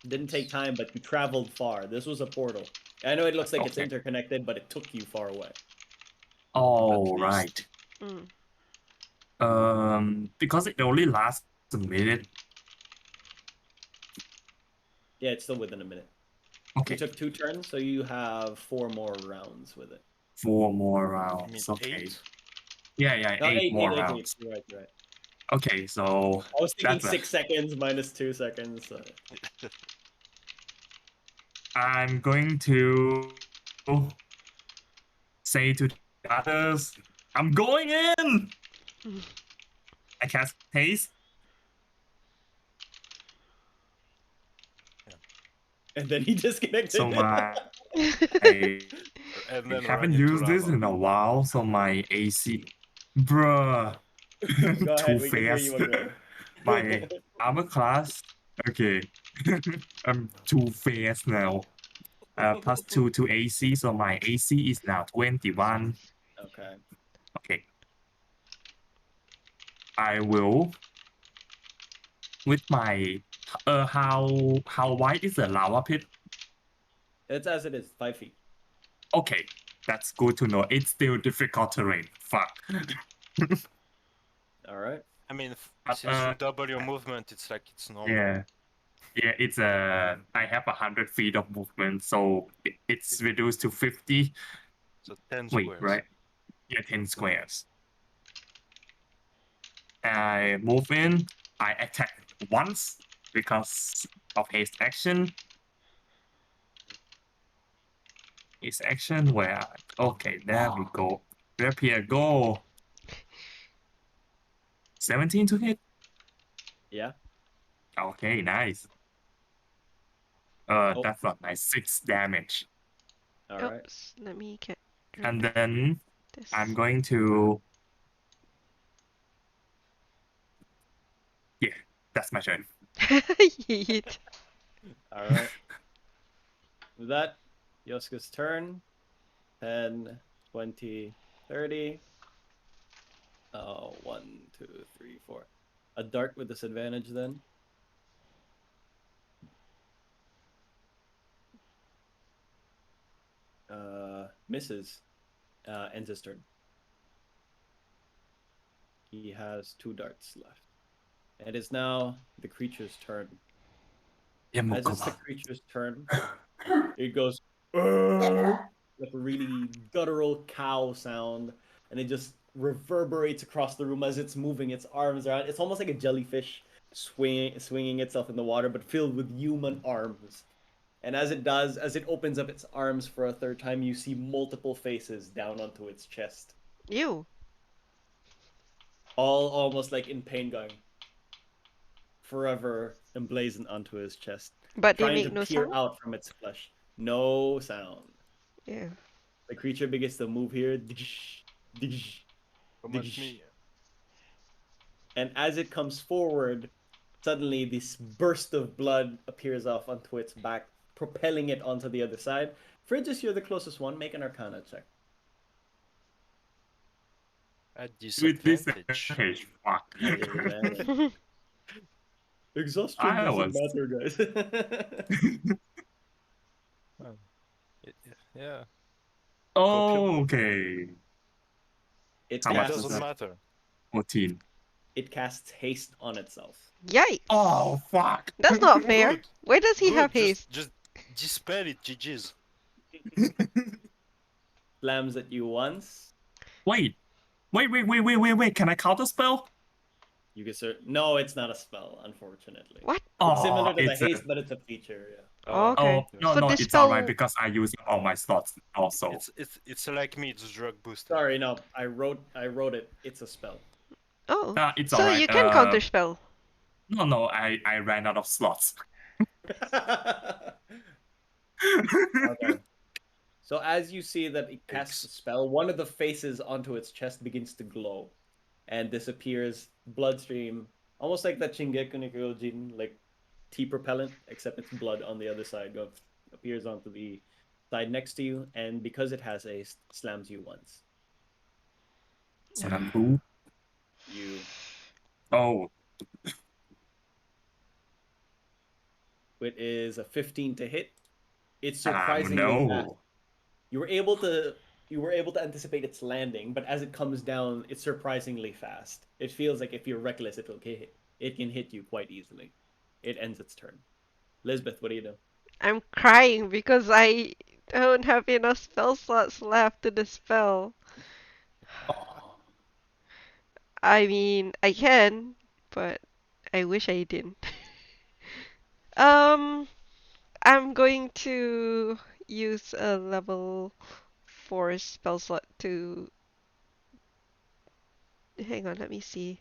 Didn't take time, but you traveled far. This was a portal. I know it looks like it's Okay. interconnected, but it took you far away. All least. right. Mm. Because it only lasts a minute. Yeah, it's still within a minute. Okay, You took 2 turns, so you have 4 more rounds with it. 4 more I mean, rounds. Okay. 8? Yeah, No, 8 more 8. rounds. You're right, you're right. Okay, so I was thinking that's 6 seconds minus 2 seconds. I'm going to say to the others, I'm going in! I cast haste. And then he disconnected. So I And then haven't run into used this lava. in a while, so my AC, bruh, Go too ahead, we can hear fast. you again. My armor class, okay, I'm too fast now. Plus 2 to AC, so my AC is now 21. Okay. Okay. I will, with my how wide is the lava pit? It's as it is, 5 feet. Okay, that's good to know. It's still difficult terrain. Fuck. All right. I mean, But, since you double your movement, it's like it's normal. Yeah, it's I have 100 feet of movement, so it's reduced to 50. So 10 Wait, squares. right? Yeah, 10 squares. I move in. I attack once because of haste action. Haste action where? Okay, there we go. Rapier go. 17 to hit. Yeah. Okay, nice. Oh. That's not nice. 6 damage. All right. Oops, let me get rid And of then this. I'm going to. Yeah, that's my turn. Yeet. All right. With that, Yoska's turn. 10, 20, 30. 1, 2, 3, 4. A dart with disadvantage then. Misses. Ends his turn. He has 2 darts left. And it is now the creature's turn. As it's the creature's turn, it goes like a really guttural cow sound, and it just reverberates across the room as it's moving its arms around. It's almost like a jellyfish swinging itself in the water, but filled with human arms. And as it does, as it opens up its arms for a third time, you see multiple faces down onto its chest, You. all almost like in pain, going forever emblazoned onto his chest, But they trying to make no peer sound? out from its flesh. No sound. Yeah. The creature begins to move here. Dish, dish, Come at dish. me. And as it comes forward, suddenly this burst of blood appears off onto its back, propelling it onto the other side. Fridges, you're the closest one. Make an Arcana check. At With disadvantage. disadvantage. Fuck. At disadvantage. Exhaustion I doesn't was. matter, guys. Yeah. Okay. It How It much casts, was doesn't that? matter. 14. it casts haste on itself. Yikes. Oh, fuck. That's not fair. Good. Why does he have Good. haste? Just dispel it, GG's. Slams at you once. Wait. Can I counter spell? You can no, it's not a spell, unfortunately. What? It's similar Oh, to the it's a. haste, but it's a feature. Yeah. Oh, okay. Oh, no, So no, it's dispel. alright because I use up all my slots also. It's like me. It's drug boosted. Sorry, no, I wrote it. It's a spell. Oh. It's So alright. you can counter spell. No, I ran out of slots. Okay. So as you see that it casts the spell, one of the faces onto its chest begins to glow and disappears. Bloodstream, almost like that Shingeki no Kyojin, like tea propellant, except it's blood on the other side. Appears onto the side next to you, and because it has haste, slams you once. Slam who? You. Oh, It is a 15 to hit. It's surprisingly fast. no. You were able to anticipate its landing, but as it comes down, it's surprisingly fast. It feels like if you're reckless, it can hit you quite easily. It ends its turn. Lisbeth, what do you do? I'm crying because I don't have enough spell slots left to dispel. Oh. I mean, I can, but I wish I didn't. um, I'm going to use a level 4 spell slot to. Hang on, let me see.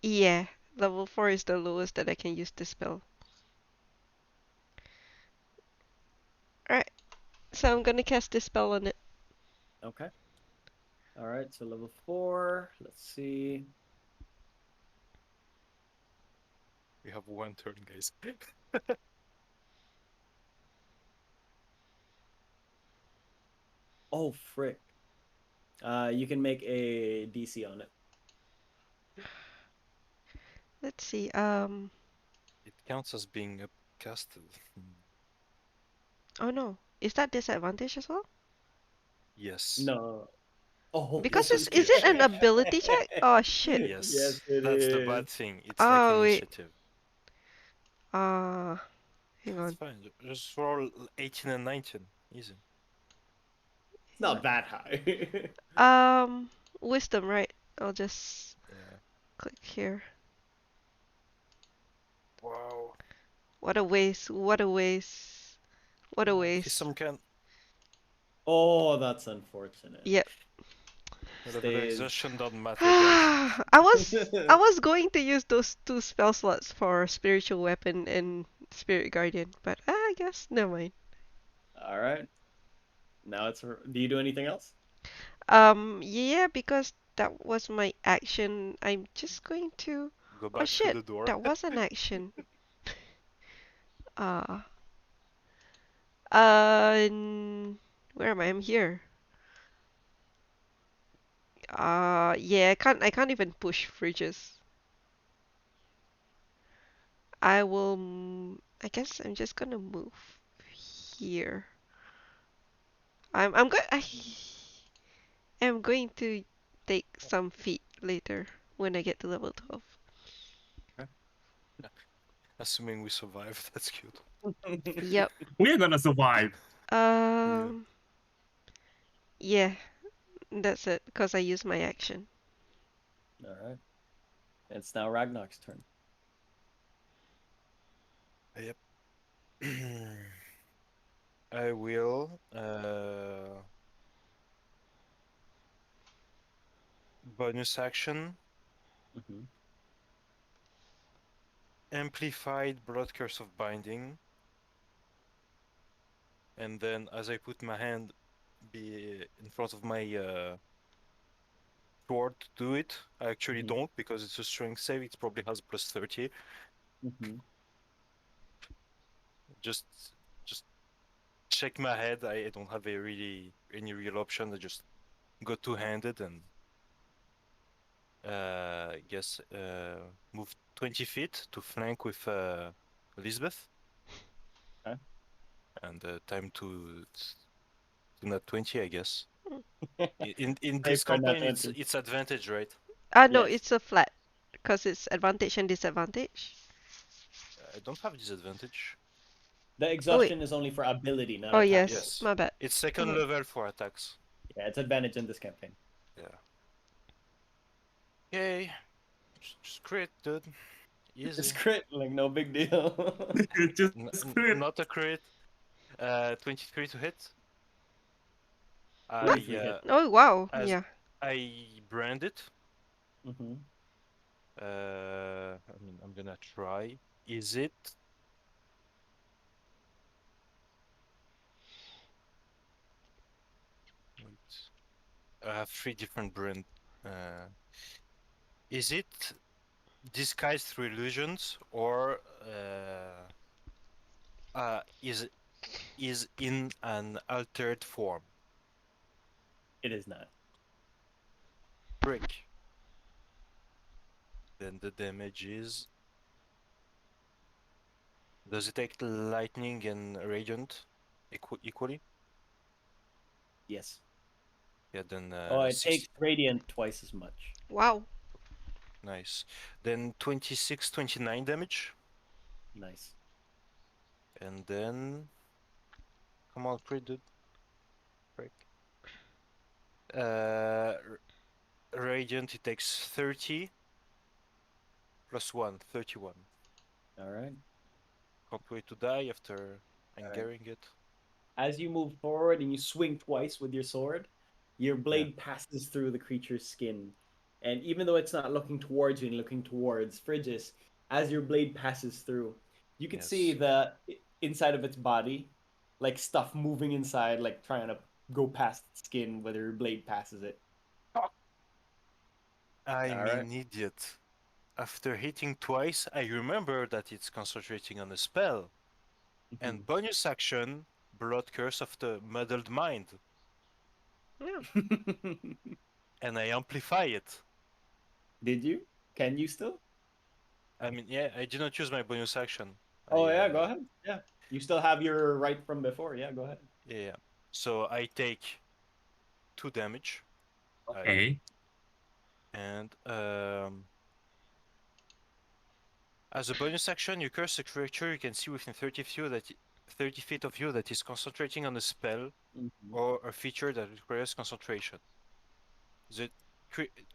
Yeah, level 4 is the lowest that I can use the spell. Alright, so I'm gonna cast this spell on it. Okay. All right. So level 4. Let's see. We have one turn, guys. Oh frick. You can make a DC on it. Let's see. It counts as being upcasted. Oh no. Is that disadvantage as well? Yes. No. Oh, Because holy is it an shit. ability check? Oh shit. Yes, Yes. it That's the is. bad thing. It's like Oh wait. initiative. Uh, hang It's on. fine. Just roll 18 and 19. Easy. It's not that high. Wisdom, right? I'll just Yeah. click here. Wow. What a waste. What a waste. What a He's waste. some kind Oh, that's unfortunate. Yep. level Stays. exhaustion doesn't matter, guys. I was going to use those two spell slots for spiritual weapon and spirit guardian, but I guess never mind. All right. Now it's. Do you do anything else? Yeah, because that was my action. I'm just going to. Go Oh back through shit, the door. that was an action. Uh, where am I? I'm here. Yeah, I can't even push fridges. I guess I'm just gonna move here. I am going to take some feet later when I get to level 12. Assuming we survive, that's cute. Yep. We're gonna survive. Um, yeah, that's it, because I used my action. All right. It's now Ragnar's turn. Yep. I will bonus action Mm-hmm. amplified blood curse of binding, and then as I put my hand be in front of my sword to do it, I actually Mm-hmm. don't because it's a strength save. It probably has plus 30. Mm-hmm. Just just check my head. I don't have any real option. I just go two-handed and I guess move 20 feet to flank with Elizabeth, Okay. and time to not 20, I guess. In Save this for campaign, it's nothing. it's advantage, right? No, Yes. it's a flat, because it's advantage and disadvantage. I don't have disadvantage. The Oh wait. exhaustion is only for ability, not Oh attack yes, roll. Yes, my bad. it's second Okay. level for attacks. Yeah, it's advantage in this campaign. Yeah. Yay! Just crit, dude. It's Easy. crit, like no big deal. Just crit. Not a crit. 23 to hit. I 23 hit. Oh wow, as yeah. I brand it. Mm-hmm. I mean, I'm gonna try. Is it? Wait. I have three different brand. Uh, is it disguised through illusions or is in an altered form? It is not. Break. Then the damage is. Does it take lightning and radiant equally? Yes. Yeah, then Oh, it 6. takes radiant twice as much. Wow. Nice. Then 26, 29 damage. Nice. And then. Come on, crit, dude. Break. Radiant, it takes 30 plus 1, 31. All right. Can't wait to die after All right. angering it. As you move forward and you swing twice with your sword, your Yeah. blade passes through the creature's skin. And even though it's not looking towards you and looking towards Frigis, as your blade passes through, you can see Yes. the inside of its body, like stuff moving inside, like trying to go past its skin, whether your blade passes it. I'm All right. an idiot. After hitting twice, I remember that it's concentrating on a spell. And bonus action, Blood Curse of the Muddled Mind. Yeah. And I amplify it. Did you? Can you still? I mean, yeah, I did not use my bonus action. Oh yeah, go ahead. Yeah, you still have your right from before. Yeah, go ahead. Yeah. So I take 2 damage. Okay. And as a bonus action, you curse a creature you can see within 30 feet of you that is concentrating on a spell or a feature that requires concentration. The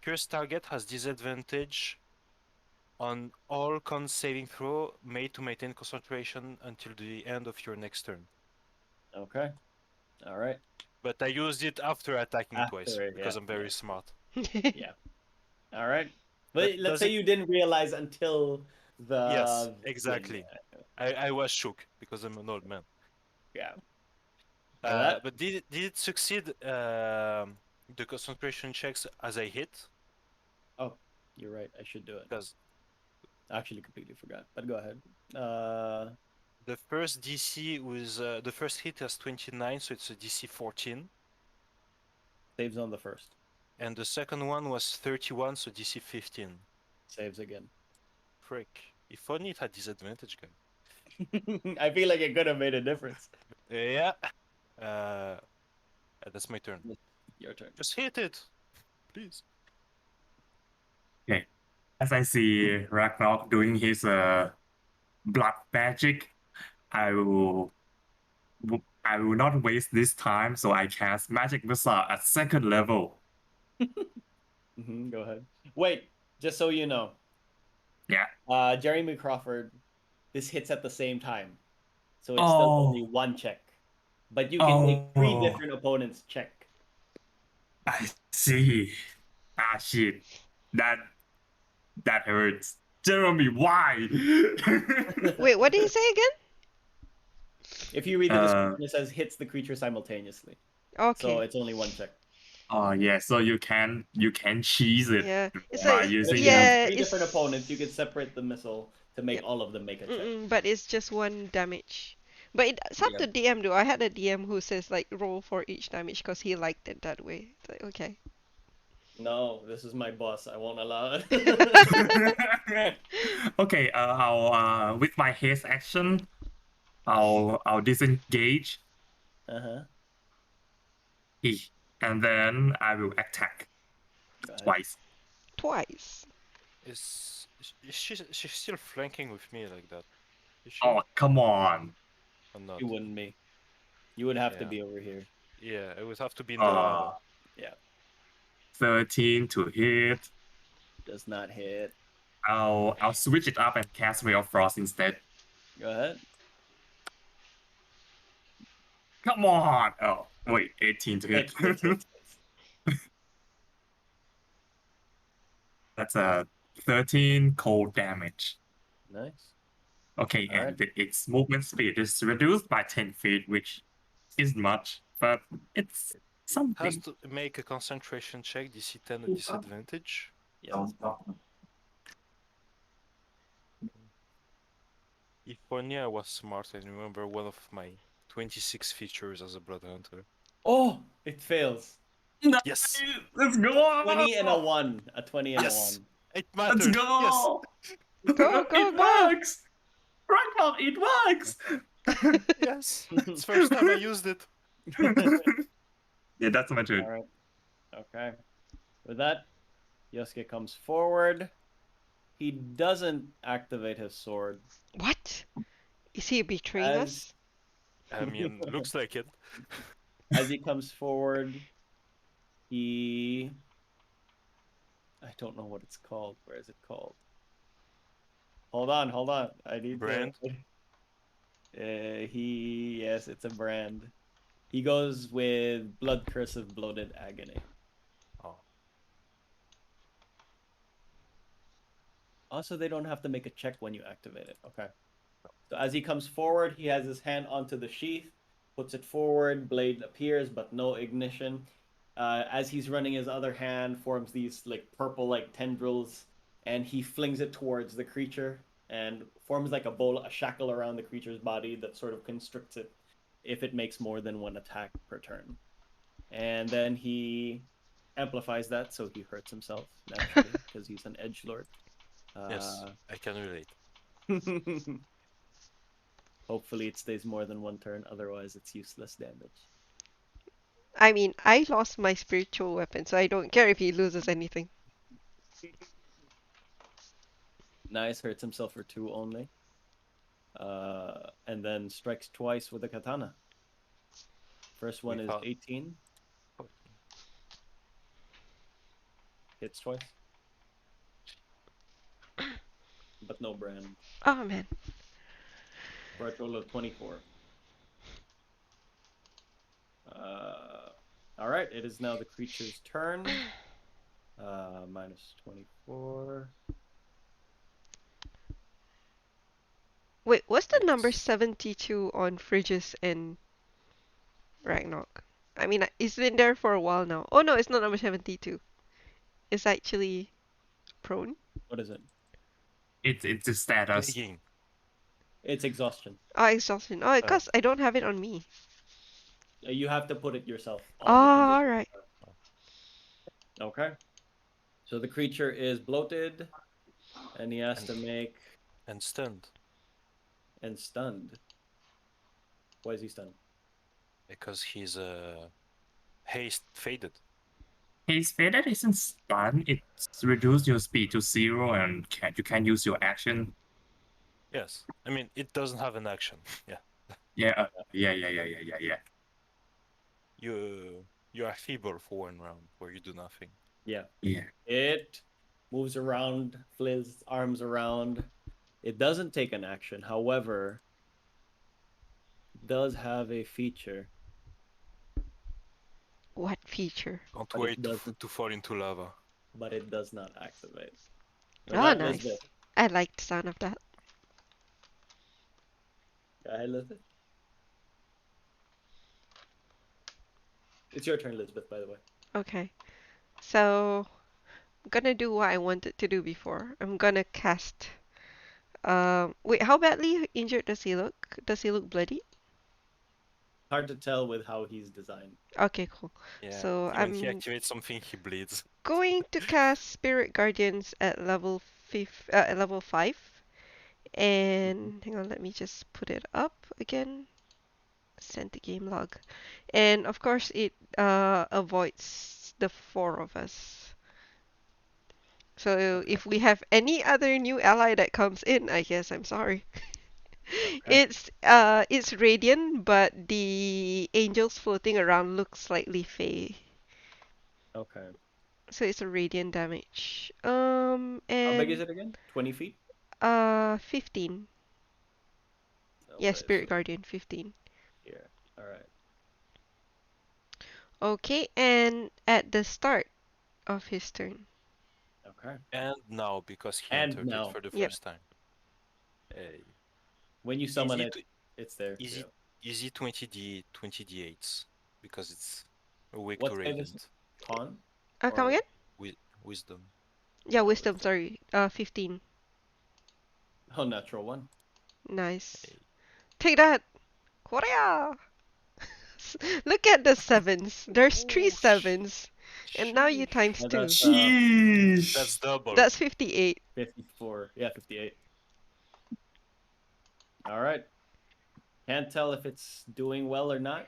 cursed target has disadvantage on all con saving throw made to maintain concentration until the end of your next turn. Okay. All right. But I used it after attacking twice After it, because yeah, I'm very smart. yeah. All right. But let's Does say it? you didn't realize until Yes, the exactly. I was shook because I'm an old man. yeah. That But did it succeed the concentration checks as I hit? oh, you're right. I should do it. Because I actually completely forgot. But go ahead. the first DC was the first hit has 29, so it's a DC 14, Saves on the first. and the second one was 31, so DC 15. Saves again. Frick! If only it had disadvantage, guy. I feel like it could have made a difference. Yeah. That's my turn. Your turn. Just hit it, please. Okay. As I see Ragnarok doing his blood magic, I will not waste this time, so I cast Magic Missile at 2nd level. Go ahead. Wait, just so you know. Yeah. Jeremy Crawford, this hits at the same time. So it's still only one check. But you can make 3 different opponents check. I see. Ah shit. That hurts. Jeremy, why? Wait, what did you say again? If you read the description, it says hits the creature simultaneously. Okay. So it's only one check. Oh yeah, so you can cheese it Yeah, it's by like using If you have yeah, 3 it's different opponents, you can separate the missile to make Yep. all of them make a check. but it's just one damage. But it's up to DM though. I had a DM who says like roll for each damage because he liked it that way. It's like okay. No, this is my boss. I won't allow it. Okay, I'll with my haste action, I'll disengage, Uh-huh. and then I will attack Go ahead. twice. Twice. Is she's still flanking with me like that? Is she? Oh come on! Or not? You wouldn't be. You would have to Yeah. be over here. Yeah, it would have to be in the lava. Yeah. 13 to hit. Does not hit. I'll switch it up and cast Ray of Frost instead. Go ahead. Come on! Oh wait, 18 to hit. Hits. That's a 13 cold damage. Nice. Okay, All and its movement speed is reduced by 10 feet, which isn't much, but it's something. Has to make a concentration check, DC 10 at disadvantage. Yes. If only I was smart and remember one of my 26 features as a blood hunter. Oh, it fails. Yes! Let's go! 20 and a 1. A 20 and Yes! a 1. It matters! Let's go! Yes! Go, go, It go! works! Ragnarok, it works! Yes! It's the first time I used it. Yeah, that's my turn. All right. Okay. With that, Yosuke comes forward. He doesn't activate his sword. What? Is he betraying us? I mean, looks like it. As he comes forward, I don't know what it's called. Where is it called? Hold on. I need Brand? Yes, it's a brand. He goes with Blood Curse of Bloated Agony. Oh. Also, they don't have to make a check when you activate it. Okay. So as he comes forward, he has his hand onto the sheath, puts it forward, blade appears, but no ignition. As he's running, his other hand forms these like purple like tendrils, and he flings it towards the creature and forms like a shackle around the creature's body that sort of constricts it if it makes more than one attack per turn. And then he amplifies that, so he hurts himself naturally because he's an edgelord. Yes, I can relate. Hopefully it stays more than one turn, otherwise it's useless damage. I mean, I lost my spiritual weapon, so I don't care if he loses anything. Nice, hurts himself for 2 only. And then strikes twice with a katana. First one is Without 18, hits twice, but no brand. Oh man. For a total of 24. All right, it is now the creature's turn. Minus 24. Wait, what's the number it's 72 on Frigis and Ragnarok? I mean, it's been there for a while now. Oh no, it's not number 72. It's actually prone. What is it? It's a status. begging. It's exhaustion. Oh, exhaustion. Oh, because I don't have it on me. You have to put it yourself Oh, on the condition. alright. Okay. So the creature is bloated, and he has to make And stunned and stunned. Why is he stunned? because he's haste faded. His faded isn't stun. It's reduce your speed to 0, and you can use your action. Yes, I mean it doesn't have an action. Yeah, Yeah, yeah. you are feeble for 1 round where you do nothing. Yeah. Yeah. It moves around, flils arms around. It doesn't take an action. However, it does have a feature. What feature? Don't But wait it doesn't. to fall into lava. But it does not activate. Oh, Not nice. Lisbeth. I like the sound of that. Go ahead, Lisbeth. It's your turn, Lisbeth, by the way. Okay. So, I'm gonna do what I wanted to do before. I'm gonna cast. Wait, how badly injured does he look? Does he look bloody? Hard to tell with how he's designed. Okay, cool. Yeah. So When he I'm activates something, he bleeds. going to cast Spirit Guardians at level 5. And hang on, let me just put it up again. Send the game log. And of course, it avoids the 4 of us. So if we have any other new ally that comes in, I guess I'm sorry. Okay. It's radiant, but the angels floating around look slightly fey. Okay. So it's a radiant damage. How big is And it again? 20 feet? 15. Yeah, Okay, Spirit so Guardian 15. here. All right. Okay, and at the start of his turn. Okay. And now, because he And entered it now, for the Yep. first time. when you summon Easy it, to it's there. easy Yeah. easy 20d8s because it's weak What to save is radiant. con? Come Or again? Wisdom. Yeah, oh, wisdom, sorry. 15. Oh, natural one. Nice. Hey. Take that! Korea! Look at the sevens. There's 3 Oh, sevens. And now you sheesh. times Yeah, 2. that's Sheesh. That's double. That's 58. 54. Yeah, 58. All right. Can't tell if it's doing well or not.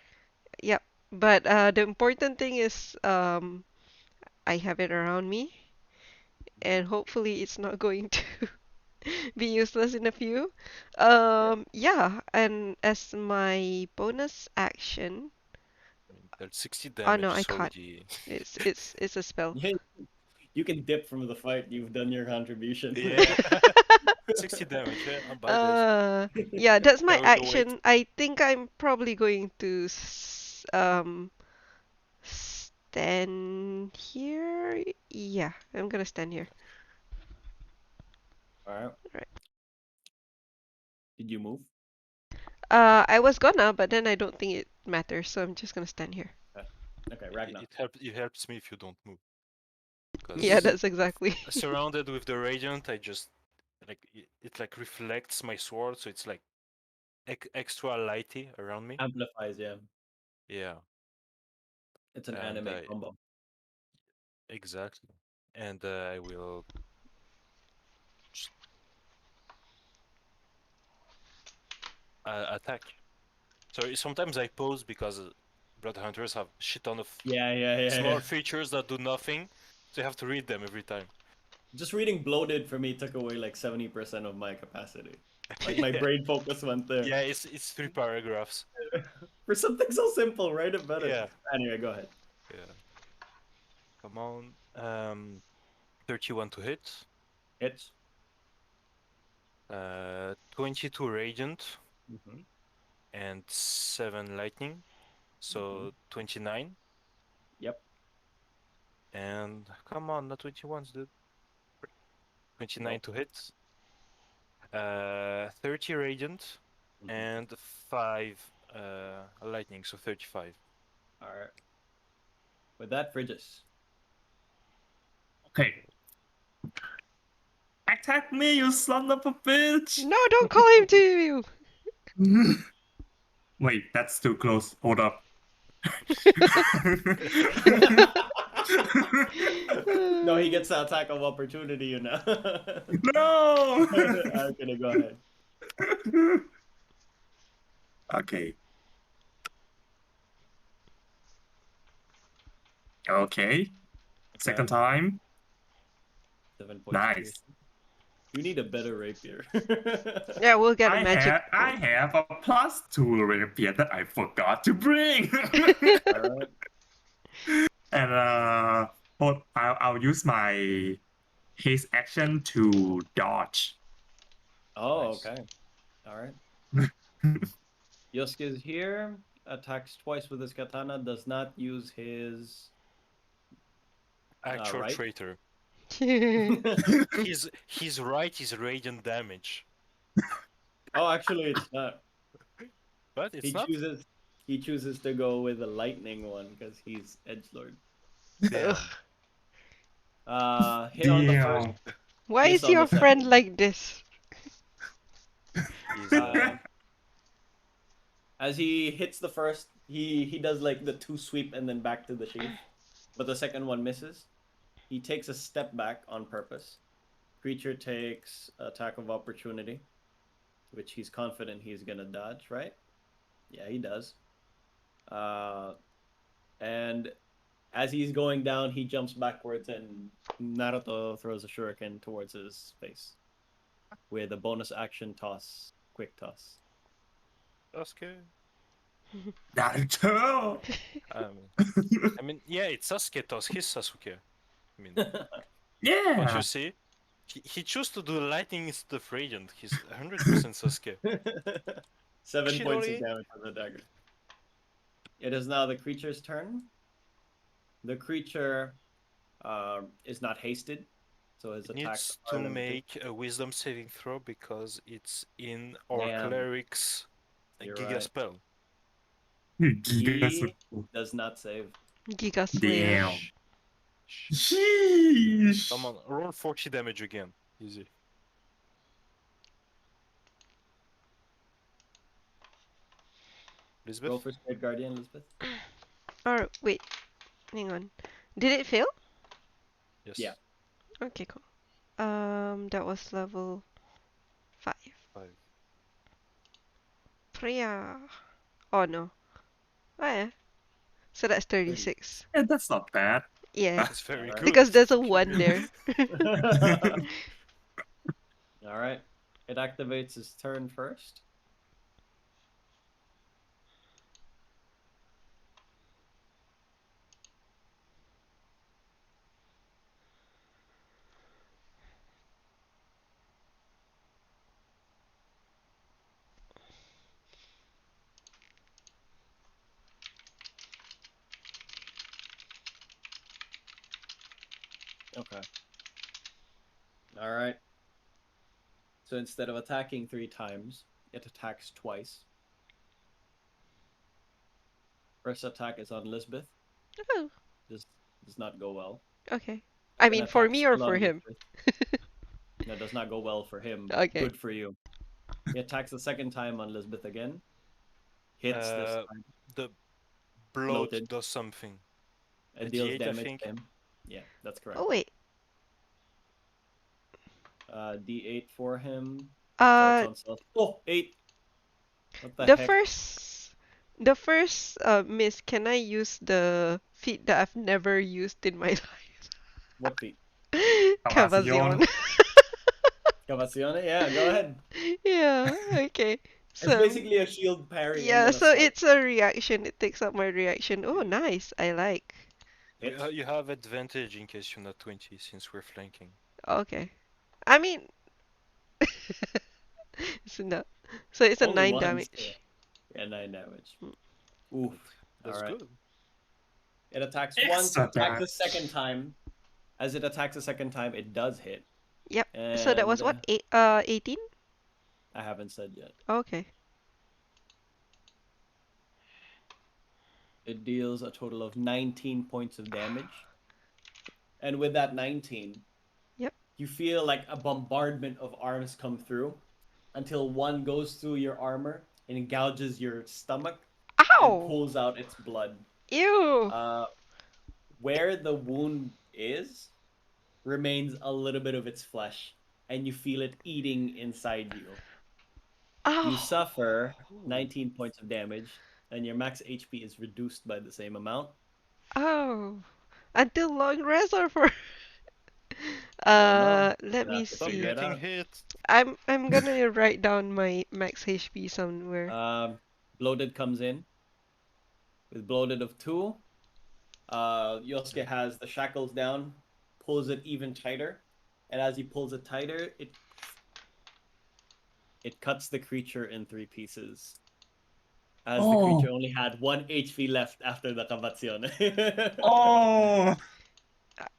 Yep. But the important thing is I have it around me. And hopefully it's not going to be useless in a few. Yeah. Yeah, and as my bonus action. I mean, that's 60 Oh no, damage I is can't. already. It's a spell. Yeah, you can dip from the fight. You've done your contribution. Yeah. 60 damage, yeah, not bad. Yeah, that's my Carry the weight. action. I think I'm probably going to stand here. Yeah, I'm gonna stand here. All right. Right. Did you move? I was gonna, but then I don't think it matters, so I'm just gonna stand here. Okay, Ragnar. It helps me if you don't move. Yeah, Because that's exactly. surrounded with the radiant, I just like it like reflects my sword, so it's like extra lighty around me. Amplifies, yeah. Yeah, It's an and anime combo. exactly. And I will attack. So sometimes I pause because Blood Hunters have shit ton of Yeah. small features that do nothing, so you have to read them every time. Just reading bloated for me took away like 70% of my capacity. Like my brain focus went there. Yeah, it's 3 paragraphs. For something so simple, write it better. Yeah. Anyway, go ahead. Yeah. Come on. 31 to hit. Hits. 22 radiant Mm-hmm. and 7 lightning. So 29. Yep. And come on, not 21s, dude. 29 Nope. to hit. 30 radiant Mhm. and 5 lightning, so 35. All right. With that, Frigis. Okay. Attack me, you son of a bitch! No, don't call him to you. Wait, that's too close. Hold up. No, he gets the attack of opportunity, you know. No! I'm gonna go ahead. Okay. Okay. Second time. 7 points. Nice. Piercing. You need a better rapier. Yeah, we'll get a I magic. have a +2 rapier that I forgot to bring. All right. And I'll use my haste action to dodge. Oh, Nice. okay. All right. Yosuke is here. Attacks twice with his katana. Does not use his Actual right. traitor. Oh, His right is radiant damage. actually, it's not. But it's He not. chooses to go with the lightning one because he's edgelord. Damn. Hit on the first. Damn. Why Miss is on your the friend second. like this? He's As he hits the first, he does like the 2 sweep and then back to the sheath, but the second one misses. He takes a step back on purpose. Creature takes attack of opportunity, which he's confident he's gonna dodge, right? Yeah, he does. And as he's going down, he jumps backwards and Naruto throws a shuriken towards his face with a bonus action toss, quick toss. Sasuke. Naruto! I mean, yeah, it's Sasuke toss his Sasuke. I mean, Yeah! don't you see? He chose to do lightning instead of radiant. He's 100% Sasuke. 7 points of Chidori. damage on the dagger. It is now the creature's turn. The creature is not hasted, so his It attacks needs are to limited. make a wisdom saving throw because it's in our Damn. cleric's You're Giga right. spell. He does not save. Giga Slayer. Damn. Sheesh. Come on, roll 40 damage again. Easy. Elizabeth? Roll for Spirit Guardian, Elizabeth. Or wait, hang on. Did it fail? Yes. Yeah. Okay, cool. That was level 5. 5. Priya. Oh no. Oh yeah. So that's 36. Yeah, that's not bad. Yeah, It's very Alright. good. because there's a Fucking 1 good. there. All right. It activates his turn first. Okay. All right. So instead of attacking 3 times, it attacks twice. First attack is on Lisbeth. Oh, Does not go well. okay. I Second mean, for attack me or still for on him? Lisbeth. No, does not go well for him. Okay. Good for you. He attacks the second time on Lisbeth again. Hits this time. The bloat Bloated. does something. It A deals D8, I damage think. to him. Yeah, that's correct. Oh wait. D8 for him. Uh, It's on self. Oh, 8. What the The heck? first miss, can I use the feat that I've never used in my life? What feet? Cavacion. Cavazion. Cavazione? Yeah, go ahead. Yeah, okay. It's So, basically a shield parry and yeah, then a so swipe. it's a reaction. It takes up my reaction. Oh, Yeah. nice. I like. Hit. You have advantage in case you're not 20 since we're flanking. Okay. I mean, it's not. So it's a Only 9 once. damage. Yeah, 9 damage. Mm. Oof. That's Alright. good. It attacks once, Extra attacks a damage. second time. As it attacks a second time, it does hit. Yep. So that was And what? 18? I haven't said yet. Okay. It deals a total of 19 points of damage. And with that 19, Yep. you feel like a bombardment of arms come through until one goes through your armor and gouges your stomach and Ow! pulls out its blood. Ew! Where the wound is remains a little bit of its flesh, and you feel it eating inside you. You Ow! suffer Ooh. 19 points of damage, and your max HP is reduced by the same amount. Oh! Until long rest or for I don't know. let You me have to Stop figure it see. getting out. hit. I'm gonna write down my max HP somewhere. Bloated comes in with bloated of 2. Yosuke has the shackles down, pulls it even tighter, and as he pulls it tighter, it cuts the creature in 3 pieces. As the creature Oh, only had 1 HP left after the cavazione. oh,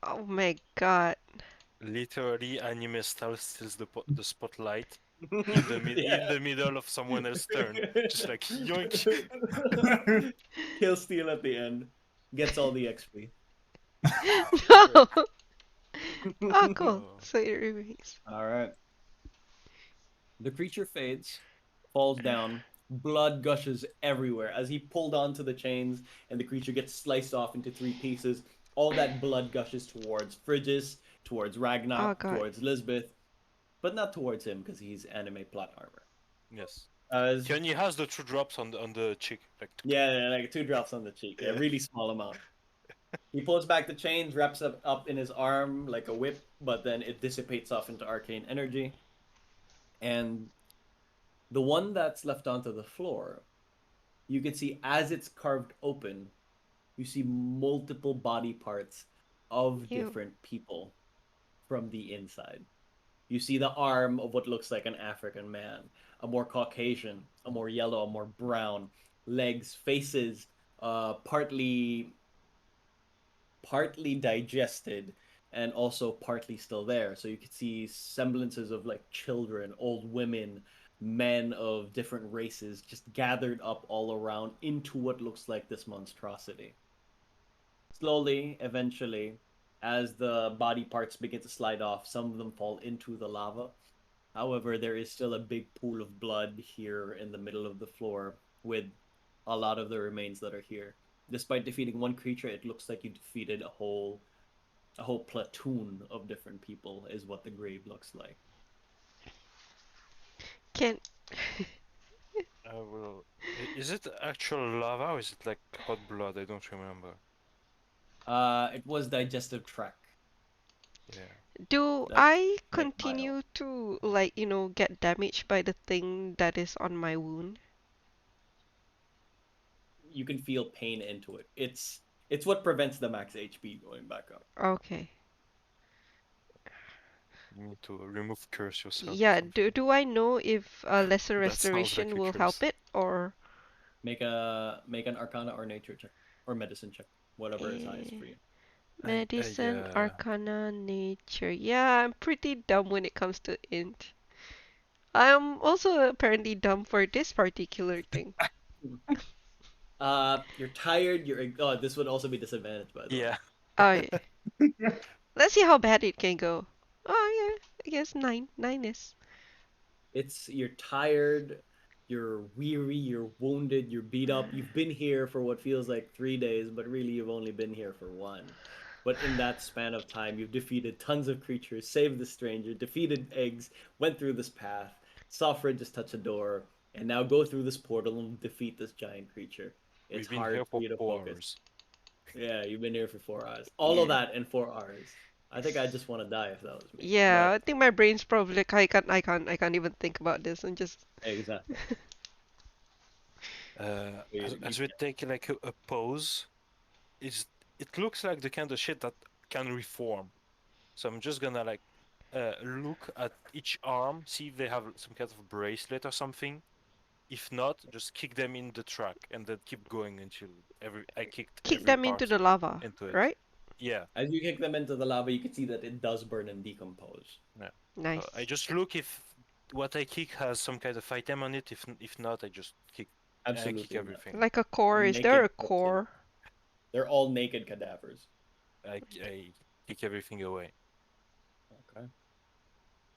Oh my god. Literally, anime style steals the spotlight in the middle of someone else's turn. Just like yoink. Kill steal at the end. Gets all the XP. No! Oh, cool. Oh. So it remains. Alright. The creature fades, falls down, blood gushes everywhere. As he pulled onto the chains and the creature gets sliced off into 3 pieces, all that blood gushes towards Frigis, towards Oh Ragnak, god. towards Lisbeth, but not towards him because he's anime plot armor. Yes. As He only has the 2 drops on the cheek. Like, yeah, like 2 drops on the cheek. Yeah, yeah. really small amount. He pulls back the chains, wraps up in his arm like a whip, but then it dissipates off into arcane energy. And the one that's left onto the floor, you can see as it's carved open, you see multiple body parts of Ew. different people from the inside. You see the arm of what looks like an African man, a more Caucasian, a more yellow, a more brown, legs, faces, partly digested and also partly still there. So you could see semblances of like children, old women, men of different races just gathered up all around into what looks like this monstrosity. Slowly, eventually, as the body parts begin to slide off, some of them fall into the lava. However, there is still a big pool of blood here in the middle of the floor with a lot of the remains that are here. Despite defeating one creature, it looks like you defeated a whole platoon of different people is what the grave looks like. Can Well, is it actual lava or is it like hot blood? I don't remember. It was digestive tract. Yeah. do That's I like bile. continue to like, get damaged by the thing that is on my wound? You can feel pain into it. It's what prevents the max HP going back up. Okay. You need to remove curse yourself or Yeah, do something. do I know if lesser That sounds like restoration a will help curse. it or Make an Arcana or Nature check or Medicine check, whatever is highest eh, for you. medicine, Yeah. arcana, nature? Yeah, I'm pretty dumb when it comes to int. I'm also apparently dumb for this particular thing. You're tired. This would also be disadvantage by the way. Yeah. Oh yeah. Let's see how bad it can go. Oh yeah, I guess 9. 9 is. You're tired, you're weary, you're wounded, you're beat up. You've been here for what feels like 3 days, but really you've only been here for one. But in that span of time, you've defeated tons of creatures, saved the stranger, defeated eggs, went through this path, saw Fred just touch a door, And now go through this portal and defeat this giant creature. It's We've been hard here for for you to 4 focus. hours. Yeah, you've been here for 4 hours. All of Yeah. that in 4 hours. I think I just want to die if that was me. Yeah, I But think my brain's probably like I can't even think about this and just exactly. As we take like a pause, it looks like the kind of shit that can reform. So I'm just gonna like look at each arm, see if they have some kind of bracelet or something. If not, just kick them in the track and then keep going until I kicked kick every them into part the lava, into it. right? Yeah. As you kick them into the lava, you can see that it does burn and decompose. Yeah. Nice. So I just look if what I kick has some kind of item on it. If not, I just kick. I kick Absolutely not. everything. Like a core. Is there a core? They're all naked cadavers. I kick everything away. Okay.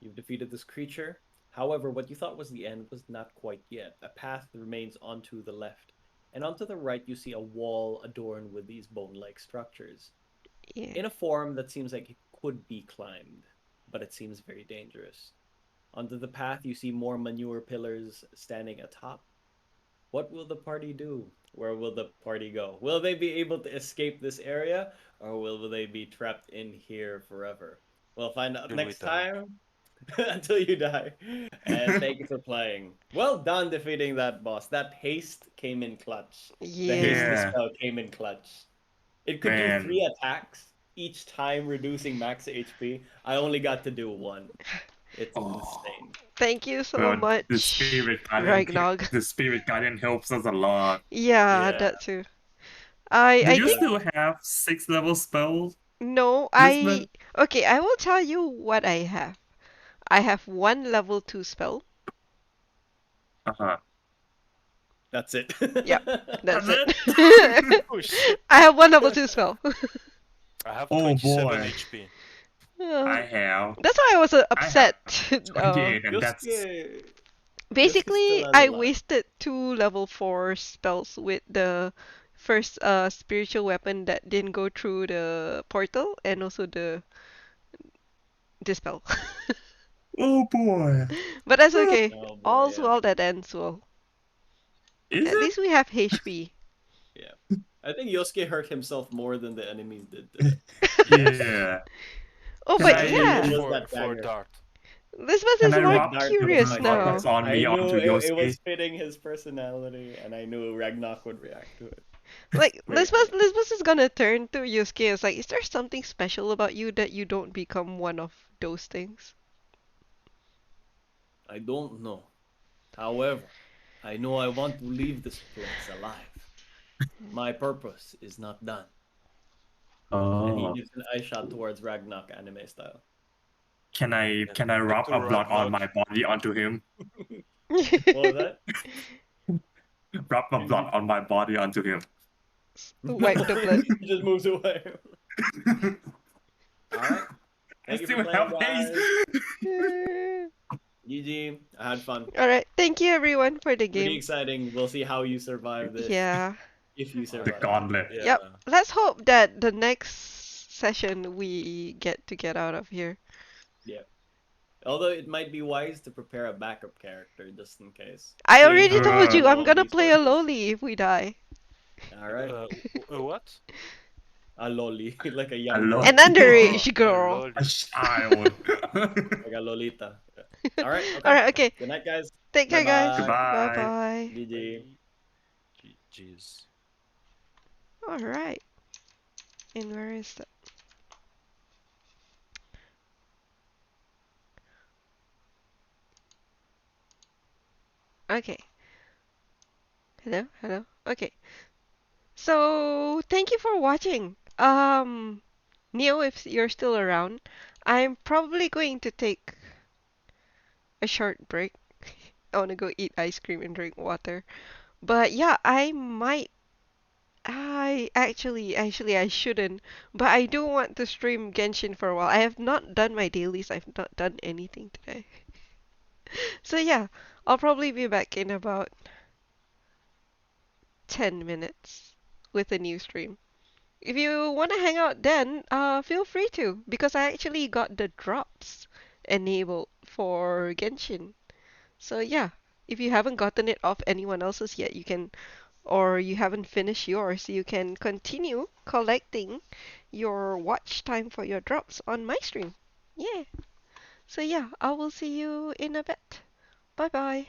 You've defeated this creature. However, what you thought was the end was not quite yet. A path remains onto the left, and onto the right you see a wall adorned with these bone-like structures. Yeah. In a form that seems like it could be climbed, but it seems very dangerous. Onto the path you see more manure pillars standing atop. What will the party do? Where will the party go? Will they be able to escape this area, or will they be trapped in here forever? We'll find out next time. Until you die. And thank you for playing. Well done defeating that boss. That haste came in clutch. The haste Yeah. spell came in clutch. It could do 3 attacks, each time reducing max HP. I only got to do 1. It's insane. Thank you so much, The spirit Ragnog. the spirit guardian helps us a lot. Yeah, that too. Do I you think still have 6-level spells? no, okay, I will tell you what I have. I have 1 level 2 spell. Uh-huh. That's it. Yep, that's it. Oh shit. I have 1 level 2 spell. I have Oh 27 boy. HP. I have. That's why I was upset. 28, and that's Basically, still has a I lot. wasted 2 level 4 spells with the first spiritual weapon that didn't go through the portal and also the dispel. oh boy. But that's okay. Oh boy, All's yeah. well that ends well. Is At it? least we have HP. Yeah. I think Yosuke hurt himself more than the enemies did today. Yeah. Oh, Can but I- yeah, It was for, that for dagger. Dart. this was Can is I more rub curious the now. buttons on me I knew onto it Yosuke? was fitting his personality, and I knew Ragnar would react to it. Like Very Lisbeth is gonna turn to Yusuke. It's like, is there something special about you that you don't become one of those things? I don't know. However, I know I want to leave this place alive. My purpose is not done. And he Oh. gives an eye shot towards Ragnar anime style. Can I rub to a blood on Ragnarok. my body onto him? What was that? Rub a blood on my body onto him. Wipe the blood. He just moves away. Alright. I Thank you still for playing, have haste. guys. GG. I had fun. Alright, thank you everyone for the Pretty game. exciting. We'll see how you survive this. Yeah. If you The survive. gauntlet. Yeah. Yep. Let's hope that the next session we get out of here. Yeah. Although it might be wise to prepare a backup character just in case. I Seeing already how told you low I'm on gonna play a resources. loli if we die. Alright. What? A loli. Like a A young loli. girl. An underage Oh, girl. lol. A child. Like a lolita. Yeah. Alright, okay. Alright, okay. Good night, guys. Take care, guys. Bye-bye. Goodbye. Bye bye. GG. Jeez. Alright. And where is that? Okay. Hello, hello. Okay. So, thank you for watching. Neo, if you're still around, I'm probably going to take a short break. I want to go eat ice cream and drink water. But yeah, I shouldn't. But I do want to stream Genshin for a while. I have not done my dailies. I've not done anything today. So yeah, I'll probably be back in about 10 minutes with a new stream. If you want to hang out then, feel free to, because I actually got the drops enabled for Genshin. So yeah, if you haven't gotten it off anyone else's yet, you can, or you haven't finished yours, you can continue collecting your watch time for your drops on my stream. Yeah. So yeah, I will see you in a bit. Bye bye.